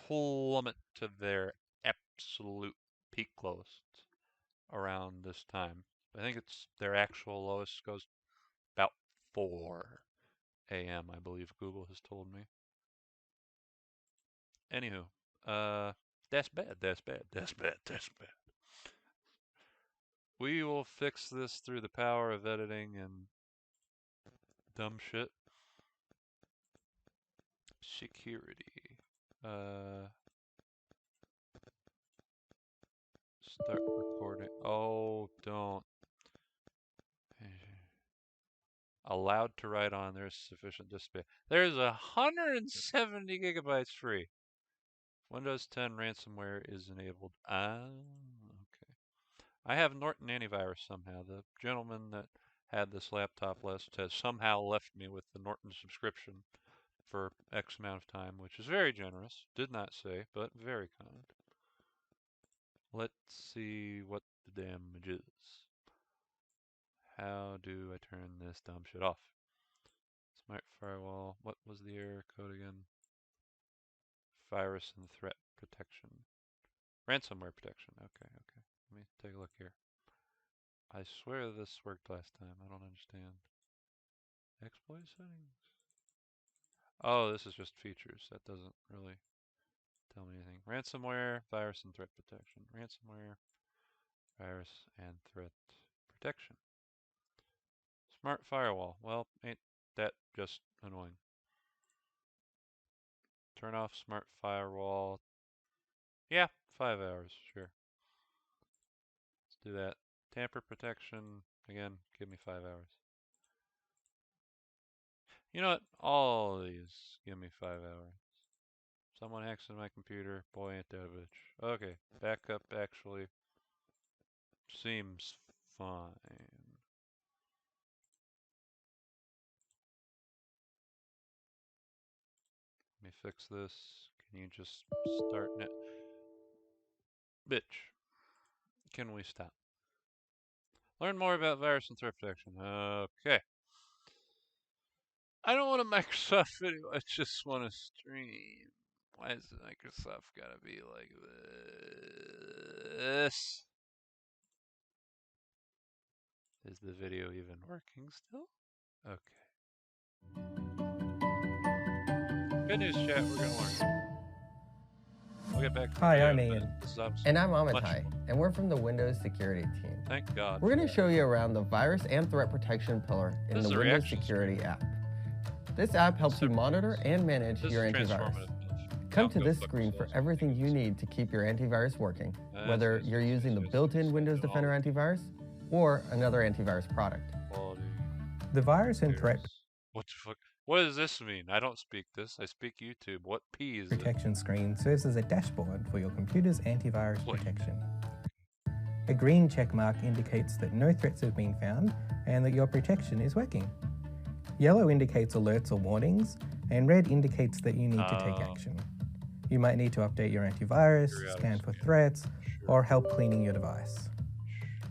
plummet to their absolute peak lowest around this time. I think it's their actual lowest goes about 4 a.m., I believe Google has told me. Anywho, that's bad, that's bad, that's bad, that's bad. We will fix this through the power of editing and dumb shit. Security. Start recording. Oh, don't. Allowed to write on. There's sufficient disk space. There's 170 gigabytes free. Windows 10 ransomware is enabled. Okay. I have Norton antivirus somehow. The gentleman that had this laptop list has somehow left me with the Norton subscription for X amount of time, which is very generous. Did not say, but very kind. Let's see what the damage is. How do I turn this dumb shit off? Smart firewall. What was the error code again? Virus and threat protection. Ransomware protection. Okay. Let me take a look here. I swear this worked last time. I don't understand. Exploit settings. Oh, this is just features. That doesn't really tell me anything. Ransomware, virus and threat protection. Ransomware, virus and threat protection. Smart firewall. Well, ain't that just annoying? Turn off smart firewall. Yeah, 5 hours, sure. Let's do that. Tamper protection. Again, give me 5 hours. You know what? All of these give me 5 hours. Someone hacks in my computer. Boy, ain't that a bitch. Okay, backup actually seems fine. Let me fix this. Can you just start it? Bitch. Can we stop? Learn more about virus and threat protection. Okay. I don't want a Microsoft video. I just want to stream. Why is Microsoft gotta be like this? Is the video even working still? Okay. Good news, chat. We're gonna learn. We'll get back to Hi, I'm Ian. And I'm Amitai, and we're from the Windows Security team. Thank God. We're going to show you around the virus and threat protection pillar in the Windows Security app. This app helps you monitor and manage your antivirus. Come to this screen for everything you need to keep your antivirus working, whether you're using the built-in Windows Defender antivirus or another antivirus product. The virus and threat What the fuck? What does this mean? I don't speak this. I speak YouTube. What P is protection screen serves as a dashboard for your computer's antivirus protection. A green check mark indicates that no threats have been found and that your protection is working. Yellow indicates alerts or warnings, and red indicates that you need to take action. You might need to update your antivirus, scan for threats, or help cleaning your device.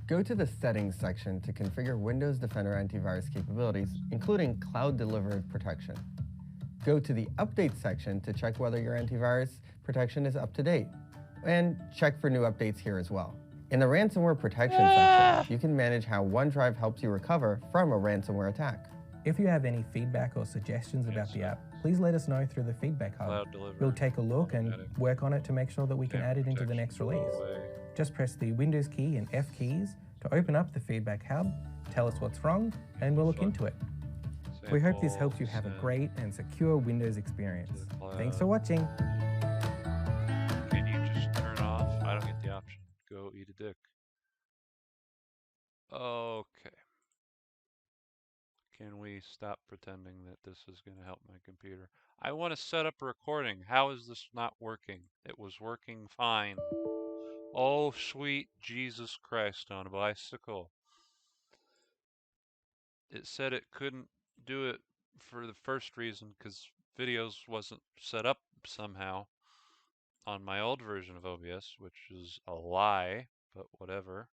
Go to the Settings section to configure Windows Defender antivirus capabilities, including cloud-delivered protection. Go to the Update section to check whether your antivirus protection is up to date, and check for new updates here as well. In the Ransomware Protection section, you can manage how OneDrive helps you recover from a ransomware attack. If you have any feedback or suggestions about the app, please let us know through the Feedback Hub. We'll take a look and work on it to make sure that we can add it into the next release. Just press the Windows key and F keys to open up the Feedback Hub, tell us what's wrong, and we'll look into it. We hope this helps you have a great and secure Windows experience. Thanks for watching. Can you just turn off? I don't get the option. Go eat a dick. Okay. Can we stop pretending that this is going to help my computer? I want to set up a recording. How is this not working? It was working fine. Oh, sweet Jesus Christ on a bicycle. It said it couldn't do it for the first reason because videos wasn't set up somehow on my old version of OBS, which is a lie, but whatever.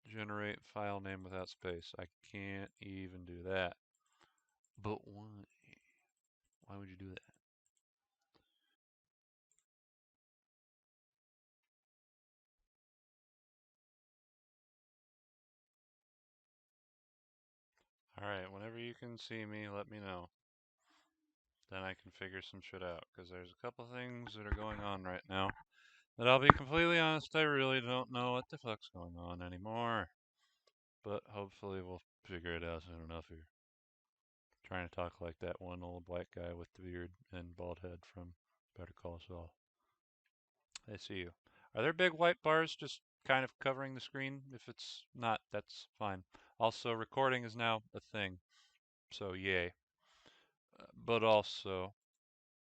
Generate file name without space. I can't even do that. But why? Why would you do that? Alright, whenever you can see me, let me know. Then I can figure some shit out, because there's a couple things that are going on right now that I'll be completely honest, I really don't know what the fuck's going on anymore. But hopefully we'll figure it out soon enough here. Trying to talk like that one old white guy with the beard and bald head from Better Call Saul. I see you. Are there big white bars just kind of covering the screen? If it's not, that's fine. Also, recording is now a thing, so yay. But also,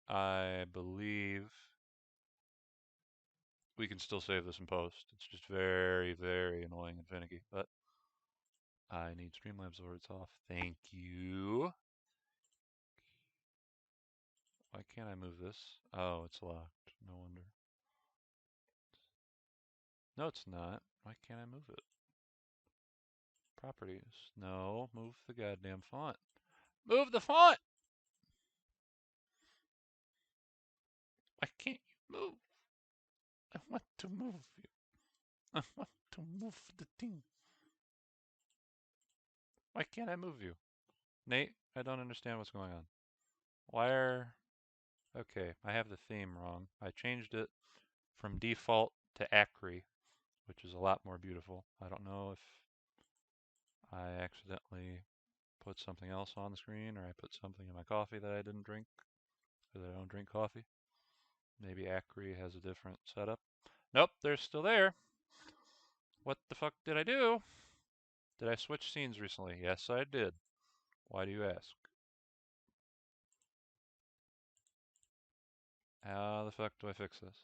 I believe we can still save this in post. It's just very, very annoying and finicky, but I need Streamlabs or it's off. Thank you. Why can't I move this? Oh, it's locked. No wonder. No, it's not. Why can't I move it? Properties. No, move the goddamn font. Move the font! Why can't you move? I want to move you. I want to move the thing. Why can't I move you? Nate, I don't understand what's going on. Why are... Okay, I have the theme wrong. I changed it from default to ACRI, which is a lot more beautiful. I don't know if I accidentally put something else on the screen or I put something in my coffee that I didn't drink because I don't drink coffee. Maybe ACRI has a different setup. Nope, they're still there. What the fuck did I do? Did I switch scenes recently? Yes, I did. Why do you ask? How the fuck do I fix this?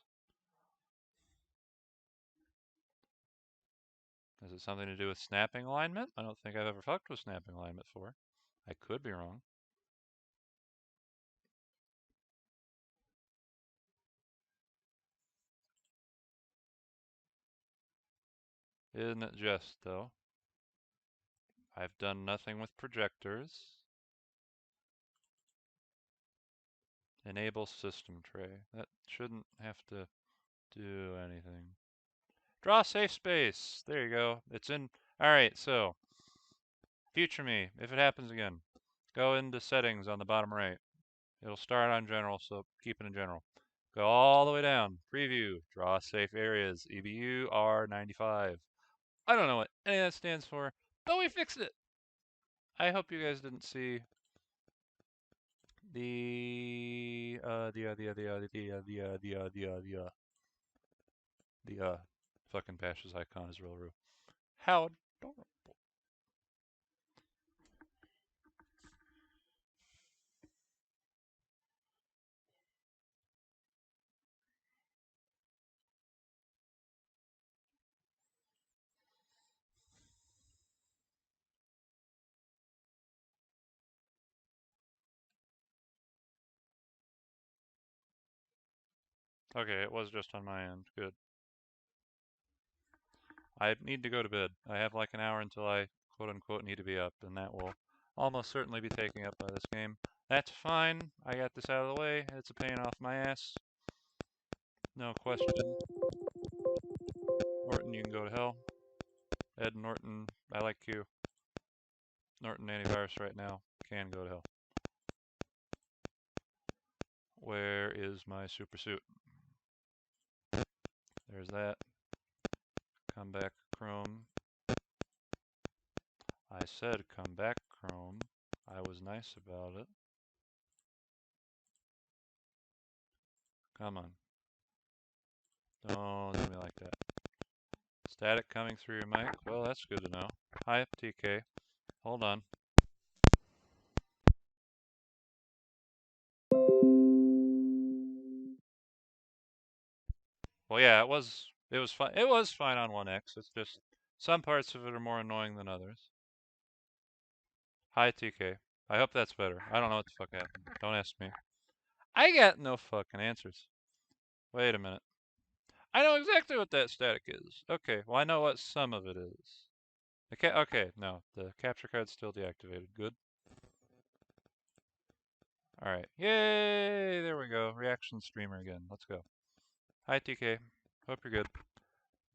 Is it something to do with snapping alignment? I don't think I've ever fucked with snapping alignment before. I could be wrong. Isn't it just, though? I've done nothing with projectors. Enable system tray. That shouldn't have to do anything. Draw safe space. There you go. It's in. Alright, so. Future me, if it happens again, go into settings on the bottom right. It'll start on general, so keep it in general. Go all the way down. Preview. Draw safe areas. EBU R95. I don't know what any of that stands for, but we fixed it. I hope you guys didn't see the fucking Bash's icon is real rude. How adorable. Okay, it was just on my end. Good. I need to go to bed. I have like an hour until I quote-unquote need to be up, and that will almost certainly be taken up by this game. That's fine. I got this out of the way. It's a pain off my ass. No question. Norton, you can go to hell. Ed Norton, I like you. Norton antivirus right now can go to hell. Where is my super suit? There's that. Come back, Chrome. I said come back, Chrome. I was nice about it. Come on. Don't do me like that. Static coming through your mic? Well, that's good to know. Hi, TK. Hold on. Well, yeah, it was fine. It was fine on 1X. It's just some parts of it are more annoying than others. Hi, TK. I hope that's better. I don't know what the fuck happened. Don't ask me. I got no fucking answers. Wait a minute. I know exactly what that static is. Okay, well, I know what some of it is. Okay, no, the capture card's still deactivated. Good. Alright. Yay! There we go. Reaction streamer again. Let's go. Hi, TK. Hope you're good.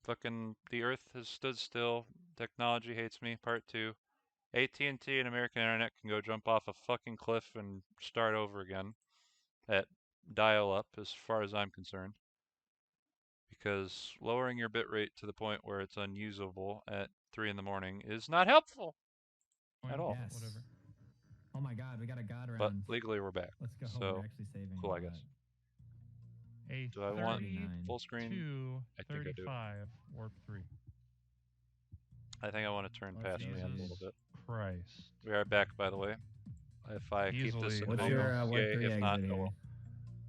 Fucking the earth has stood still. Technology hates me. Part 2. AT&T and American Internet can go jump off a fucking cliff and start over again at dial-up as far as I'm concerned. Because lowering your bitrate to the point where it's unusable at 3 in the morning is not helpful at all. Yes. Whatever. Oh my god, we got a god round. But legally we're back. Let's go. So, we're actually saving cool, I guess. A Do I want full screen? 35 warp 3. I think I want to turn past me up a little bit. Christ. We are back, by the way. If I keep this in What's the your warp yay, 3 if exit not, here?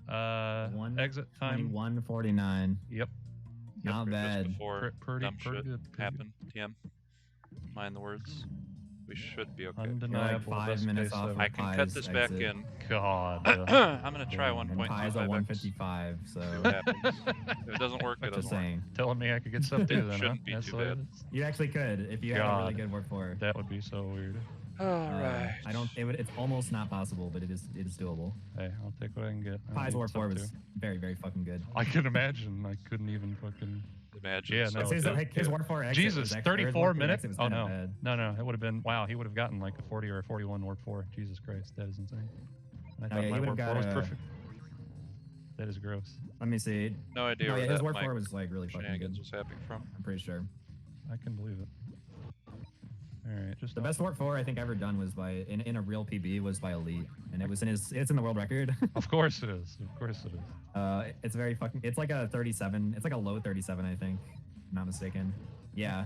oh well. Exit time 1:49. Yep. Not bad. Before Pretty dumb shit good. happened. TM. Mind the words. We should be okay. Undeniable. 5 best minutes case off ever. I can cut Pies this back exit. in. God. I'm gonna try Damn. And Pies at 1.25x. 155, so See what happens. If it doesn't work, it just doesn't work. saying. Telling me I could get stuff too then, huh? Shouldn't be That's too what it bad. is? You actually could if you had a really God. good work for. That would be so weird. Alright. I don't. It's almost not possible, but it is doable. Hey, I'll take what I can get. I Pies need work stuff for too. was very fucking good. I can imagine. I couldn't even fucking. Imagine. Yeah, so no, His, good. like, his work for exit Jesus, was actually, 34 minutes? Was Oh kinda no, bad. no, it would have been. Wow, he would have gotten like a 40 or a 41 warp 4. Jesus Christ, that is insane. And I Oh, thought yeah, my he warp would've 4 was got, perfect. That is gross. Let me see. No idea No, where yeah, his that work mic for was like really fucking good. shenanigans was happening from. I'm pretty sure. I can believe it. All right, just The best warp 4 I think ever done was by in a real PB was by Elite, and it was in his. It's in the world record. Of course it is. Of course it is. It's very fucking. It's like a 37. It's like a low 37, I think. If I'm not mistaken. Yeah.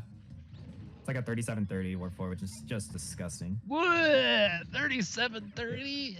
It's like a 3730 warp 4, which is just disgusting. What? 3730?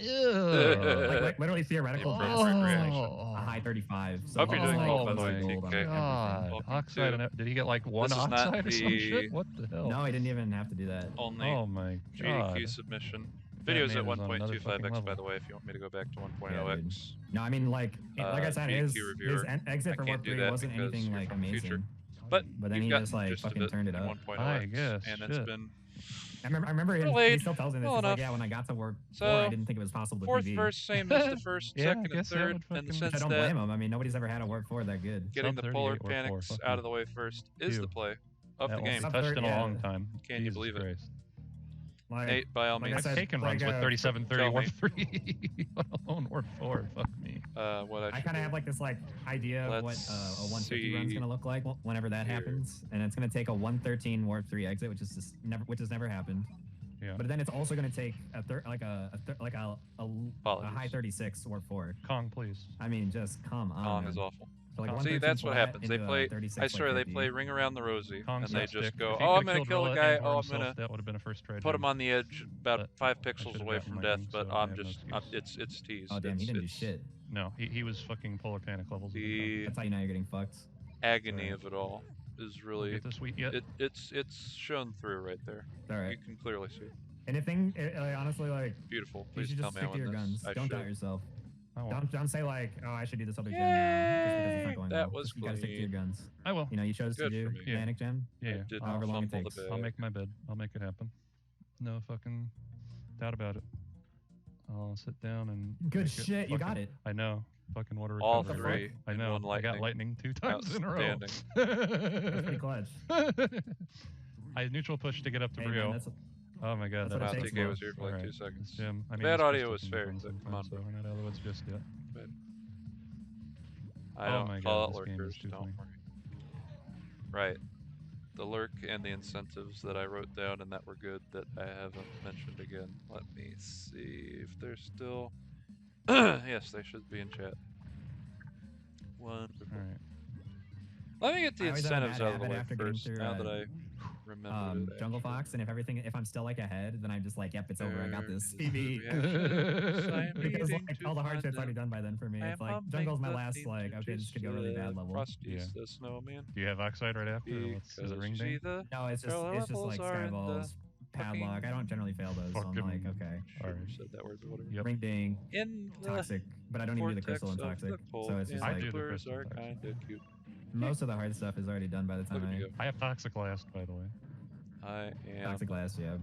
Like literally theoretical Oh. best is like a high 35. So Hope you're it's doing like well, close by to the way. gold on Okay. everything. God. Welcome Oxide to- and did he get like one This is not oxide or some the- shit? What the hell? No, he didn't even have to do that. Only Oh my God. GDQ submission. That Video's man at is on another fucking 1.25x, by level. the way, if you want me to go back to Yeah, 1.0x. No, I mean like I said, GDQ his reviewer. exit I for can't warp do 3 that wasn't because anything you're like from the future. amazing. But then you've he gotten just like gist of fucking it turned it in up. 1.0x, I guess, and it's shit. been I remember he Delayed. still tells me this. Well He's like, enough. yeah, when I got to warp 4, So, I didn't think it was possible to fourth PB. verse, same as the first, Yeah, I second, and guess that third, would in the fucking- Which sense I don't that blame him. I mean, nobody's ever had a warp 4 that good. getting the Sub polar 38 or 4, panics fuck out you. of the way first is the You. play of That the won't game. be Sub touched 30, in a yeah. long time. Can you Jesus believe it? Christ. Like, Nate, by all like I means, said, I've taken like, runs with 3730 tell warp me. 3, let alone warp 4. Fuck me. what I I should kind do. of have like this like idea of what Let's a 150 run's see gonna look like whenever that here. happens, and it's gonna take a 113 warp 3 exit, which has never happened. Yeah. But then it's also gonna take a high 36 warp 4. Kong, please. I mean, just come on. Kong man. is awful. So, like, See, 113 that's what flat happens. They into a play. 36 I swear, like they play 50. Ring Around the Rosy, Kong and they sucks just dick. go, If he "Oh, I'm could've gonna killed kill a Rilla guy. and Oh, I'm himself, gonna that would have been a first try. put jump. him on the edge, about But 5 I pixels should've away gotten from death." lightning, But so I I'm have no just, excuse. it's teased. Oh damn, he didn't do It's shit. No, he was fucking polar panic levels. of the That's how you know you're getting fucked. agony Sorry. of it all is Don't really. get this wheat yet. It's shown through right there. All You right. can clearly see. Anything, honestly, like, Beautiful. you Please should tell just me I stick to win your this. guns. I Don't doubt should. yourself. I won't. Don't say like, oh, I should do this other gem now, just because it's not going That well. was Just, you gotta stick to your clean. guns. I will. You know, you chose Good to do for me. Yeah. Manic Gem. Yeah, I yeah. did However not long it fumble takes. the I'll bag. make my bed. I'll make it happen. No fucking doubt about it. I'll sit down and. Good make it shit, you got fucking- it. I know. Fucking water All recovery. three I in know. one I got lightning. lightning 2 times in a row. That's pretty clutch. I neutral pushed to get up to Hey, Brio. man, that's Oh my god, that's what that it Wow, takes, TK man. was here for like Alright, 2 seconds. this gym. I mean, Bad this audio crystal was can be fair, fun so come sometimes, on, so bro. we're not out of the woods just yet. I Oh don't my call God, it this game is lurkers, too don't funny. worry. Right. The lurk and the incentives that I wrote down and that were good that I haven't mentioned again. Let me see if they're still. Yes, they should be in chat. Wonderful. Alright. Let me get the I always have a incentives bad out of the habit way after getting first. through, Now that I remember it. Jungle actually. Fox, and if I'm still like ahead, then I'm just like, yep, it's over. I got this. There is PB. the reaction. I'm Because needing like to all the hard find shit's already them. done by then for me. I It's am like humming Jungle's my the last theme like, to okay, this could go really bad level. Frosty's Yeah. the snowman. Do you have Oxide right after? Or what's, is Because it ring you see ding? the No, it's just parallel like levels are in the Skyballs, Padlock. I don't generally fail those, so I'm like, Fucking- okay. Alright. said that word, but whatever. Yep. Ring ding, In the toxic, but I don't even do the vortex crystal and of toxic. the cold, So it's just I like do the antlers crystal are and kinda cute. most of the hard stuff is already done by the time Look at I you go. I have Toxic last, by the way. I am toxic last. Yeah,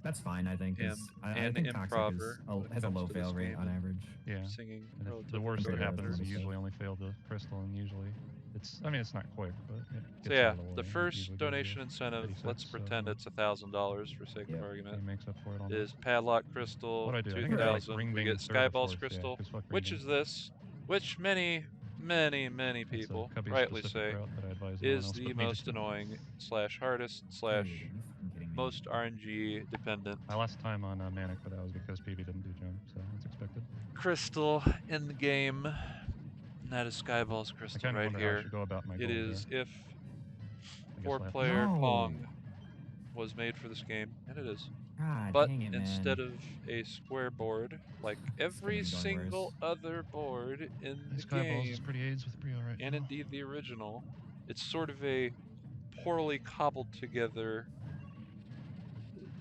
that's fine. I think. 'Cause I an think toxic improver when it has a comes low to this fail rate game on and average. Yeah. singing. And if the relatively worst that compared to happens is other you stuff. usually only fail the crystal, and usually it's. I mean, it's not quick, but. It So gets yeah, out of the way, and it first usually gives you donation incentive, 36, let's so pretend it's $1,000 for sake Yep. of He argument, makes up for it on is Padlock Crystal, What I do? I think it's like 2,000, ring we ding get third or Skyballs fourth, yeah, Crystal, 'cause fuck ring which ding. is this, which many It's a people cubby rightly specific say route that I advise no one is else the but me to most do. annoying / hardest / Dude, are you fucking kidding me? most RNG dependent I lost time on Manic, but that was because PV didn't do jump, so that's expected. crystal in the game. And that is Skyballs I Crystal kind of right wonder how I here. should go about my It goals is there. if I guess I'll have to- 4-player No. Pong was made for this game, and it is. God But dang it, man. instead of a square board, like every be going single worse. other board in the Skyballs is game, pretty aids with Brio right and now. indeed the original, it's sort of a poorly cobbled together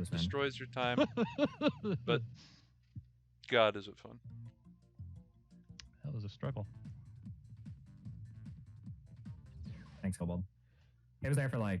this, man. destroys your time, but God, is it fun. That was a struggle. Thanks, Kobold. It was there for like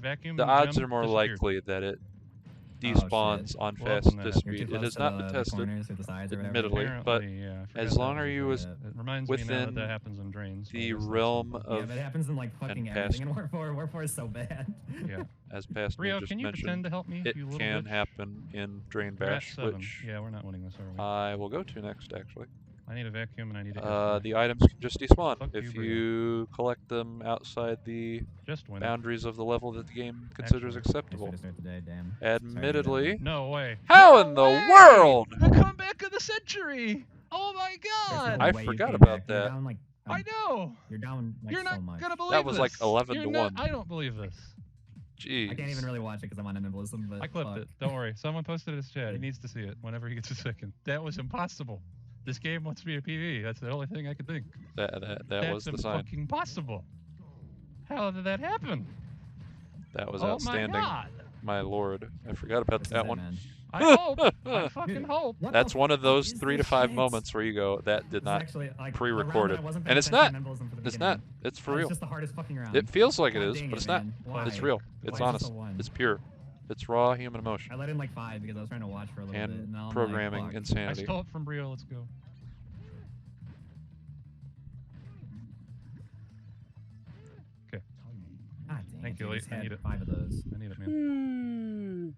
vacuum The odds gem are more disappeared. likely that it Oh, despawns shit. on Well, fast no. disk You're too speed. It close is to not been the tested, corners or the sides or whatever. admittedly, but Apparently, yeah. I as forgot long that as was you a- as it reminds me now within that happens in drains. so I the guess that's realm something. Yeah, of, but it happens in like fucking past- everything in Warp 4. Warp 4 is so bad. Yeah. as past Rio, just can you pretend mentioned, to help me? it you little can bitch? happen in Drain We're at Bash, 7. which Yeah, we're not winning this, are we? I will go to next, actually. I need a vacuum and I need a The items can just despawn Fuck if you, you collect them outside the Just win. boundaries of the level that the game considers Actually, acceptable. Nice way to start the day, damn. Admittedly, No way. how No in the way! world? The comeback of the century! Oh my There's god! no I way you forgot came about back. You're that. down, like, I know! You're down like You're so not much. gonna believe That was like this. 11 You're to not- 1. I don't believe this. Jeez. I can't even really watch it because I'm on Animalism, but I clipped fuck. it. Don't worry. Someone posted it in his chat. He Good. needs to see it whenever he gets a second. That was impossible. This game wants to be a PV. That's the only thing I could think. That That's was the sign. fucking possible. How did that happen? That was Oh outstanding. my god. My lord. I forgot about This is that it, one. man. I hope. I fucking Dude, hope. what That's the one of fuck those is 3 to this 5 shit? moments where you go, that did This is not actually, like, pre-recorded. the round that I wasn't And paying it's attention not. to Animalism from the It's not. beginning. It's for It's real. just the hardest fucking round. It feels like it God is, dang but it, it's not. man. Why? It's real. Why It's is this honest. a one? It's pure. It's raw human emotion I let in like 5 because I was trying to watch for a little bit. and Now I'm programming like, fuck. I insanity. stole it from Brio. Let's go. Okay. God dang Thank it, you, dude, Elite. just I had need it. 5 of those. I need it, man.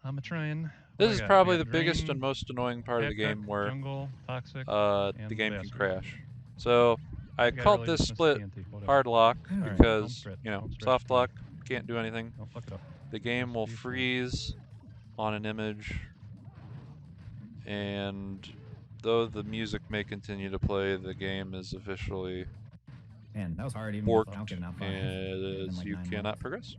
I'm a trying. This is probably the biggest and most annoying part of the game where jungle, toxic, the and game can bastard. crash. So I think called really this just missed split TNT, whatever. hard lock Alright. Home because, stretch, you know, home stretch, soft go. lock, can't do anything. Don't fuck it up. The game Just will be safe. freeze on an image, and though the music may continue to play, the game is officially Man, that was hard even borked, without getting out 5. and like you 9 cannot months. progress.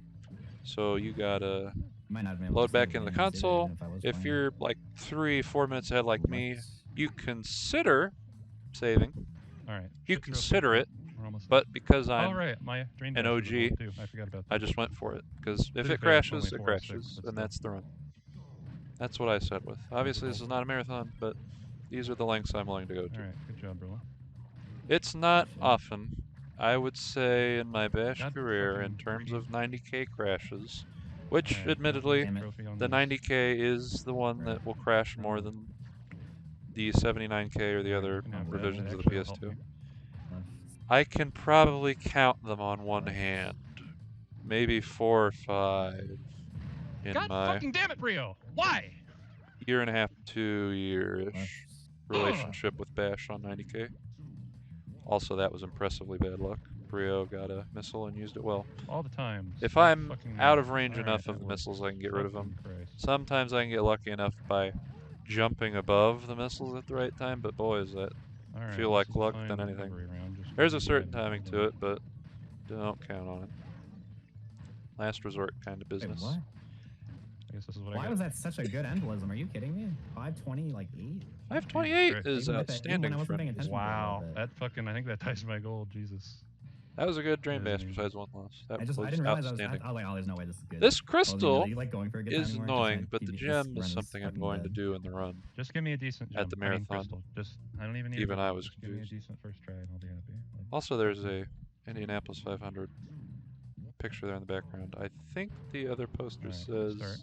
So you gotta Might not have been able load to back save into the games, even console. if I was If playing. you're like 3-4 minutes ahead like me, Let's- you consider saving. All right. You shit trophy. consider it, We're almost but because there. I'm All right, my drain an dash is OG, level too. I forgot about that. I just went for it, because if To it be fair, it's crashes, only it 4 or 6, crashes, but and still. that's the run. That's what I said with. Obviously, this is not a marathon, but these are the lengths I'm willing to go to. All right, good job, bro. It's not often. I would say in my Bash God career, in fucking terms breathe. of 90k crashes, which Alright, admittedly, Damn it. trophy on the this. 90k is the one that will crash more than the 79k or the other Can have that, revisions that of the actually will help PS2. me. I can probably count them on one hand. Maybe 4 or 5 in God my fucking damn it, Brio! Why? year and a half, 2-year-ish Let's- relationship with Bash on 90k. Also, that was impressively bad luck. Brio got a missile and used it well. All the time. If I'm out of range enough of that the works. missiles, I can get rid of them. Fucking Christ. Sometimes I can get lucky enough by jumping above the missiles at the right time, but boy, is that Alright, feel this like is luck fine than anything. every round, just there's a keep certain moving, timing to it, but don't count on it. Last resort kind of Wait, business. what? I guess this is what I Why got. was that such a good embolism? Are you kidding me? 520, like 8? 528 Christ. is Even with that- even outstanding when I wasn't for paying me. attention to it a little Wow, bit. that fucking, I think that ties my goal, Jesus. That was a good drain That is bash amazing. besides one loss. That I was didn't realize I was outstanding. like, oh, there's no way this is good. This I wasn't crystal really, like, going for a good is time anymore, 'cause annoying, my but the PvP gem run is is something I'm fucking going to dead. do in the run. Just give me a decent At jump. the I mean, marathon. crystal. Just, I don't even need Even a I jump. was Just give me a confused. decent first try and I'll be happy. Like, Also, there's a Indianapolis 500 picture there in the background. I think the other poster Alright, let's says, start.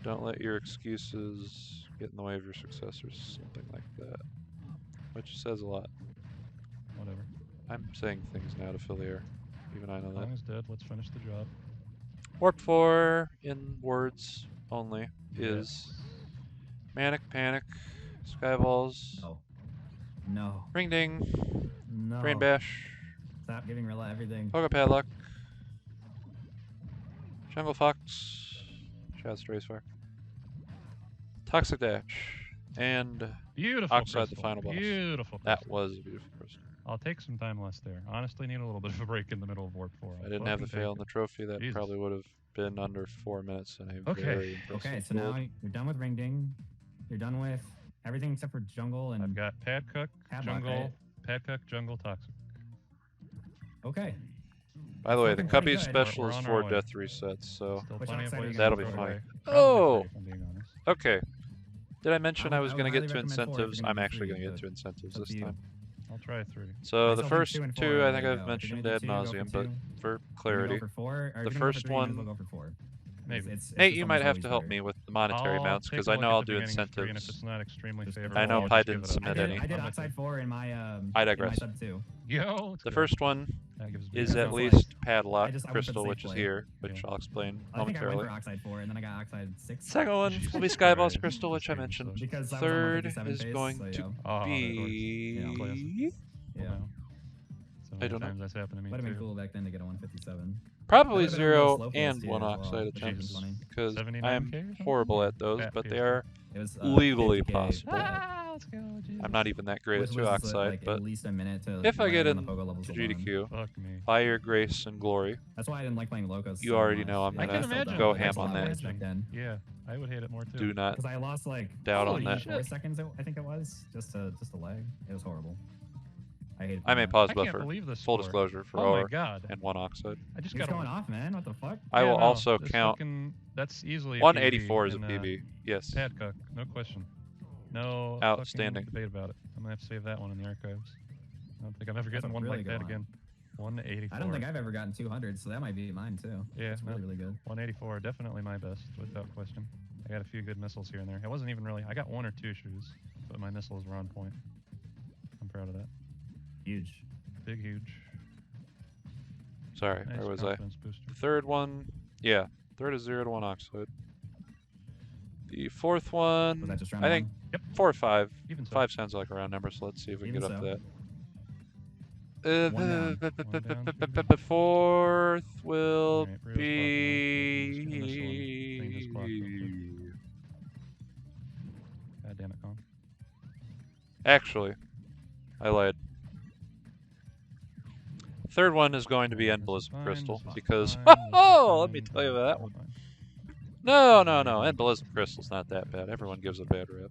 "Don't let your excuses get in the way of your success," or something like that, which says a lot. whatever. I'm saying things now to fill the air. Even I know that. Long is dead. Let's finish the job. Warp 4, in words only, is Yes. Manic Panic, Skyballs, No. No. Ring Ding, No. Drain Bash, Stop giving Rilla everything. Pogo Padlock, Jungle Fox, Shadow Strays Fire, Toxic Dash, and Beautiful Oxide, the crystal. final boss. Beautiful that crystal. was a beautiful crystal. I'll take some time less there. Honestly, need a little bit of a break in the middle of Warp 4. If I didn't have the fail in the trophy, that Jesus. probably would have been under 4 minutes in a Okay. very impressive Okay, so build. now you're done with Ring Ding. You're done with everything except for Jungle and... I've got Pad Cook, Padlock, Jungle, right? Pad Cook, Jungle, Toxic. Okay. By the way, the looking pretty Cubby good. special We're is on 4 our way. death resets, so Still Which plenty of outside ways are you to That'll go be our fine. way. Oh! Probably, if I'm being honest. okay. Did I mention I was I going to would get to highly recommend 4 if you're incentives? gonna I'm do actually 3, going to get but to incentives up this to you. time. I'll try 3. So I the still think first 2 and 4 two are I the think way to I've go. If mentioned you're ad gonna do 2, go nauseum, for but 2. for You're gonna clarity, go for 4, or the if you're gonna go first for 3, you might as one- well go for 4. Maybe. It's Nate, just you might almost have always to help better. me with the monetary amounts because I know I'll do incentives. And if it's not extremely favorable, I know I'll Pi just give didn't it a submit three. any. I did I'm with Oxide you. 4 in my I in my digress. sub 2. Yo, let's The go. first one That gives us is big at amount. least Padlock I went for Crystal, the which safe is play. here, which Yeah. I'll explain I think I went momentarily. for Oxide 4 and then I got Oxide 6. Second one Jesus will be Skyballs Christ. Crystal, which I This game is mentioned. so- Because I was on Third 157 is pace, going so, to yeah. Oh, be. Classic. Yeah. Well, so I many don't know. times that's happened to me Would have been too. cool back then to get a 157. Probably That would've been on the 0 slow and pace 1 too as well, oxide which would've attempts been funny. because 79K I or am something? horrible at those, Fat but pace, they are It was legally 50K possible. flat, Let's go, Jesus. I'm not even that great at which 2 was oxide, like but at least a minute to if I get land on in the pogo levels to alone. GDQ, Fuck me. by your grace and glory, That's why I didn't like playing Locust. You so already much. know I'm Yeah, I gonna can still imagine. don't, go but ham that's a on lot that. worse back then. Yeah, I would hate it more too. do not Because I lost like doubt on Holy that. shit. 4 seconds, I think it was, just to lag. It was horrible. I hated I may playing that. pause I can't buffer. believe this. Full score. disclosure for Oh my OR god. and 1 oxide. I just It's got going off, man. What the fuck? I will also this count fucking, that's easily a 184 is a PB PB. Yes. Padcock, no question. No Outstanding. fucking debate about it. I'm gonna have to save that one in the archives. I don't think I'm ever getting a one really like good that one. again. 184. I don't think I've ever gotten 200, so that might be mine too. Yeah, it's really, no. really good. 184, definitely my best, without question. I got a few good missiles here and there. I wasn't even really. I got 1 or 2 shoes, but my missiles were on point. I'm proud of that. Huge. Big, huge. Sorry, Nice where was I? confidence booster. The third one, yeah. Third is 0 to 1 oxide. The fourth one, Was that just round I think one? Yep. 4 or 5. Even so. 5 sounds like a round number, so let's see if we can Even get up so. to One that. down. One down, The fourth will Alright, Rio's popping off. Just get a missile and change his clock real quick. be. God damn it, Colin. Actually, I lied. Third one is going to be This Embolism is fine, Crystal this is because fine, this is oh, let me fine, tell you this that is one. fine. No, Embolism Crystal's not that bad. Everyone gives a bad rep.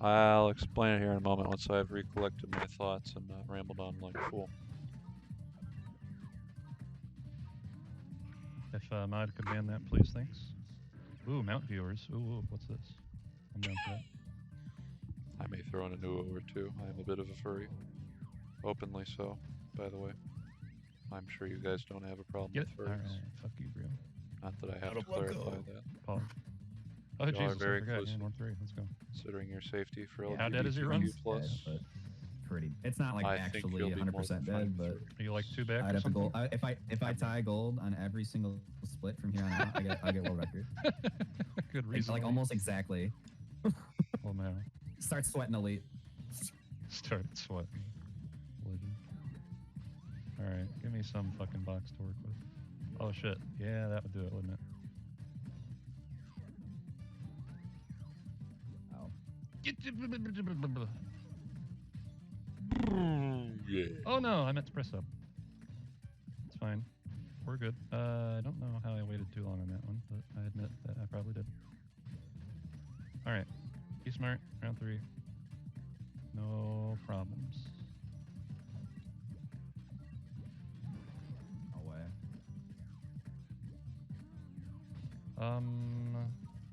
I'll explain it here in a moment once I've recollected my thoughts and not rambled on like a fool. If Mod could ban that, please, thanks. Ooh, mount viewers. Ooh, what's this? I'm down for that. I may throw in a new or two. I am a bit of a furry. Openly so, by the way. I'm sure you guys don't have a problem Get it? with furries. Alright, fuck you, bro. Not that I have to clarify that. Paul. Oh, Y'all are Jesus, very I forgot. inclusive. Yeah, 1-3, let's go. Considering your safety for How dead is your run? LGBTQ plus. Dead, but pretty. It's not like I think actually you'll be more 100% than dead, fine but for- Are you like 2 back I'd or have to something? go. If I tie gold on every single split from here on out, I get world record. Good It's reason. like almost exactly. Well, man. Start sweating elite. Started sweating. Legend. Alright, give me some fucking box to work with. Oh shit. Yeah, that would do it, wouldn't it? Oh. Yeah. Oh no, I meant to press up. It's fine. We're good. I don't know how I waited too long on that one, but I admit that I probably did. Alright. Be smart. Round 3. No problems. No way.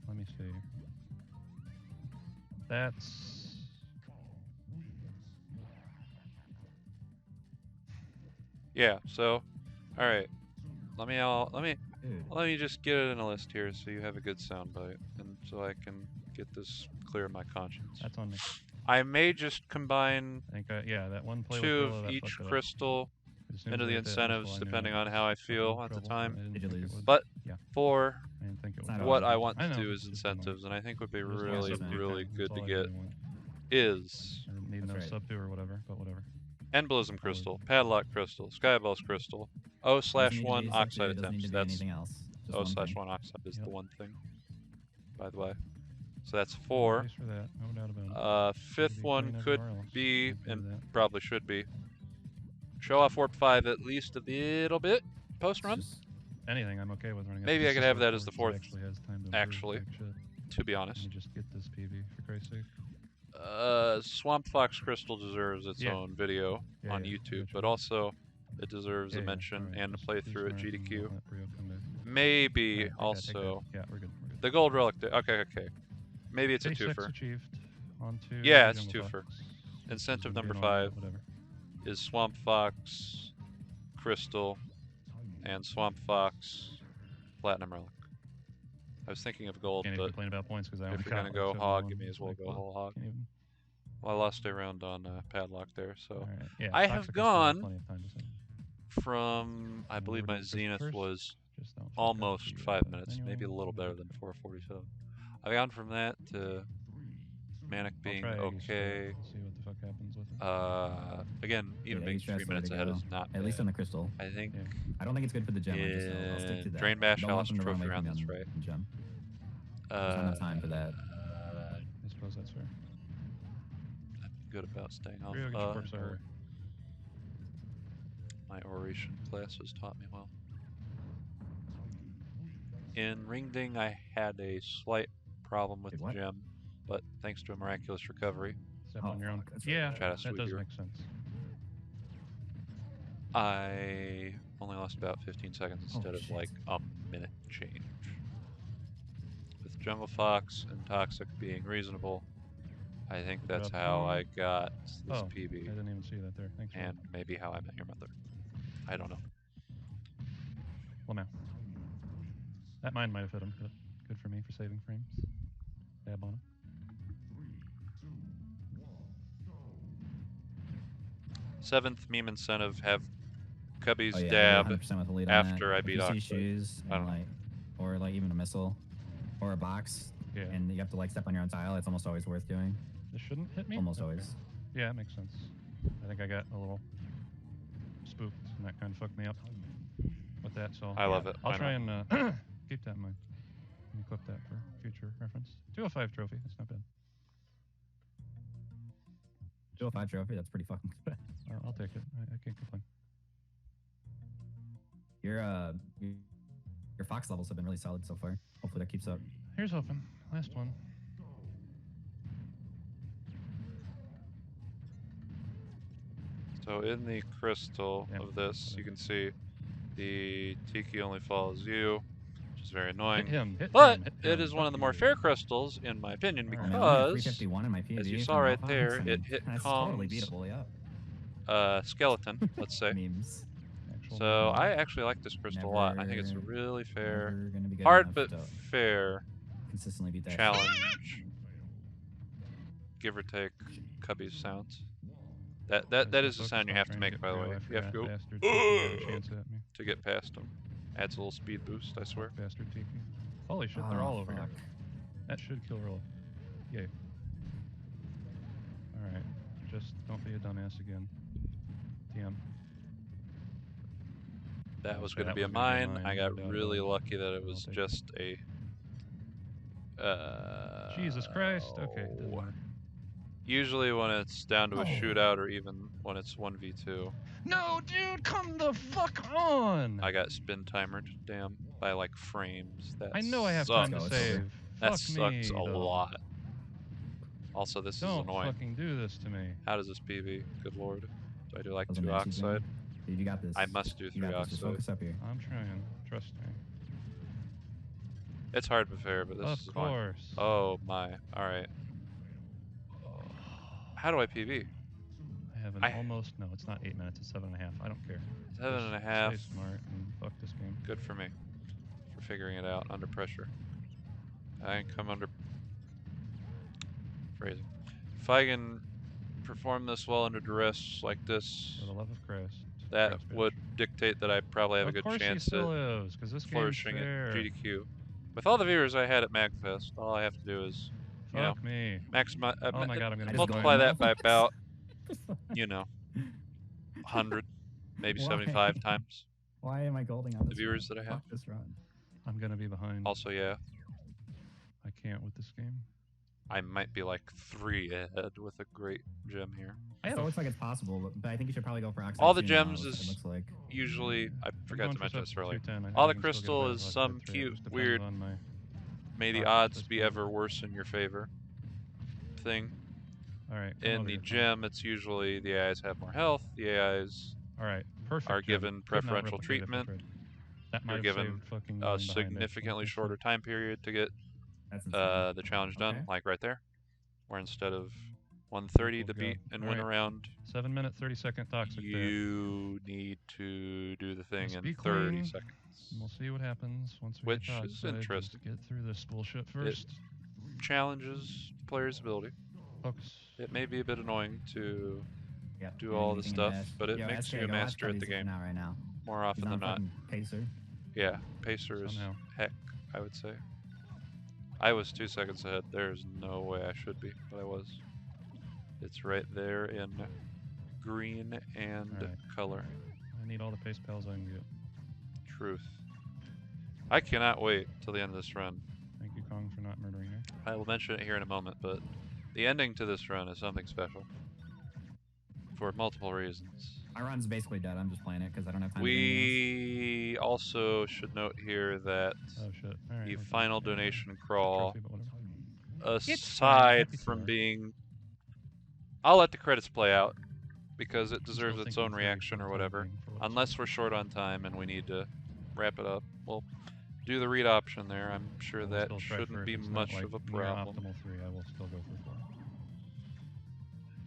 Let me see. That's... Yeah, so alright. Let Dude. me just get it in a list here so you have a good soundbite and so I can get this clear in my conscience. That's on me. I may just combine I think, yeah, that one play 2 with Willow, of that each fucked it up. crystal As soon into as the I hit that incentives missile, I knew depending I on was how I fucking feel in at the trouble. time. I didn't Did you think it lose? was- But Yeah. for I didn't think it It's was not what over. I want I to know, do is it's just annoying. incentives and I think would be It was really, awesome. really That's good all to I get really want. is I didn't need no That's right. sub-2 or whatever, but whatever. Embolism Crystal, Padlock Crystal, Skyballs Crystal, Doesn't need to O/1 be oxide sub-2, doesn't need attempts. to be That's anything else. Just one thing. O/1 oxide is the Yep. one thing, by the way. So that's 4. Thanks for that. No doubt about it. Fifth Maybe one playing could everywhere else. be, Might do and that. probably should be, show off Warp 5 at least a little bit post-run, Just- Anything I'm okay with running. up Maybe to I could this have that level as the before it fourth, Actually has time to improve, actually, like shit. to be Let honest. me just get this PB for Christ's sake. Swamp Fox Crystal deserves its Yeah. own video Yeah, on yeah, YouTube, gotcha. but also it deserves Yeah, a yeah, mention alright, and a just be playthrough at smart and GDQ. let Brio come back. Maybe Alright, take that, take that. also Yeah, we're good. We're good. the gold relic. Okay. Maybe it's a Day 6 twofer. achieved. On to Yeah, it's Jungle twofer. Fox. Incentive This is number gonna be annoying, 5 but Whatever. is Swamp Fox Crystal and Swamp Fox platinum relic. I was thinking of gold, Can't even but complain about points because I only if you're got gonna like go hog, 71. you may as well Like, go what? whole hog. Can't even. Well, I lost a round on padlock there, so All right. Yeah, I Toxic have has gone plenty of time to save. from, I And believe we're my doing Crystal zenith first. was Just don't fuck up almost the, 5 minutes, manual. maybe a little better than 4:47. I've gone from that to Manic I'll being try Aggie okay. Strat, see what the fuck happens with it. Again, even Dude, being Aggie 3 Strat's the way minutes to ahead go. is not At least bad. on the crystal. I think Yeah. I don't think it's good for the gem. I'll stick to that. Drain Bash, Don't I want lost them to run trophy away round, from that's me on right. the gem. There's not enough time for that. I suppose that's fair. I'm good about staying off. Rio, get your corpse out of the way. My oration class has taught me well. In Ring Ding, I had a slight problem with Wait, the what? gem, but thanks to a miraculous recovery, Step Oh, on your own. fuck, that's right. Yeah, Try to that sweep does your- make sense. I only lost about 15 seconds instead of shit. like a minute change. With Jungle Fox and Toxic being reasonable, I think that's About how two. I got this Oh, PB, I didn't even see that there. Thanks. and maybe how I met your mother. I don't know. Well, now. That mine might have hit him, but good for me for saving frames. Dab on him. 7th meme incentive, have Cubby's Oh, yeah, dab 100% with the lead on after that. I If beat you see Oxide. shoes, I and don't know. like, or like even a missile, or a box, Yeah. and you have to like step on your own tile, it's almost always worth doing. This shouldn't hit me? Almost Okay. always. Yeah, that makes sense. I think I got a little spooked, and that kind of fucked me up with that, so I love it. I'll Why try not? and keep that in mind. Let me clip that for future reference. 205 trophy, that's not bad. 205 trophy, that's pretty fucking good. I'll take it. I can't complain. Your fox levels have been really solid so far. Hopefully that keeps up. Here's hoping. Last one. So in the crystal Yeah, of this, you whatever. can see the Tiki only follows you, which is very annoying. Hit him. Hit But him, hit it him. is one of the Fuck more you. fair crystals, in my opinion, Alright. I mean, I'm only at because 351 in my PhD. as you from saw right Mohawks, there, and it hit that's totally Kong's beatable, yeah. skeleton, let's say. Memes. Actual So move. I actually like this crystal a lot. I think it's a Never- really fair, Never gonna be good hard enough but to fair consistently beat that. challenge. Give or take Cubby's sounds. That Let's is the focus sound you on have to trying make, get by the Rio. way. I You have to forgot go Bastard Tiki had a chance at me. to get past him. Adds a little speed boost, I swear. Bastard Tiki. Holy shit, they're all over fuck. here. That should kill Rilla. Yay. Alright. Just don't be a dumbass again. TM. That was going to That be a was gonna be a mine. mine, I no got doubt really about it. lucky that it I'll was take it. just a. Jesus Christ. Okay, doesn't oh. matter. Usually when it's down to a Oh. shootout or even when it's 1v2, No, dude, come the fuck on! I got spin timered, damn, by like frames. That I know I have sucks. time to Go, it's over. save. That Fuck sucks me, a though. lot. Also, this is Don't annoying. fucking do this to me. How does this PB? Good lord. Do I do like Doesn't 2 matter, keep going. oxide? Dude, you got this. I must do You 3 got this. Just oxide. focus up here. I'm trying. Trust me. It's hard but fair, but this Of is annoying. course. Oh my. Alright. How do I PB? I have an I- almost. No, it's not 8 minutes. It's 7.5. I don't care. 7.5. Stay smart and fuck this game. Good for me. For figuring it out under pressure. I can come under phrasing. If I can perform this well under duress like this, For the love of Christ. that Christ, bitch. would dictate that I probably have a Of good course chance he still at is, because this game's flourishing fair. at GDQ. With all the viewers I had at MagFest, all I have to do is, you know, Fuck me. maximize, Oh my god, I'm gonna I just multiply go that by to about, you know, 100, maybe Why? 75 times. Why am I golding on The this viewers run? that I have. Fuck this run. I'm gonna be behind. Also, yeah, I can't with this game. I might be like 3 ahead with a great gem here. I It have a looks like it's possible, but I think you should probably go for oxide. All the soon now, gems it is looks like. usually, I forgot going to for mention this earlier, 210. I think all I the can still crystal get away is with some like 3. It cute, just depends weird, on my may the Fuck, odds this be game. ever worse in your favor thing. Alright. In the gem, it's usually the AIs have more health, the AIs Alright. Perfect. are gem. given Could not preferential replicate if I treatment. tried. That might You're have given saved fucking a going behind, significantly actually. shorter time period to get That's insane. the challenge done, Okay. like right there, where instead of 130 to Equals beat God. and win a Alright. round, 7 minute, 30 second toxic there. you need to do the thing Must in be 30 clean. seconds. And we'll see what happens once we Which get to is Oxide, interesting. Get through this bullshit first. Challenges players' ability. Focus. It may be a bit annoying to Yep, do doing all the everything in stuff, Bash. but it Yo, makes SK, you a go watch master at the Cuddy's looking game out right now. more He's often on than not. fucking Pacer. Yeah, Pacer is Somehow. heck, I would say. I was 2 seconds ahead. There's no way I should be, but I was. It's right there in green and Alright. color. I need all the pace pals I can get. Truth. I cannot wait till the end of this run. Thank you, Kong, for not murdering her. I will mention it here in a moment, but the ending to this run is something special. For multiple reasons. My run's basically dead. I'm just playing it because I don't have time to do anything We also should note here that Oh shit. Alright. the okay. final donation crawl, Trophy, but whatever. aside happy from for it. being... I'll let the credits play out, because it I'm still deserves its thinking own through reaction for or the time whatever. being for what it's Unless we're short on time and we need to wrap it up. We'll do the read option there. I'm sure worth. that We'll still try shouldn't for, be if it's much not, of a like, near problem. Optimal 3, I will still go for 4.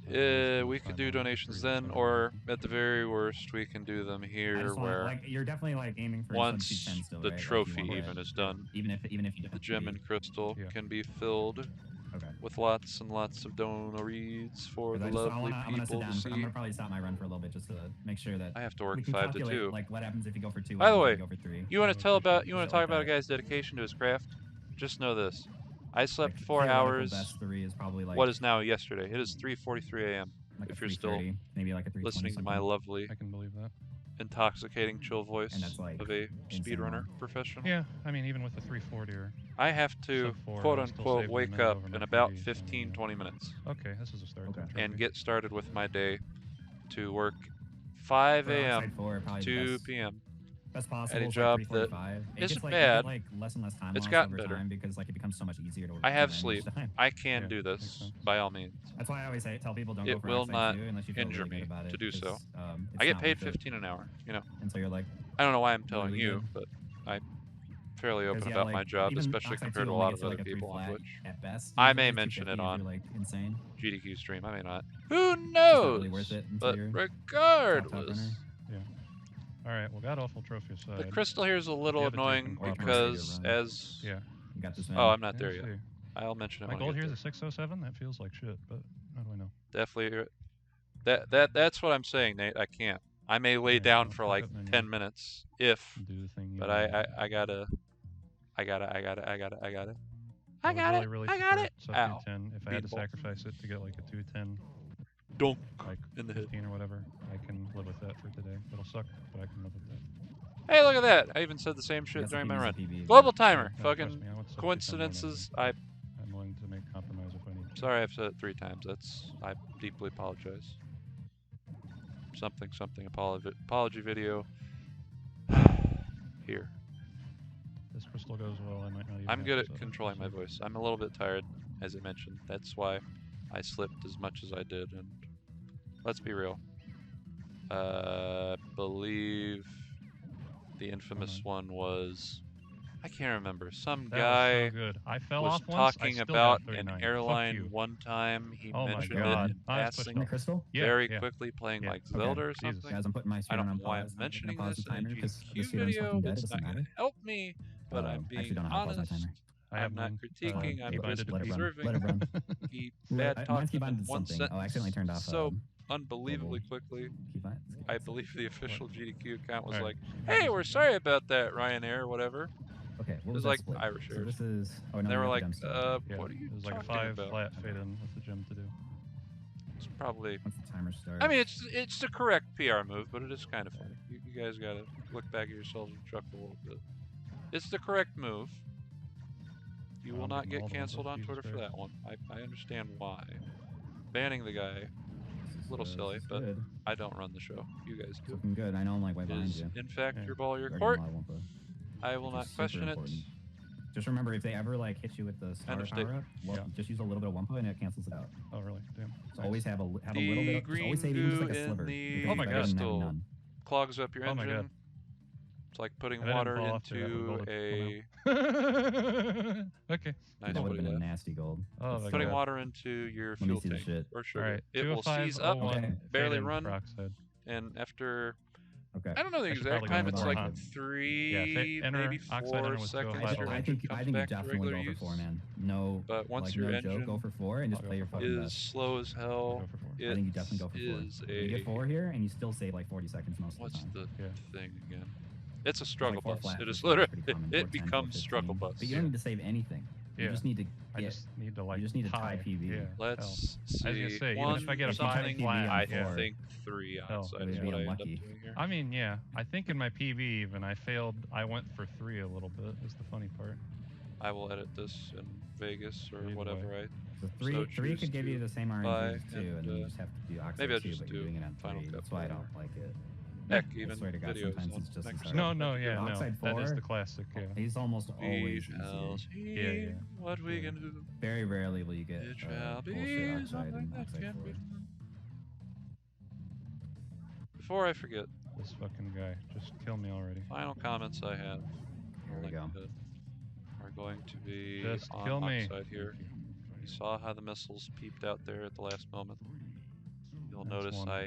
So We could do 5 on donations 3, then, so or at the very worst, we can do them I here just wanna, where like, you're definitely like aiming for once 210 still, the right? Like, you trophy want even that. is done, Even if you don't the gem and crystal Yeah. can be filled Okay. with lots and lots of donor reads for 'Cause the I just, lovely I'm gonna sit people down. to I'm see. gonna probably stop my run for a little bit just to make sure that I have to work we can 5 to calculate 2. like what happens if you go for 2. By the what way, happens if you go for 3. You want I to tell appreciate about? You want shit to talk like about a that. guy's dedication to his craft? Just know this: I slept Like, 4 theoretical hours. Best 3 is probably like What is now yesterday? It is 3:43 a.m. like if a you're still 330, maybe like a 320 listening to my something. lovely, I can believe that. intoxicating chill voice And that's, like, of a insane speedrunner long. professional. Yeah, I mean, even with the 340 or... I have to Sub 4, quote I'll still unquote save a wake minute up over in my about PD, so, 15, yeah. 20 minutes Okay, this is a start. Okay. to and trophy. get started with my day to work 5 For a.m. Oxide 4, probably the 2 best, p.m. best possible. at a is, job like that 345. It isn't gets, like, bad. You get, like less and less time It's loss gotten over better. time because like it becomes so much easier to. I have manage sleep. time. I can Yeah, do makes this sense. by all means. That's why I always tell people don't It go for will Oxide not 2 unless you feel injure really me good about it. to do so. 'cause, it's I get not paid worth it. 15 an hour. You know, And so you're like, I don't know why I'm telling really you, good. but I'm fairly open 'cause, yeah, about like, my job, even especially Oxide compared 2 to a only lot gets of you, other like, a people on 3 flat Twitch. At best, I usually may mention 250 it if on you're, like insane. GDQ stream. I may not. Who It's knows? not really worth it until But you're regardless, top runner. Alright, well, got awful trophy aside. the crystal here is a little have a annoying different order. because Run. as Yeah. You got this, man. oh, I'm not Yeah, there let's yet. see. I'll mention it My when I gold get here there. is a 607. That feels like shit, but how do I know? Definitely. That's what I'm saying, Nate. I can't. I may lay Alright, down well, for fuck like it then, 10 yeah. minutes if, Do the thing. you but do. I gotta. I got I it. would really, really I got prefer it. sub Ow. 210. If I had to Beanball. sacrifice it to get like a 210, Dunk like in the head. 15 or whatever, I can live with that for today. It'll suck, but I can live with that. Hey, look at that! I even said the same I shit guess during if my you use run. a PB, Global but- timer. No, trust Fucking me, I want sub 210 more than coincidences. anything. I'm willing to make compromise if I need to. Sorry, I've said it 3 times. I deeply apologize. Something apology video. Here. This crystal goes well, I might not even I'm have good to at sub it, controlling my so- voice. I'm a little bit tired, as I mentioned. That's why I slipped as much as I did. And let's be real. Believe the infamous one was. I can't remember. Some That guy was so good. I fell was off once. I talking still about got an 39. Fuck airline you. one time. He Oh my mentioned God. it in I was pushed In the passing crystal? Yeah, very yeah. quickly, playing Yeah. like Okay. Zelda or Jesus. something. Guys, I'm putting my I speed don't on know why pause. I'm mentioning pause this the in a timer because GDQ this video's video. fucking dead. It's It doesn't not going matter. to help me, but I'm I actually being don't know how to pause honest. my timer. I have I'm not mine. critiquing. I'm keybinded just to let it run. observing. Let it run. He Mine's bad talked keybinded in to one something. Oh, I accidentally turned off. so unbelievably global. quickly. Keybind. I believe the official GDQ account was Alright. like, "Hey, we're sorry about that, Ryanair, or whatever." Okay, what It was was that like split? Irish So Airs. this is. Oh no, They were you're like, at the gem Yeah, "What are you it was like a talking 5 about?" flat fade in with the gem to do. It's probably. Once the timer starts. I mean, it's the correct PR move, but it is kind of funny. You guys gotta look back at yourselves and chuckle a little bit. It's the correct move. You will I'm not getting get all the ones canceled with on Jesus Twitter for Christ. that one. I understand why. Banning the guy, This is, a little silly, this is but good. I don't run the show. You guys It's do. looking good. I know I'm like right behind Is you. in fact Yeah. your ball, your You're court. getting a lot of Wumpa, I will which not is super question it. important. Just remember, if they ever like hit you with the star Understood. power up, well, Yeah. just use a little bit of Wumpa and it cancels it out. Oh, really? Damn. So always have a little The bit. Just green always save even just like goo a in sliver. the because Oh my it's God. better than having crystal none. clogs up your Oh my engine. God. It's like putting And I didn't water fall off to that with into golden. a Okay. nice That would have been a blue nasty gold. Oh That's my putting God. water into your Let me fuel see the tank shit. or sugar. Alright. It will seize up, 20501 Okay. barely fade in run, peroxide. and after Okay. I don't know the I should exact probably go time. for It's more, like huh? 3, enter maybe oxide 4 enter with seconds. vital Your load. engine I comes think you back to definitely regular go for use. 4, man. No, But once like your no joke, engine go for 4 and just I'll play go your for fucking is best. slow as hell, Go for 4. it I think you definitely go for 4. is You get 4 here, and you still save like 40 seconds most of what's the time. the thing again? It's a It's struggle like 4 bus. flat It for is sure, literally pretty common, it 410, becomes 415. struggle bus. But you don't need to save anything. Yeah. You just need to I get. just need to like You just need to tie PV. Yeah. Let's hell. I was see. gonna say, even One if I get a If you tie 5 something, PV flat, on I four, think 3 hell, outside it is would be what I end up unlucky. doing here. I mean, yeah. I think in my PV even I failed. I went for 3 a little bit. Is the funny part. I will edit this in Vegas or Either whatever. way. So So 3 choose could give you to the same buy RNG as 2, and, and then you just have to do oxide maybe I'll 2, just but do you're doing it on Final 3. Cut That's why I for don't like it. Heck, I even swear to God, videos sometimes on it's just as Microsoft. hard. No, no, yeah, no. Oxide That is 4, the classic. Yeah. He's almost always We easier. shall see Yeah. what we Yeah. can do. Very rarely will you get It shall be bullshit oxide something and that oxide can 4. be done. Before I forget, This fucking guy. Just kill me already. final comments I have Here we go. are going to be Just on kill me. oxide here. You saw how the missiles peeped out there at the last moment. You'll That's notice one. I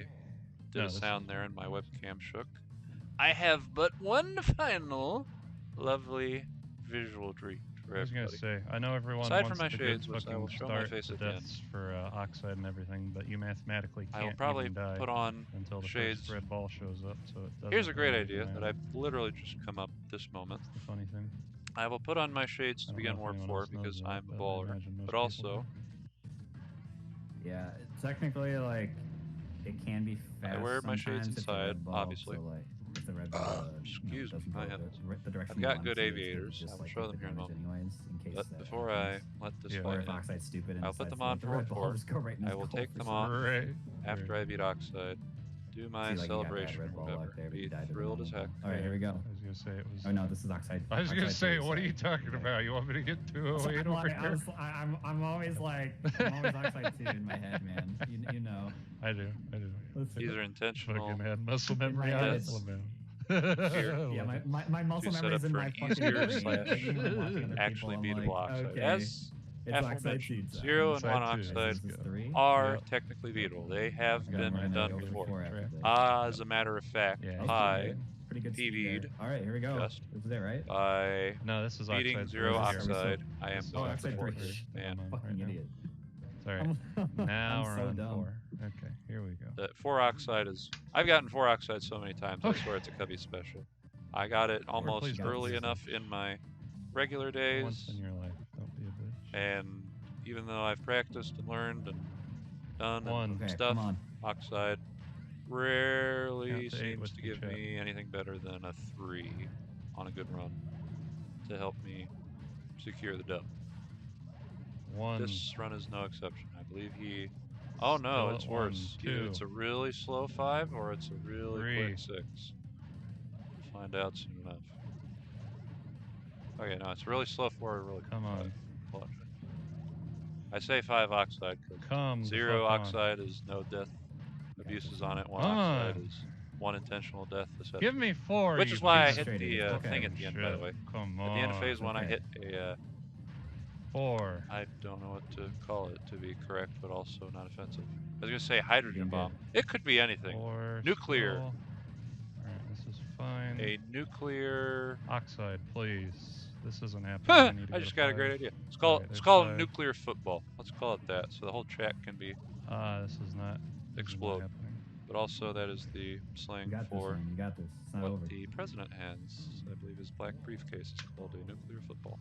did No, a this sound is there and my webcam shook. I have but one final lovely visual treat for I was gonna everybody. say, I know everyone Aside wants from my the shades, good which I fucking will show my start face the at the end. deaths for oxide and everything, but you mathematically I will can't probably even die put on until the shades. first red ball shows up. So it doesn't Here's a great really idea matter. that I've literally just come up this moment. That's the funny thing. I will put on my shades I to don't begin know if Warp anyone 4 else knows because that, I'm a but I baller. imagine most But people also, Yeah, technically, like, it can be fast. I wear my shades sometimes if the inside, red ball, obviously. So, like, if the red ball, excuse me, doesn't I go have- the direction I've you got want good it to, it's good aviators. just, I will like, show take them the here in a damage moment. anyways, in case But that before happens. I let this Yeah. Or fight if in, Oxide's stupid and I'll put decides them to on let the for red ball Warp just go right in I his will goal take for them some off Right. after I beat Oxide, do my See, like, you got bad celebration red or ball whatever, luck there, but be you died to the thrilled as normal heck. ball. All right, here we go. I was gonna say it was. Oh no, this is Oxide. I was gonna Oxide say, 2 what are you side. talking Okay. about? You want me to get So 208 I'm, over like, here? I'm always like, I'm always Oxide 2 in my head, man. You know. I do. These are intentional. Fucking had muscle memory my on head, it. it's- Oh, man. Yeah, my muscle To set memory up is in for my an fucking easier brain. slash Like, even when I'm watching other actually people, I'm beatable like, Oxide. okay, As it's Oxide aforementioned, 2 side. 0 and 1 Side two. Oxide This is 3. are Yep. technically beatable. They have I got been mine done over before. 4 after this. As a matter of fact, Yeah, I, Pretty good speed PV'd there. All right, here we go. just This is it, right? by No, this is beating oxide. 0 Are we still- Oxide, I am This is Oh, going Oxide for 3. 4. Man, Fucking right now. idiot. Sorry. I'm Now we're so on dumb. 4. Okay, here we go. the 4 Oxide is... I've gotten 4 Oxide so many times, I Okay. swear it's a Cubby special. I got it almost please early don't. enough in my regular Once days, in your life, don't be a bitch. and even though I've practiced and learned and done One. and Okay, stuff, come on. Oxide rarely Count to 8 seems with to me, give chat. me anything better than a 3 on a good run to help me secure the dub. 1. This run is no exception. I believe he... Oh no, Still it's at 1, worse. Either 2. it's a really slow 5 or it's a really 3. quick 6. We'll find out soon enough. Okay, no, it's a really slow 4 or a really Come quick on. 5. Apologize. I say 5 Oxide because Come. the 0 fuck on. Oxide is no death abuses on it. 1 Come Oxide on. is 1 intentional death. Give me 4. Which you is why I piece hit of the Okay. thing at the end, by the shit. way. Come At on. the end of phase 1, I okay. hit a... 4. I don't know what to call it to be correct, but also not offensive. I was going to say hydrogen Doing bomb. It could be anything. 4. Nuclear. Still. Alright, this is fine. A nuclear... Oxide, please. This isn't happening. need to I go just to got a 5. great idea. Let's call Alright, it, let's there's call it 5. nuclear football. Let's call it that, so the whole chat can be This is not. This is explode. not happening. But also that is the You slang got this, for man. You got this. It's not what over. the president has. I believe his black briefcase is called a nuclear football.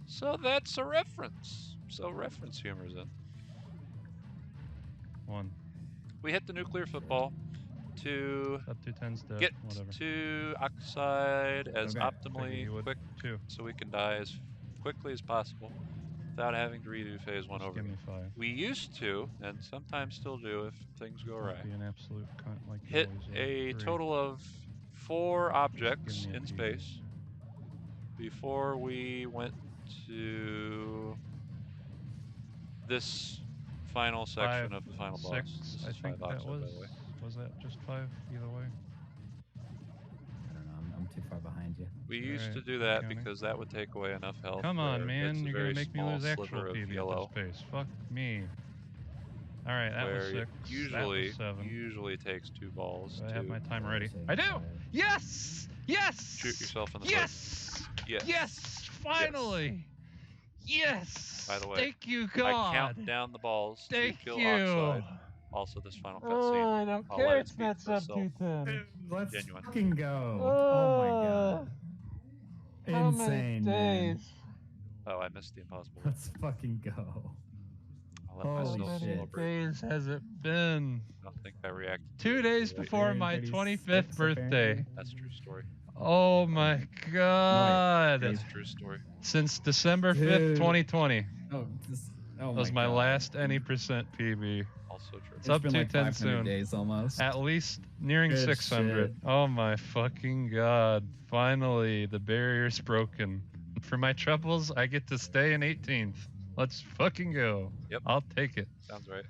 So that's a reference. So reference humor's in. 1. We hit the nuclear football to Up 210's death. get Whatever. to Oxide as Okay. optimally Figured you would. quick 2. so we can die as quickly as possible without having to redo phase 1 Just over give again. me 5. We used to, and sometimes still do if things go Don't right, Be an absolute cunt like you hit always are. a 3. total of 4 objects me a in PV. space before we went to this final section 5, of the final 6. boss. This I is think 5 that Oxide, was. by the way. Was that just 5? Either way. I don't know. I'm too far behind you. We used to Alright, do that counting. because that would take away enough health. Come on, where man. it's a You're gonna very make me small lose actual sliver of PV yellow. at this pace. Fuck me. All right, that was where 6. it That was 7. usually takes 2 balls Do I have to my timer ready? Six, I do. five. Yes. Yes. shoot yourself in the Yes. foot. Yes. Yes. Finally. Yes. By the way, Thank you, I God. count down the balls Thank to kill you. Oxide. Also, this final Oh, cutscene. I don't I'll care. let it It's speak not for itself. sub 210. Let's Genuine. fucking go. Oh my god. How many Insane, man. days? Oh, I missed the impossible. Let's fucking go. I'll let Holy myself How many shit. celebrate. days has it been? I don't think I reacted. to 2 it days right. before my 36 25th birthday. apparently. That's a true story. Oh my God. That's a true story. Since December 5th, Dude. 2020 Oh, oh was my last any percent PB. Also true. It's up been to like 10 500 soon. days almost. At least nearing Good 600. shit. Oh my fucking God. Finally, the barrier's broken. For my troubles, I get to stay in 18th. Let's fucking go. Yep. I'll take it. Sounds right.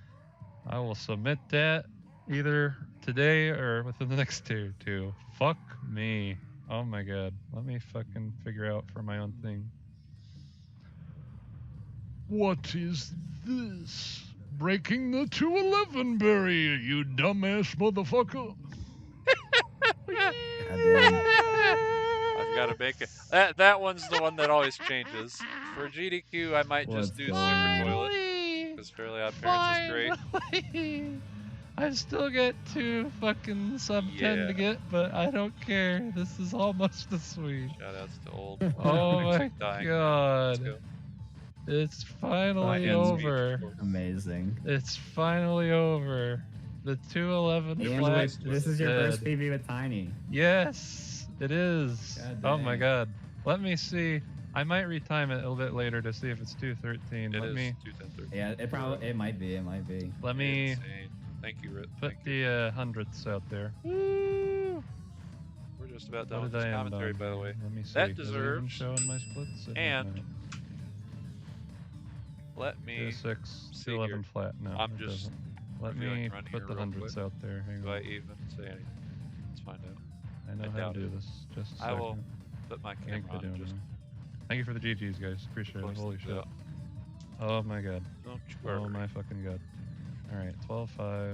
I will submit that either today or within the next day or 2. Fuck me. Oh my God. Let me fucking figure out for my own thing. What is this? Breaking the 211 barrier, you dumbass motherfucker. I've got to make it. That one's the one that always changes. For GDQ, I might just Let's do go. Super Toilet because Fairly Odd Parents is great. Finally! I still get 2 fucking sub 10 Yeah. to get, but I don't care. This is almost the sweet. Shoutouts to old. Oh my dying. Let's God. go. It's finally Fucking over. Amazing. It's finally over. The 211 And flat wait, this is your dead. first PB with Tiny. Yes, it is. God Oh my dang. God. Let me see. I might retime it a little bit later to see if it's 213. It Let is me 210. Yeah, it might be. let me Insane. Thank you, Rit. put Thank you. the hundredths out there. Woo! We're just about done What with did this I end commentary, on? by the way. Let me see. That Is it even deserves- showing my splits? It and might not. Let me. 206, see 211 here. flat. No, I'm it just doesn't. Let revealing me run put here the real hundreds quick. out there. Hang Do on. I even say anything? Let's find out. I know I how doubt to do it. this. Just a I second. will put my I think camera they're on. doing Just it. Thank you for the GGs, guys. Appreciate it. close Holy this shit. out. Oh my God. Don't you Oh worry. my fucking God. All right, 12-5.